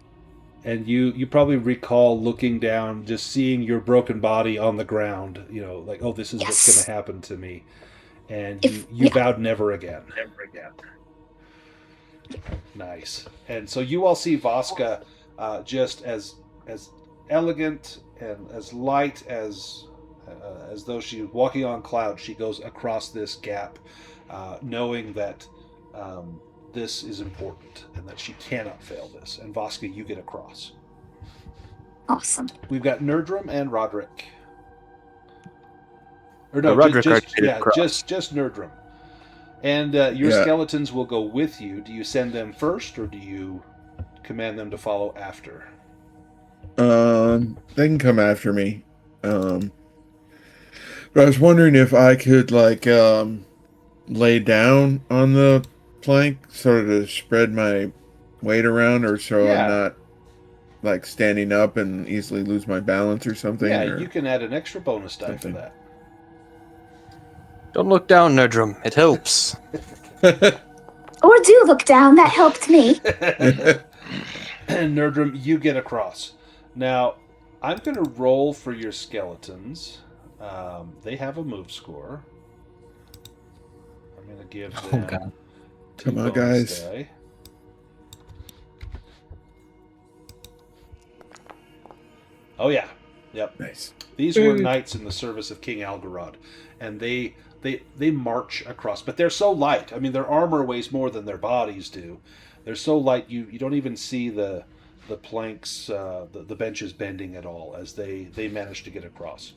And you probably recall looking down, just seeing your broken body on the ground, like, oh, this is what's going to happen to me. And you vowed never again. Never again. Nice. And so you all see Vaska just as elegant and as light as though she was walking on clouds. She goes across this gap, knowing that this is important and that she cannot fail this. And Vaska, you get across. Awesome. We've got Nerdrum and Roderick. Or no, Roderick just already across. just Nerdrum. And your Yeah. skeletons will go with you. Do you send them first, or do you command them to follow after? They can come after me. But I was wondering if I could lay down on the plank sort of to spread my weight around, or so Yeah. I'm not like standing up and easily lose my balance or something. Yeah, or... you can add an extra bonus die something. for that. Don't look down, Nerdrum. It helps. Or do look down. That helped me. And Nerdrum, you get across. Now, I'm going to roll for your skeletons. They have a move score. I'm going to give Oh, them God. 2 Come on, bonus guys. die. Oh yeah, yep. Nice. These were knights in the service of King Algarod, and they march across. But they're so light. I mean, their armor weighs more than their bodies do. They're so light you don't even see the planks, the benches bending at all as they manage to get across.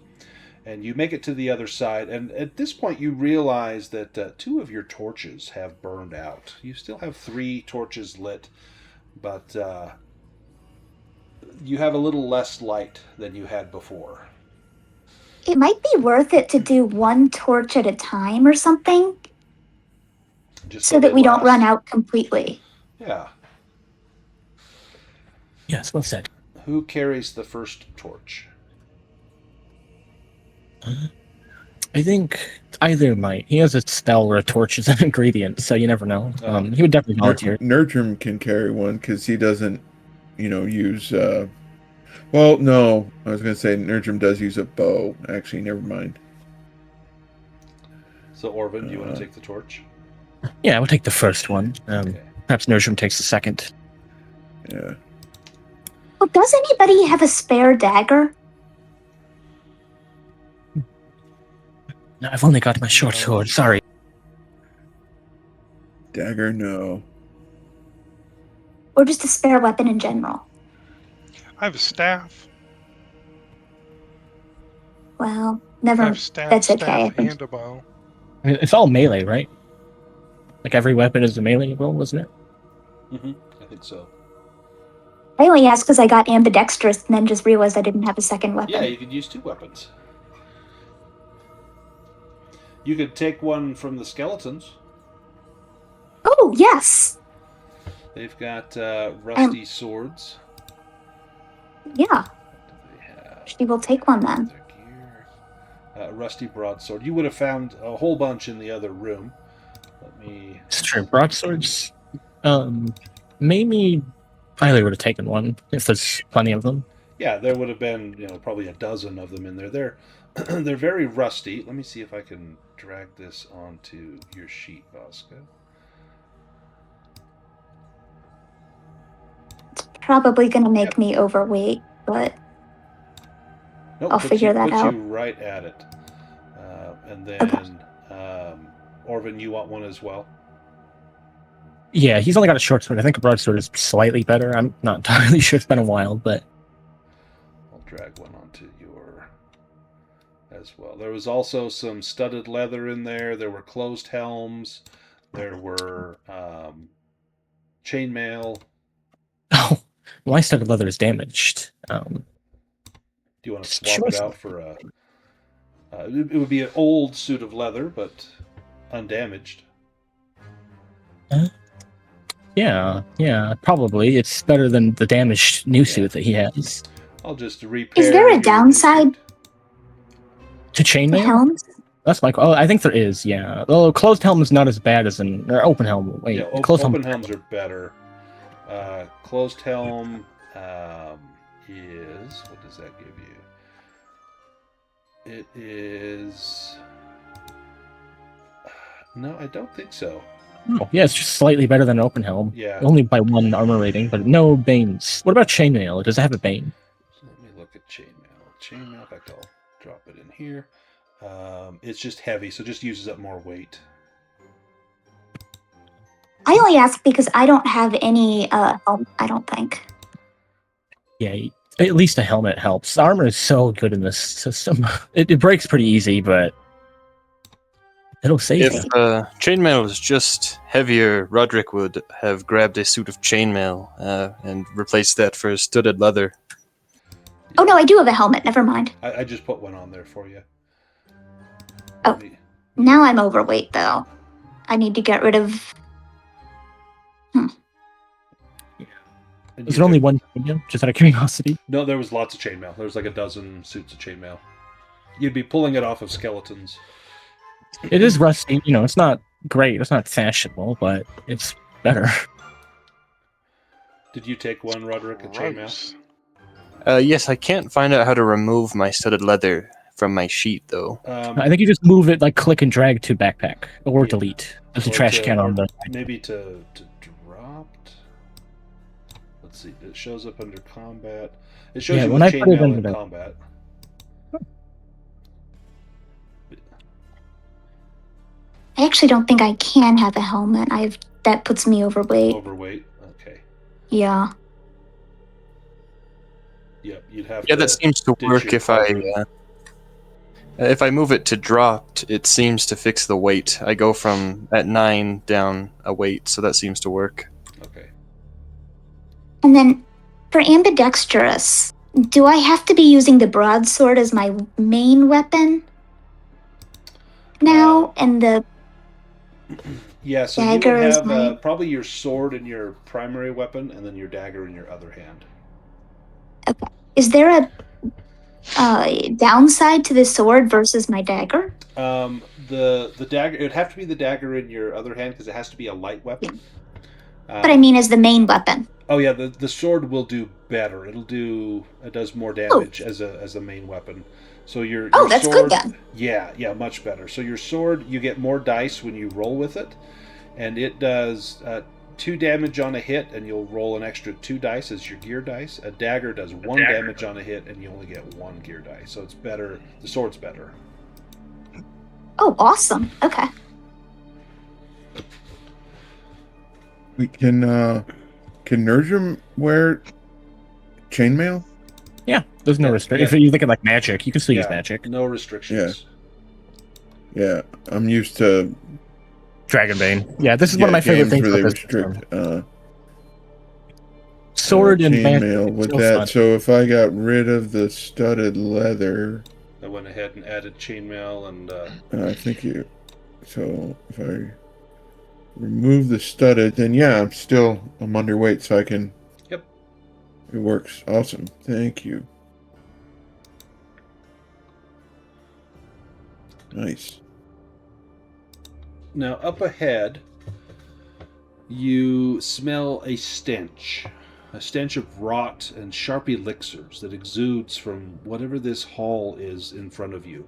And you make it to the other side, and at this point you realize that 2 of your torches have burned out. You still have 3 torches lit, but you have a little less light than you had before. It might be worth it to do one torch at a time or something, Just so they that we don't last. run out completely. Yeah. Yes, well said. Who carries the first torch? I think either might. He has a spell where a torch is an ingredient, so you never know. He would definitely volunteer. Nerdrum can carry one because he doesn't, use. Well, no, I was going to say Nerdrum does use a bow. Actually, never mind. So Orvin, do you want to take the torch? Yeah, we'll take the first one. Okay. Perhaps Nerdrum takes the second. Yeah. Well, does anybody have a spare dagger? No, I've only got my short sword. Sorry. Dagger, no. Or just a spare weapon in general? I have a staff. Well, I never. have staff, That's okay. I staff, think. and a bow. I mean, it's all melee, right? Like every weapon is a melee roll, isn't it? Mm-hmm. I think so. I only asked because I got ambidextrous and then just realized I didn't have a second weapon. Yeah, you could use 2 weapons. You could take one from the skeletons. Oh, yes. They've got rusty swords. Yeah, What do they have? she will take one then. Their gear. Rusty broadsword. You would have found a whole bunch in the other room. Let me. It's true. Broadswords. Maybe Tyler would have taken one if there's plenty of them. Yeah, there would have been, probably a dozen of them in there. They're very rusty. Let me see if I can drag this onto your sheet, Vaska. Probably going to make me overweight, but Nope, I'll figure that puts out. you right at it. And then, Okay. Orvin, you want one as well? Yeah, he's only got a short sword. I think a broadsword is slightly better. I'm not entirely sure. It's been a while, but I'll drag one onto your as well. There was also some studded leather in there. There were closed helms. There were chainmail. oh, my studded leather is damaged. Do you want to swap Sure. it out for a? It would be an old suit of leather, but undamaged. Yeah, probably. It's better than the damaged new suit that he has. I'll just repair. Is there a your downside suit. To to chainmail? helms? That's my. Oh, I think there is. Yeah. Though closed helm is not as bad as or open helm. Wait, Yeah, closed open helm. helms are better. Closed helm is, what does that give you? It is. No, I don't think so. Oh, yeah, it's just slightly better than an open helm. Yeah. Only by 1 armor rating, but no banes. What about chainmail? Does it have a bane? Let me look at chainmail. Chainmail, in fact, I'll drop it in here. It's just heavy, so it just uses up more weight. I only ask because I don't have any help, I don't think. Yeah, at least a helmet helps. Armor is so good in this system. It breaks pretty easy, but it'll save If you. chainmail is just heavier, Roderick would have grabbed a suit of chainmail and replaced that for studded leather. Oh no, I do have a helmet. Never mind. I just put one on there for you. Oh. Let me- Now I'm overweight though. I need to get rid of. and Is you there only took- one chainmail? Just out of curiosity. No, there was lots of chainmail. There was like a dozen suits of chainmail. You'd be pulling it off of skeletons. It is rusty. You know, it's not great. It's not fashionable, but it's better. Did you take one, Roderick, a chainmail? Gross. Yes, I can't find out how to remove my studded leather from my sheet, though. I think you just move it, like click and drag to backpack or Yeah. delete. There's a Or trash to- can or on the. Maybe to dropped. Let's see. It shows up under combat. It shows Yeah, you when with I put it chainmail under in the- combat. I actually don't think I can have a helmet. That puts me overweight. Overweight. Okay. Yeah. Yep. You'd have Yeah, to. that seems to ditch work your if I move it to dropped. It seems to fix the weight. I go from at 9 down a weight, so that seems to work. Okay. And then for ambidextrous, do I have to be using the broadsword as my main weapon now? And the Yeah. So Dagger you would is have my- probably your sword in your primary weapon, and then your dagger in your other hand. is there a downside to the sword versus my dagger? The dagger. It would have to be the dagger in your other hand because it has to be a light weapon. But I mean, as the main weapon. Oh yeah, the sword will do better. It does more damage as a main weapon. So your Oh, that's sword, good then. Yeah, much better. So your sword, you get more dice when you roll with it, and it does 2 damage on a hit, and you'll roll an extra 2 dice as your gear dice. A dagger does 1 damage on a hit, and you only get 1 gear dice. So it's better. The sword's better. Oh, awesome. Okay. We can Nerjum wear chainmail? Yeah, there's no Yeah, restriction. yeah. If you think of like magic, you can still use Yeah, magic. No restrictions. Yeah, I'm used to Dragonbane. Yeah, this is one of my favorite games things where about they this system. restrict Sword and magic. chainmail it's with so that. fun. So if I got rid of the studded leather, I went ahead and added chainmail and I think you. So if I remove the studded, then yeah, I'm underweight, so I can. Yep. It works. Awesome. Thank you. Nice. now up ahead. You smell a stench of rot and sharp elixirs that exudes from whatever this hall is in front of you.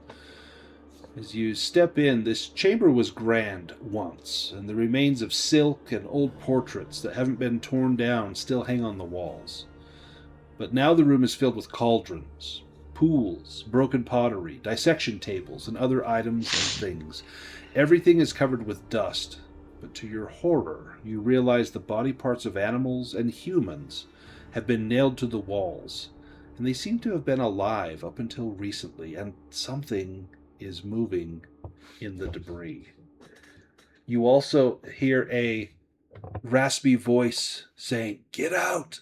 As you step in, this chamber was grand once, and the remains of silk and old portraits that haven't been torn down still hang on the walls. But now the room is filled with cauldrons, pools, broken pottery, dissection tables, and other items and things. Everything is covered with dust, but to your horror, you realize the body parts of animals and humans have been nailed to the walls, and they seem to have been alive up until recently, and something is moving in the debris. You also hear a raspy voice saying, "Get out!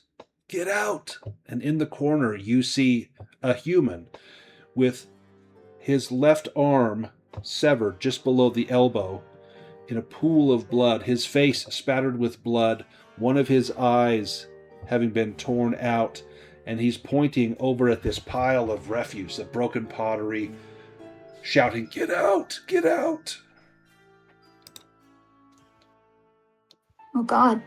Get out!" And in the corner, you see a human with his left arm severed just below the elbow in a pool of blood, his face spattered with blood, one of his eyes having been torn out, and he's pointing over at this pile of refuse, of broken pottery, shouting, "Get out! Get out!" Oh, God.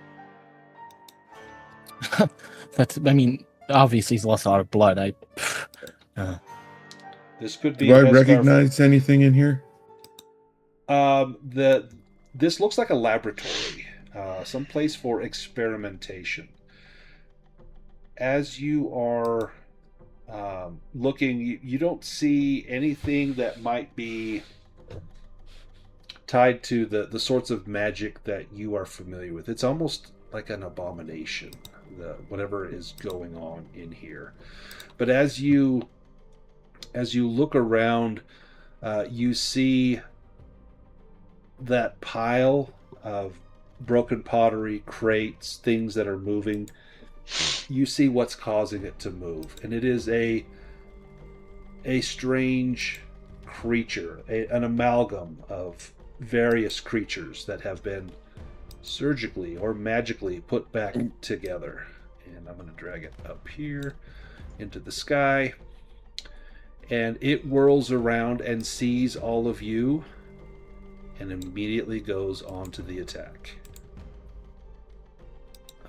I mean, obviously he's lost a lot of blood. This could be Do I Vesgar- recognize anything in here? the this looks like a laboratory, some place for experimentation. As you are looking, you don't see anything that might be tied to the sorts of magic that you are familiar with. It's almost like an abomination, whatever is going on in here. But as you look around, you see that pile of broken pottery, crates, things that are moving. You see what's causing it to move, and it is a strange creature, an amalgam of various creatures that have been surgically or magically put back together. And I'm going to drag it up here into the sky, and it whirls around and sees all of you and immediately goes on to the attack.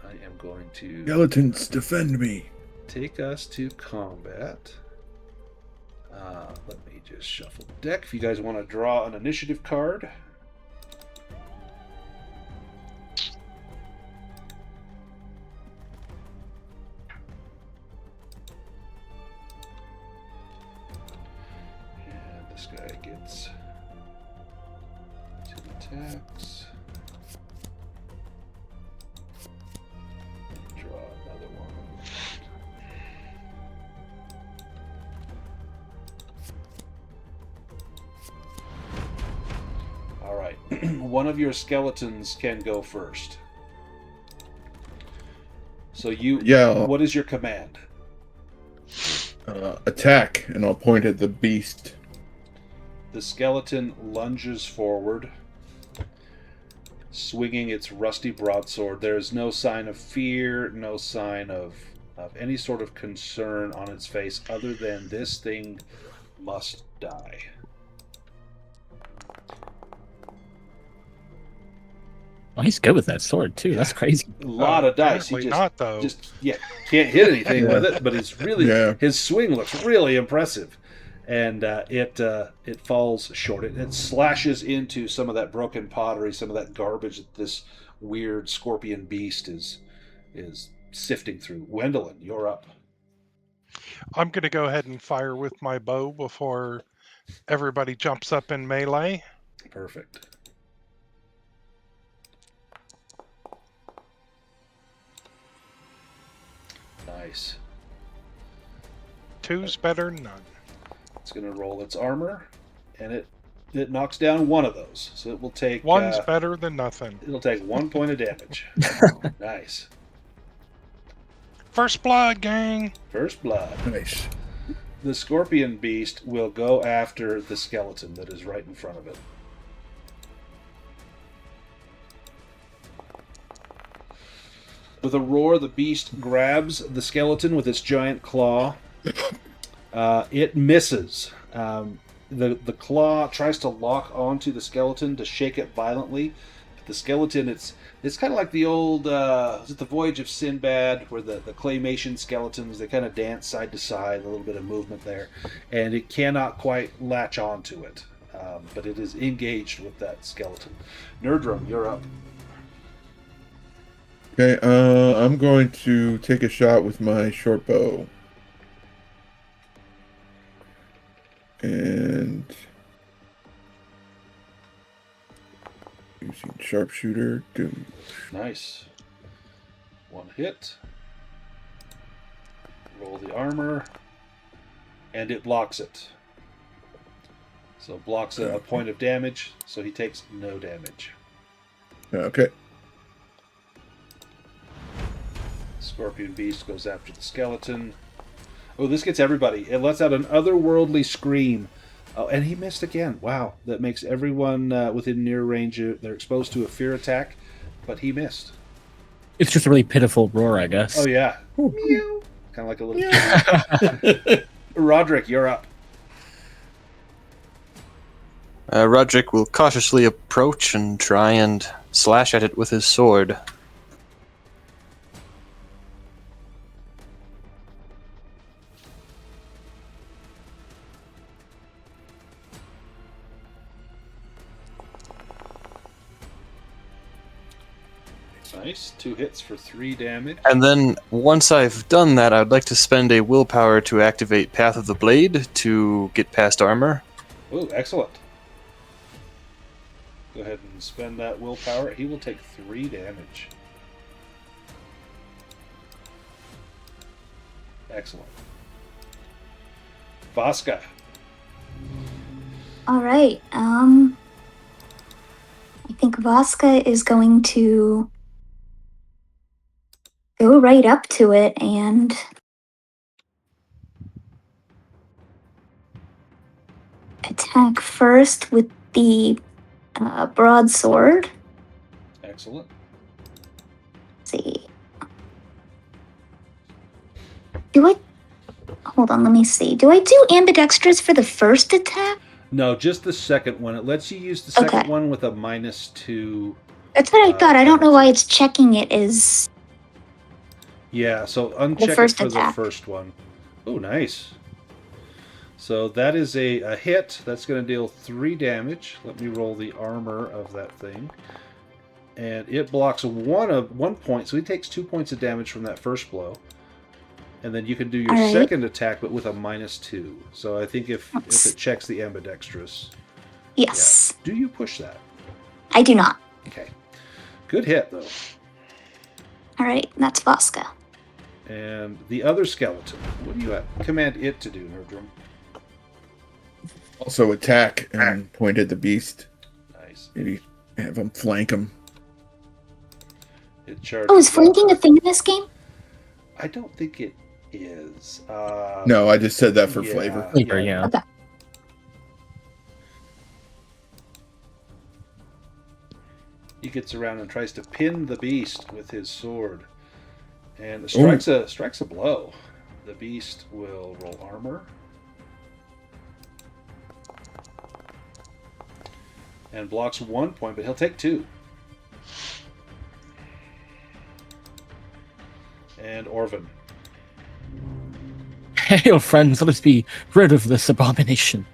I am going to Skeletons, defend me. take us to combat. Let me just shuffle the deck. If you guys want to draw an initiative card. And this guy gets 2 attacks. Draw another one. All right. One of your skeletons can go first. So Yeah. What is your command? Attack, and I'll point at the beast. The skeleton lunges forward, swinging its rusty broadsword. There is no sign of fear, no sign of any sort of concern on its face, other than this thing must die. Oh, he's good with that sword too. That's crazy. A lot of dice. He Apparently not, though. Can't hit anything with it, but it's really Yeah. his swing looks really impressive, and it falls short. It slashes into some of that broken pottery, some of that garbage that this weird scorpion beast is sifting through. Gwendolyn, you're up. I'm going to go ahead and fire with my bow before everybody jumps up in melee. Perfect. Nice. 2's better than none. It's going to roll its armor, and it knocks down one of those. So it will take 1's better than nothing. It'll take 1 point of damage. Nice. First blood, gang. First blood. Nice. The scorpion beast will go after the skeleton that is right in front of it. With a roar, the beast grabs the skeleton with its giant claw. It misses. The claw tries to lock onto the skeleton to shake it violently. But the skeleton, it's kind of like the old, is it the Voyage of Sinbad, where the claymation skeletons, they kind of dance side to side, a little bit of movement there. And it cannot quite latch onto it. But it is engaged with that skeleton. Nerdrum, you're up. Okay, I'm going to take a shot with my short bow. And using sharpshooter. Nice. 1 hit. Roll the armor. And it blocks it. So blocks a point of damage, so he takes no damage. Okay. Scorpion Beast goes after the skeleton. Oh, this gets everybody. It lets out an otherworldly scream. Oh, and he missed again. Wow. That makes everyone within near range, they're exposed to a fear attack, but he missed. It's just a really pitiful roar, I guess. Oh, yeah. Meow. Kind of like a little... Roderick, you're up. Roderick will cautiously approach and try and slash at it with his sword. Nice. 2 hits for 3 damage. And then once I've done that, I'd like to spend a willpower to activate Path of the Blade to get past armor. Oh, excellent. Go ahead and spend that willpower. He will take 3 damage. Excellent. Vaska. All right. I think Vaska is going to go right up to it and attack first with the broadsword. Excellent. Let's see. Hold on, let me see. Do I do ambidextrous for the first attack? No, just the second one. It lets you use the second Okay. one with a -2. That's what I thought. I don't know why it's checking it as... Yeah, so uncheck it first for attack. the first one. Oh, nice. So that is a hit. That's going to deal 3 damage. Let me roll the armor of that thing. And it blocks 1 point, so he takes 2 points of damage from that first blow. And then you can do your All right. second attack, but with a -2. So I think if it checks the ambidextrous. Yes. Yeah. Do you push that? I do not. Okay. Good hit, though. All right, that's Vaska. And the other skeleton. What do you command it to do, Nerdrum? Also attack and point at the beast. Nice. Maybe have him flank him. It charges. Oh, is flanking a thing in this game? I don't think it is. No, I just said that for flavor. Flavor, yeah. Okay. He gets around and tries to pin the beast with his sword, and strikes a blow. The beast will roll armor, and blocks 1 point, but he'll take 2. And Orvin. Hail, friends, let us be rid of this abomination.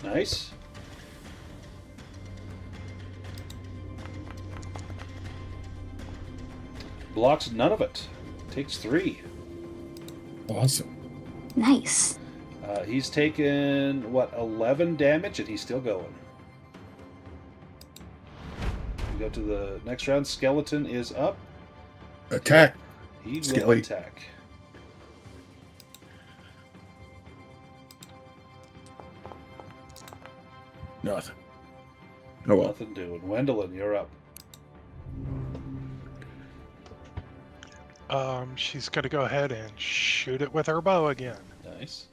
Nice. Blocks none of it. Takes 3. Awesome. Nice. He's taken, 11 damage, and he's still going. We go to the next round. Skeleton is up. Attack. He will Skelly. attack. Nothing. Oh well. Nothing doing. Wendelin, you're up. She's going to go ahead and shoot it with her bow again. Nice.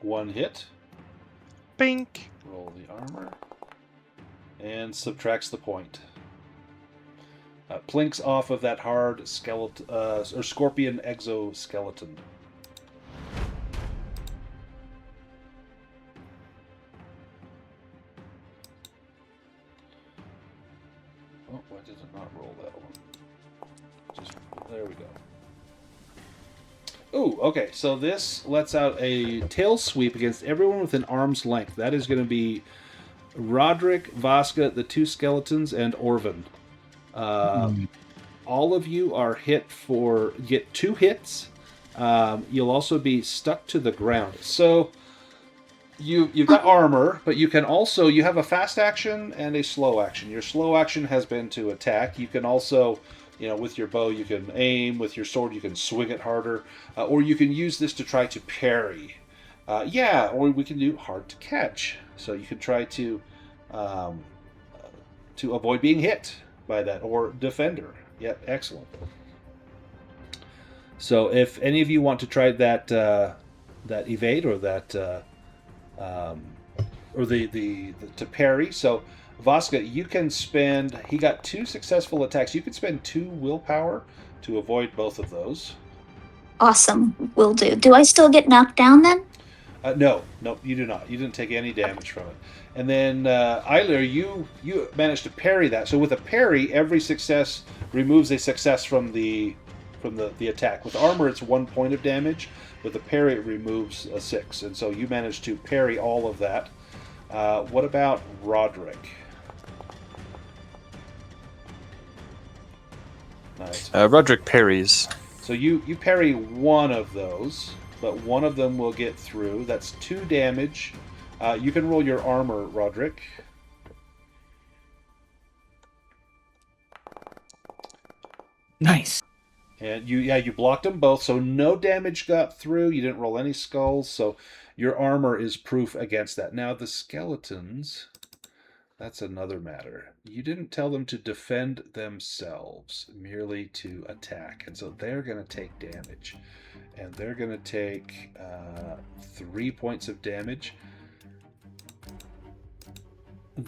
1 hit. Bink. Roll the armor. And subtracts the point. Plinks off of that hard skeleton, or scorpion exoskeleton. Oh, why did it not roll that one? There we go. Ooh, okay, so this lets out a tail sweep against everyone within arm's length. That is going to be Roderick, Vaska, the 2 skeletons, and Orvin. All of you are get 2 hits. You'll also be stuck to the ground. So you've got armor, but you have a fast action and a slow action. Your slow action has been to attack. You can also, with your bow, you can aim. With your sword, you can swing it harder. Or you can use this to try to parry. Or we can do hard to catch. So you can try to avoid being hit by that, or defender. Yep, excellent. So if any of you want to try that evade or that or the to parry, so Vaska, you can spend. He got 2 successful attacks. You can spend 2 willpower to avoid both of those. Awesome. Will do. Do I still get knocked down then? No, you do not. You didn't take any damage from it. And then Eiler, you managed to parry that. So with a parry, every success removes a success from the attack. With armor, it's 1 point of damage. With a parry, it removes a 6. And so you managed to parry all of that. What about Roderick? Nice. Roderick parries. So you parry one of those, but one of them will get through. That's 2 damage. You can roll your armor, Roderick. Nice. And you blocked them both, so no damage got through. You didn't roll any skulls, so your armor is proof against that. Now the skeletons, that's another matter. You didn't tell them to defend themselves, merely to attack, and so they're going to take damage. And they're going to take 3 points of damage.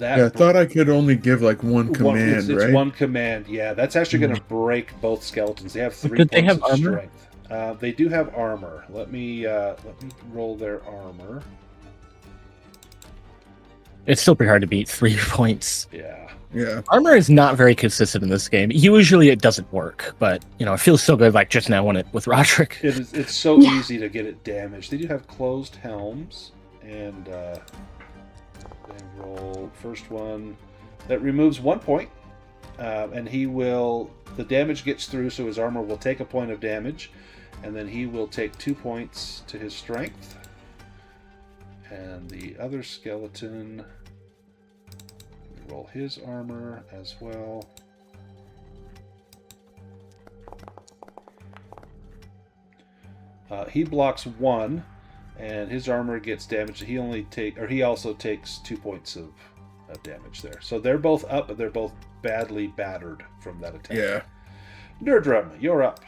I thought I could only give like one command, it's right? one command, yeah. That's actually going to break both skeletons. They have 3 points have of armor? strength. They do have armor. Let me roll their armor. It's still pretty hard to beat 3 points. Yeah. Yeah. Armor is not very consistent in this game. Usually it doesn't work, but it feels so good like just now when with Roderick. It's so easy to get it damaged. They do have closed helms, and they roll first one that removes 1 point, and the damage gets through, so his armor will take a point of damage, and then he will take 2 points to his strength. And the other skeleton, roll his armor as well. He blocks 1, and his armor gets damaged. He also takes 2 points of damage there. So they're both up, but they're both badly battered from that attack. Yeah. Nerdrum, you're up.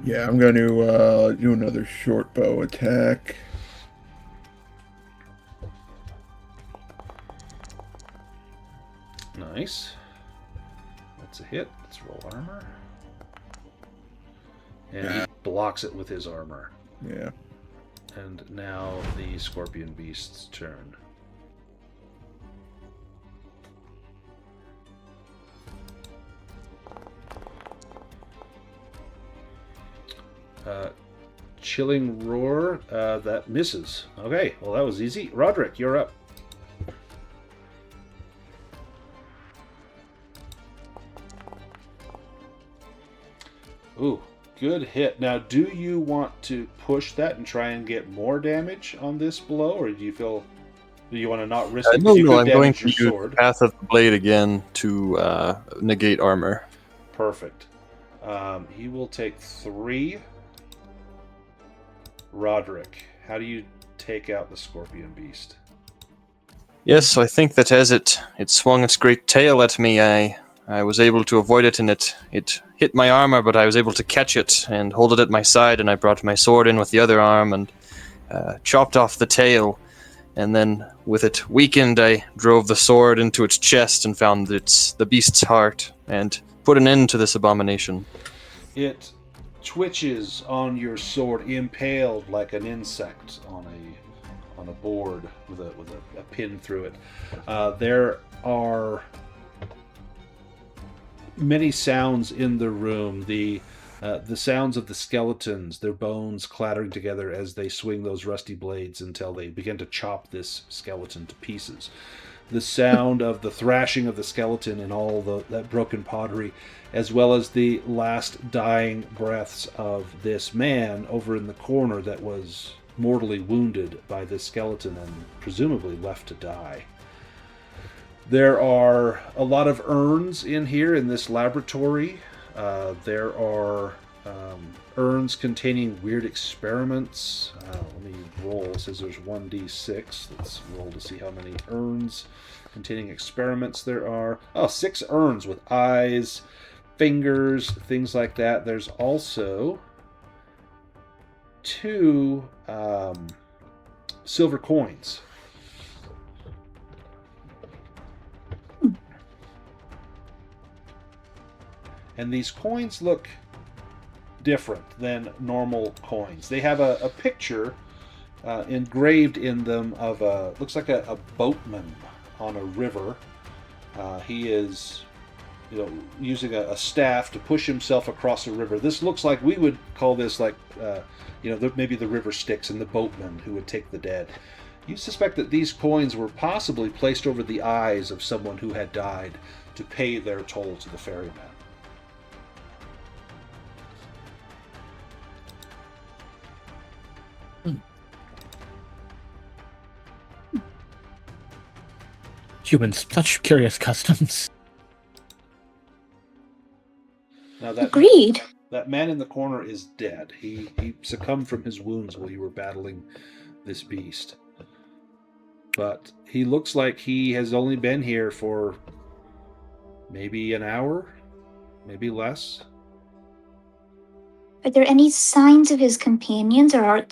Yeah, I'm going to do another short bow attack. Nice. That's a hit. Let's roll armor. And he blocks it with his armor. Yeah. And now the Scorpion Beast's turn. Chilling Roar, that misses. Okay, well that was easy. Roderick, you're up. Ooh, good hit. Now, do you want to push that and try and get more damage on this blow, or do you want to not risk it? No, You could I'm going damage to your use sword. Path of the Blade again to negate armor. Perfect. He will take 3. Roderick, how do you take out the Scorpion Beast? Yes, so I think that as it swung its great tail at me, I was able to avoid it, and it hit my armor, but I was able to catch it and hold it at my side, and I brought my sword in with the other arm and chopped off the tail, and then with it weakened, I drove the sword into its chest and found the beast's heart, and put an end to this abomination. It twitches on your sword, impaled like an insect on a board with a pin through it. There are many sounds in the room. The sounds of the skeletons, their bones clattering together as they swing those rusty blades until they begin to chop this skeleton to pieces. The sound of the thrashing of the skeleton and all that broken pottery, as well as the last dying breaths of this man over in the corner that was mortally wounded by this skeleton and presumably left to die. There are a lot of urns in here in this laboratory. There are urns containing weird experiments. Let me roll. It says there's 1d6. Let's roll to see how many urns containing experiments there are. Oh, 6 urns with eyes, fingers, things like that. There's also 2 silver coins. And these coins look different than normal coins. They have a picture engraved in them of looks like a boatman on a river. He is, using a staff to push himself across a river. This looks like we would call this like, maybe the river Styx and the boatman who would take the dead. You suspect that these coins were possibly placed over the eyes of someone who had died to pay their toll to the ferryman. Humans, such curious customs. Now Agreed. that man in the corner is dead. He succumbed from his wounds while you were battling this beast. But he looks like he has only been here for maybe an hour, maybe less. Are there any signs of his companions, or are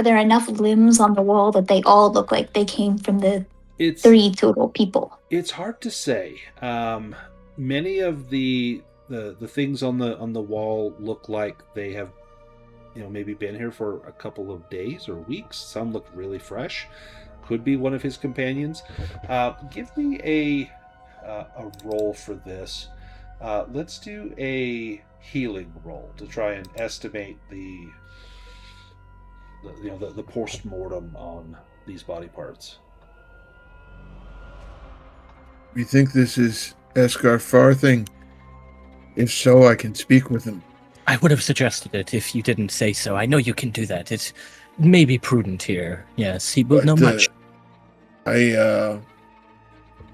there enough limbs on the wall that they all look like they came from the 3 total people? It's hard to say. Many of the things on the wall look like they have, maybe been here for a couple of days or weeks. Some look really fresh. Could be one of his companions. Give me a roll for this. Let's do a healing roll to try and estimate the post-mortem on these body parts. You think this is Esgar Farthing? If so, I can speak with him. I would have suggested it if you didn't say so. I know you can do that. It may be prudent here. Yes, he will know much.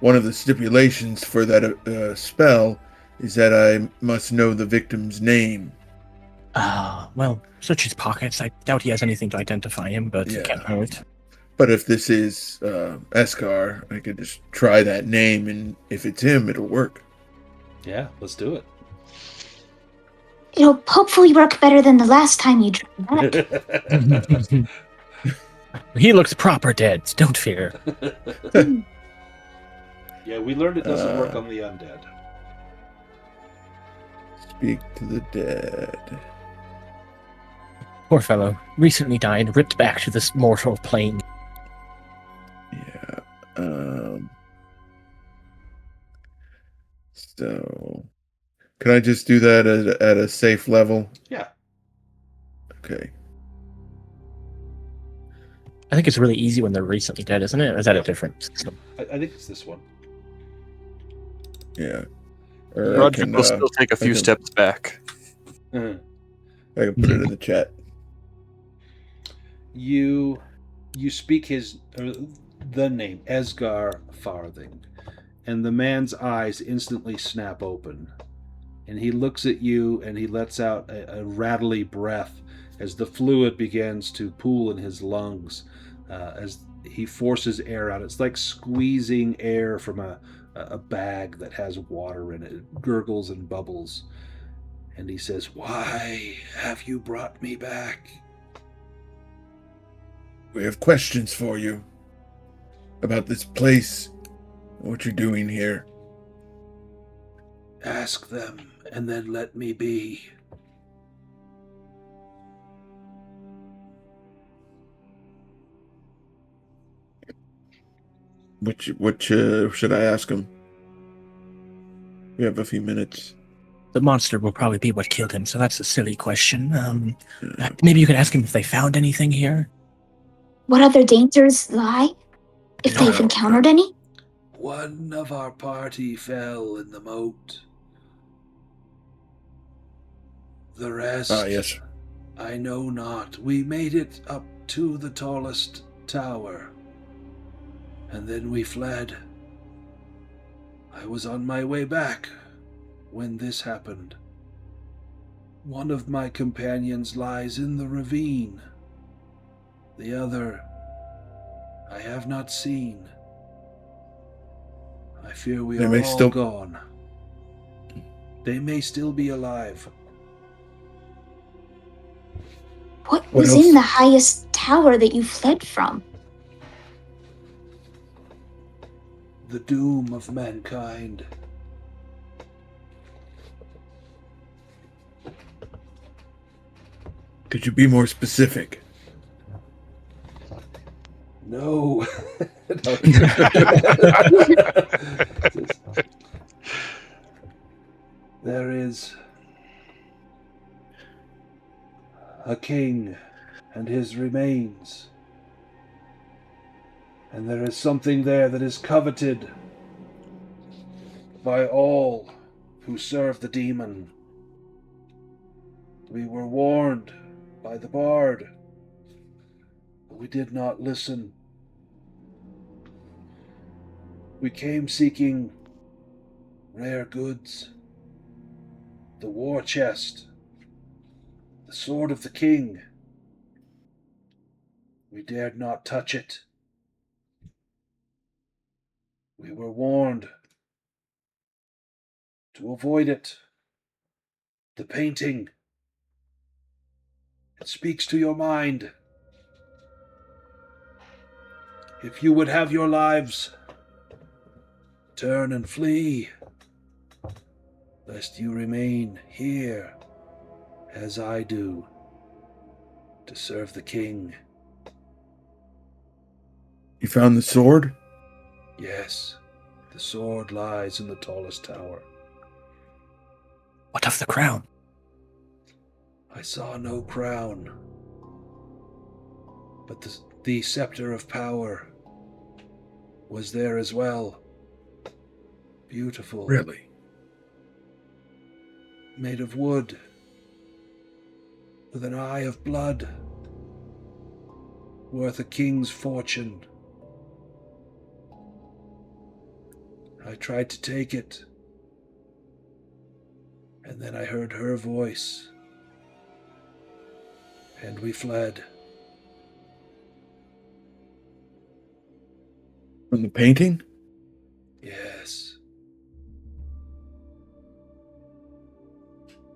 One of the stipulations for that spell is that I must know the victim's name. Well, search his pockets. I doubt he has anything to identify him, but it can't hurt. But if this is Esgar, I could just try that name, and if it's him, it'll work. Yeah, let's do it. It'll hopefully work better than the last time you tried that. He looks proper dead. Don't fear. Yeah, we learned it doesn't work on the undead. Speak to the dead. Poor fellow. Recently died, ripped back to this mortal plane. Yeah. So, can I just do that at a safe level? Yeah. Okay. I think it's really easy when they're recently dead, isn't it? Or is that a different system? I think it's this one. Yeah. Roger will still take a few steps back. Uh-huh. I can put it in the chat. You speak the name, Esgar Farthing, and the man's eyes instantly snap open, and he looks at you and he lets out a rattly breath as the fluid begins to pool in his lungs, as he forces air out. It's like squeezing air from a bag that has water in it. It gurgles and bubbles, and he says, "Why have you brought me back?" We have questions for you about this place, what you're doing here. Ask them, and then let me be. What should I ask him? We have a few minutes. The monster will probably be what killed him, so that's a silly question. Maybe you could ask him if they found anything here. What other dangers lie? If they've encountered any? One of our party fell in the moat. The rest, yes. I know not. We made it up to the tallest tower, and then we fled. I was on my way back when this happened. One of my companions lies in the ravine. The other, I have not seen. I fear we are all gone. They may still be alive. What was in the highest tower that you fled from? The doom of mankind. Could you be more specific? No. No. There is a king and his remains. And there is something there that is coveted by all who serve the demon. We were warned by the bard, but we did not listen. We came seeking rare goods, the war chest, the sword of the king. We dared not touch it. We were warned to avoid it. The painting, it speaks to your mind. If you would have your lives, turn and flee, lest you remain here, as I do, to serve the king. You found the sword? Yes, the sword lies in the tallest tower. What of the crown? I saw no crown, but the scepter of power was there as well. Beautiful. Really? Made of wood, with an eye of blood, worth a king's fortune. I tried to take it, and then I heard her voice, and we fled. From the painting? Yes.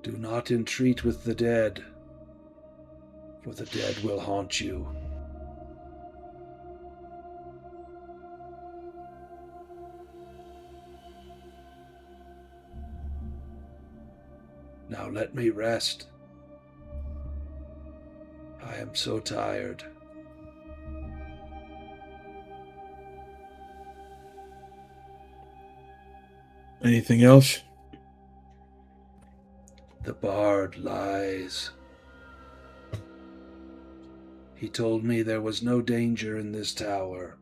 Do not entreat with the dead, for the dead will haunt you. Now let me rest. I am so tired. Anything else? The bard lies. He told me there was no danger in this tower.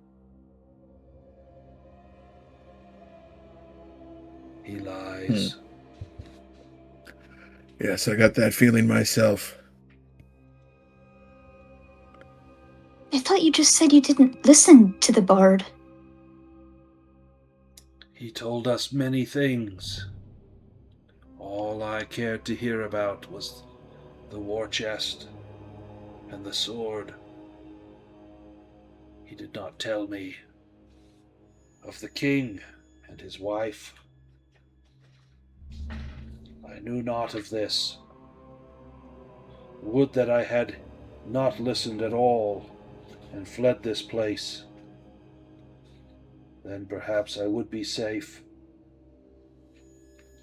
He lies. Yes, I got that feeling myself. I thought you just said you didn't listen to the bard. He told us many things. All I cared to hear about was the war chest and the sword. He did not tell me of the king and his wife. I knew naught of this. Would that I had not listened at all and fled this place. Then perhaps I would be safe.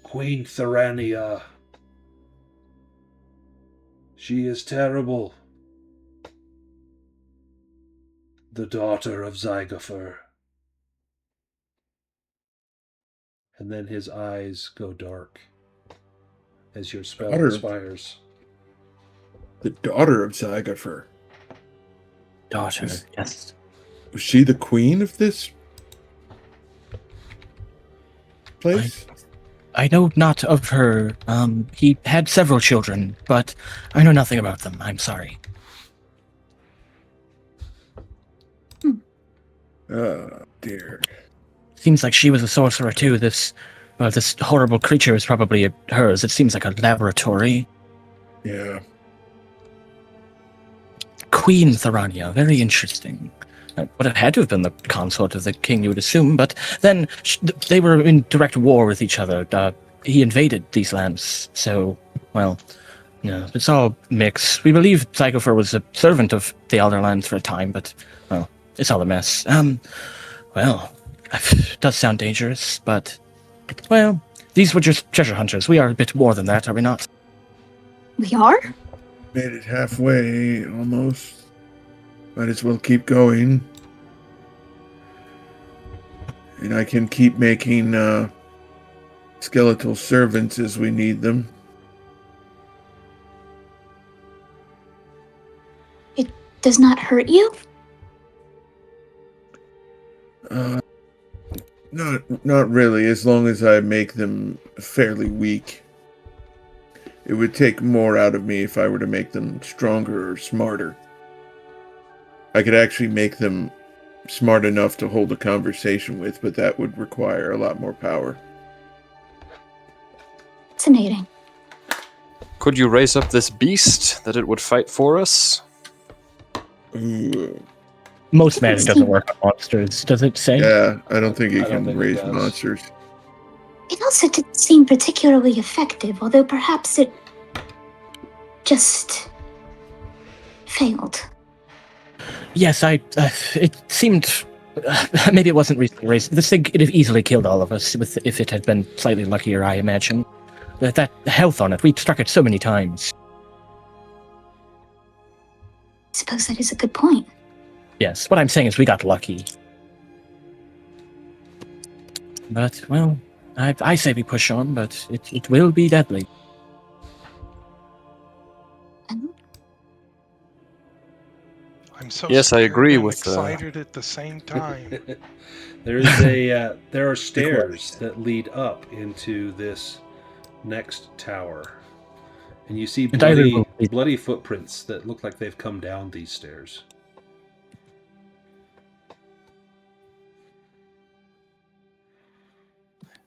Queen Thurania. She is terrible. The daughter of Zygofer. And then his eyes go dark as your spell expires. The daughter of Zygofer. Daughter, yes. Was she the queen of this place? I know not of her. He had several children, but I know nothing about them. I'm sorry. Oh, dear. Seems like she was a sorcerer too. This horrible creature is probably hers. It seems like a laboratory. Yeah. Queen Thurania, very interesting. Would have had to have been the consort of the king, you would assume, but then they were in direct war with each other. He invaded these lands, so, well, yeah, it's all mixed. We believe Zygofer was a servant of the Elder Lands for a time, but, well, it's all a mess. Well, it does sound dangerous, but, well, these were just treasure hunters. We are a bit more than that, are we not? We are? Made it halfway, almost. Might as well keep going. And I can keep making skeletal servants as we need them. It does not hurt you? Not really, as long as I make them fairly weak. It would take more out of me if I were to make them stronger or smarter. I could actually make them smart enough to hold a conversation with, but that would require a lot more power. Fascinating. Could you raise up this beast that it would fight for us? Ooh. Most magic doesn't work on monsters, does it say? Yeah, I don't think it I don't can think it raise does. monsters. It also didn't seem particularly effective, although perhaps it just failed. Yes, it seemed. Maybe it wasn't recently raised. This thing could have easily killed all of us if it had been slightly luckier, I imagine. That health on it, we struck it so many times. I suppose that is a good point. Yes, what I'm saying is we got lucky. But, well, I say we push on, but it will be deadly. I'm so Yes, I scared agree and with, excited at the same time. There are stairs that lead up into this next tower, and you see And either bloody footprints that look like they've come down these stairs.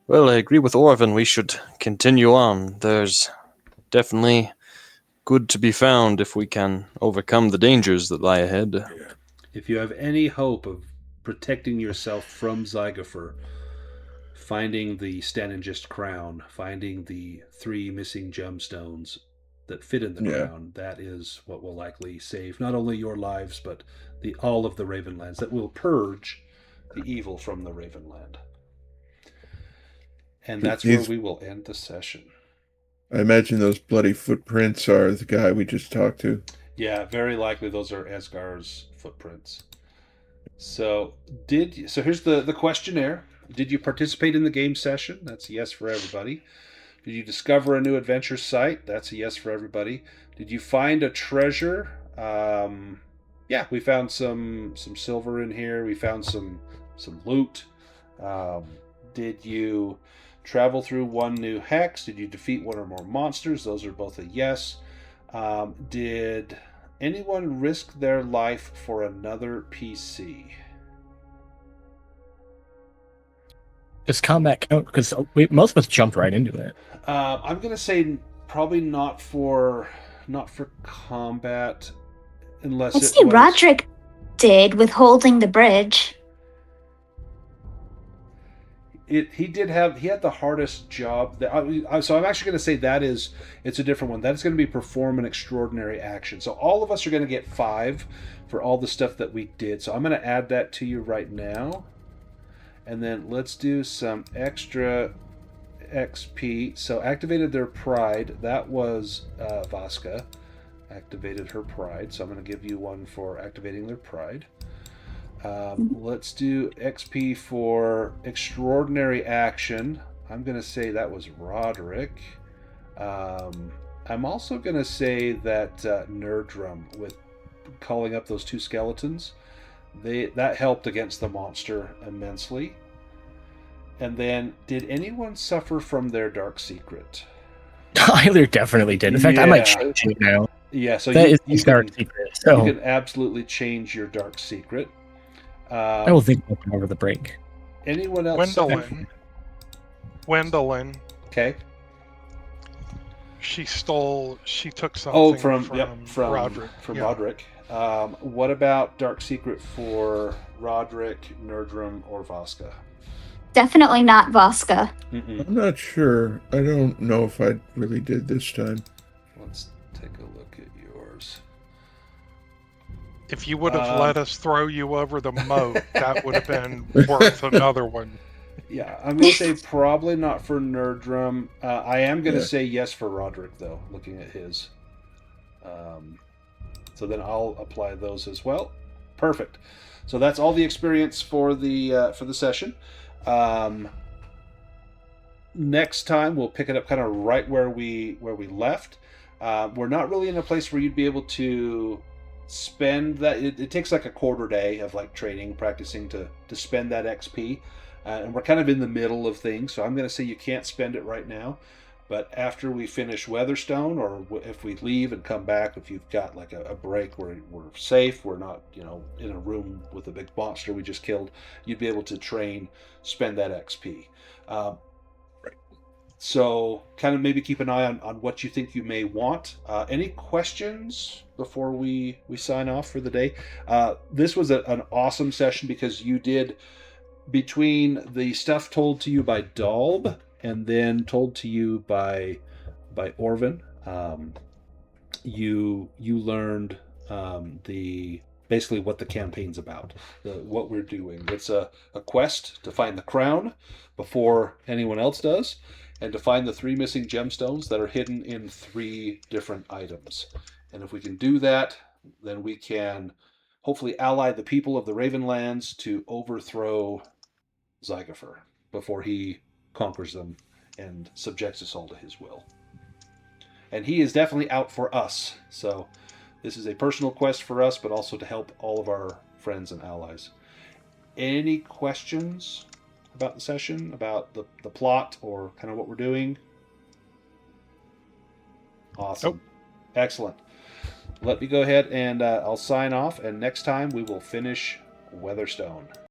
Well, I agree with Orvin. We should continue on. There's definitely good to be found if we can overcome the dangers that lie ahead. If you have any hope of protecting yourself from Zygofer, finding the Stanengist crown, finding the 3 missing gemstones that fit in the crown, that is what will likely save not only your lives, but all of the Ravenlands. That will purge the evil from the Ravenland. And that's where we will end the session. I imagine those bloody footprints are the guy we just talked to. Yeah, very likely those are Esgar's footprints. So here's the questionnaire. Did you participate in the game session? That's a yes for everybody. Did you discover a new adventure site? That's a yes for everybody. Did you find a treasure? Yeah, we found some silver in here. We found some loot. Did you travel through one new hex? Did you defeat one or more monsters? Those are both a yes. Did anyone risk their life for another PC? Does combat count? Because most of us jumped right into it. I'm gonna say probably not for combat, unless I'd say Roderick did with holding the bridge. He had the hardest job. So I'm actually going to say it's a different one. That is going to be perform an extraordinary action. So all of us are going to get 5 for all the stuff that we did. So I'm going to add that to you right now. And then let's do some extra XP. So activated their pride. That was Vaska. Activated her pride. So I'm going to give you one for activating their pride. Let's do XP for extraordinary action. I'm going to say that was Roderick. I'm also going to say that Nerdrum with calling up those 2 skeletons, that helped against the monster immensely. And then, did anyone suffer from their dark secret? Tyler definitely did. In fact, I might change it now. Yeah, so that is his dark secret. So you can absolutely change your dark secret. I will think about it over the break. Anyone else? Gwendolyn. Okay. She took something from Roderick. From Roderick. What about dark secret for Roderick, Nerdrum, or Vaska? Definitely not Vaska. Mm-mm. I'm not sure. I don't know if I really did this time. Let's take a look at yours. If you would have let us throw you over the moat, that would have been worth another one. Yeah, I'm going to say probably not for Nerdrum. I am going to say yes for Roderick, though, looking at his. So then I'll apply those as well. Perfect. So that's all the experience for the session. Next time we'll pick it up kind of right where we left. We're not really in a place where you'd be able to spend that. It takes like a quarter day of like training, practicing to spend that XP, and we're kind of in the middle of things. So I'm going to say you can't spend it right now. But after we finish Weatherstone, or if we leave and come back, if you've got like a break where we're safe, we're not, in a room with a big monster we just killed, you'd be able to train, spend that XP. So kind of maybe keep an eye on what you think you may want. Any questions before we sign off for the day? This was an awesome session because you did, between the stuff told to you by Dalb and then told to you by Orvin, you learned the basically what the campaign's about, what we're doing. It's a quest to find the crown before anyone else does, and to find the 3 missing gemstones that are hidden in 3 different items. And if we can do that, then we can hopefully ally the people of the Ravenlands to overthrow Zygofer before he conquers them and subjects us all to his will. And he is definitely out for us. So this is a personal quest for us, but also to help all of our friends and allies. Any questions about the session, about the plot, or kind of what we're doing? Awesome. Nope. Excellent. Let me go ahead and I'll sign off, and next time we will finish Weatherstone.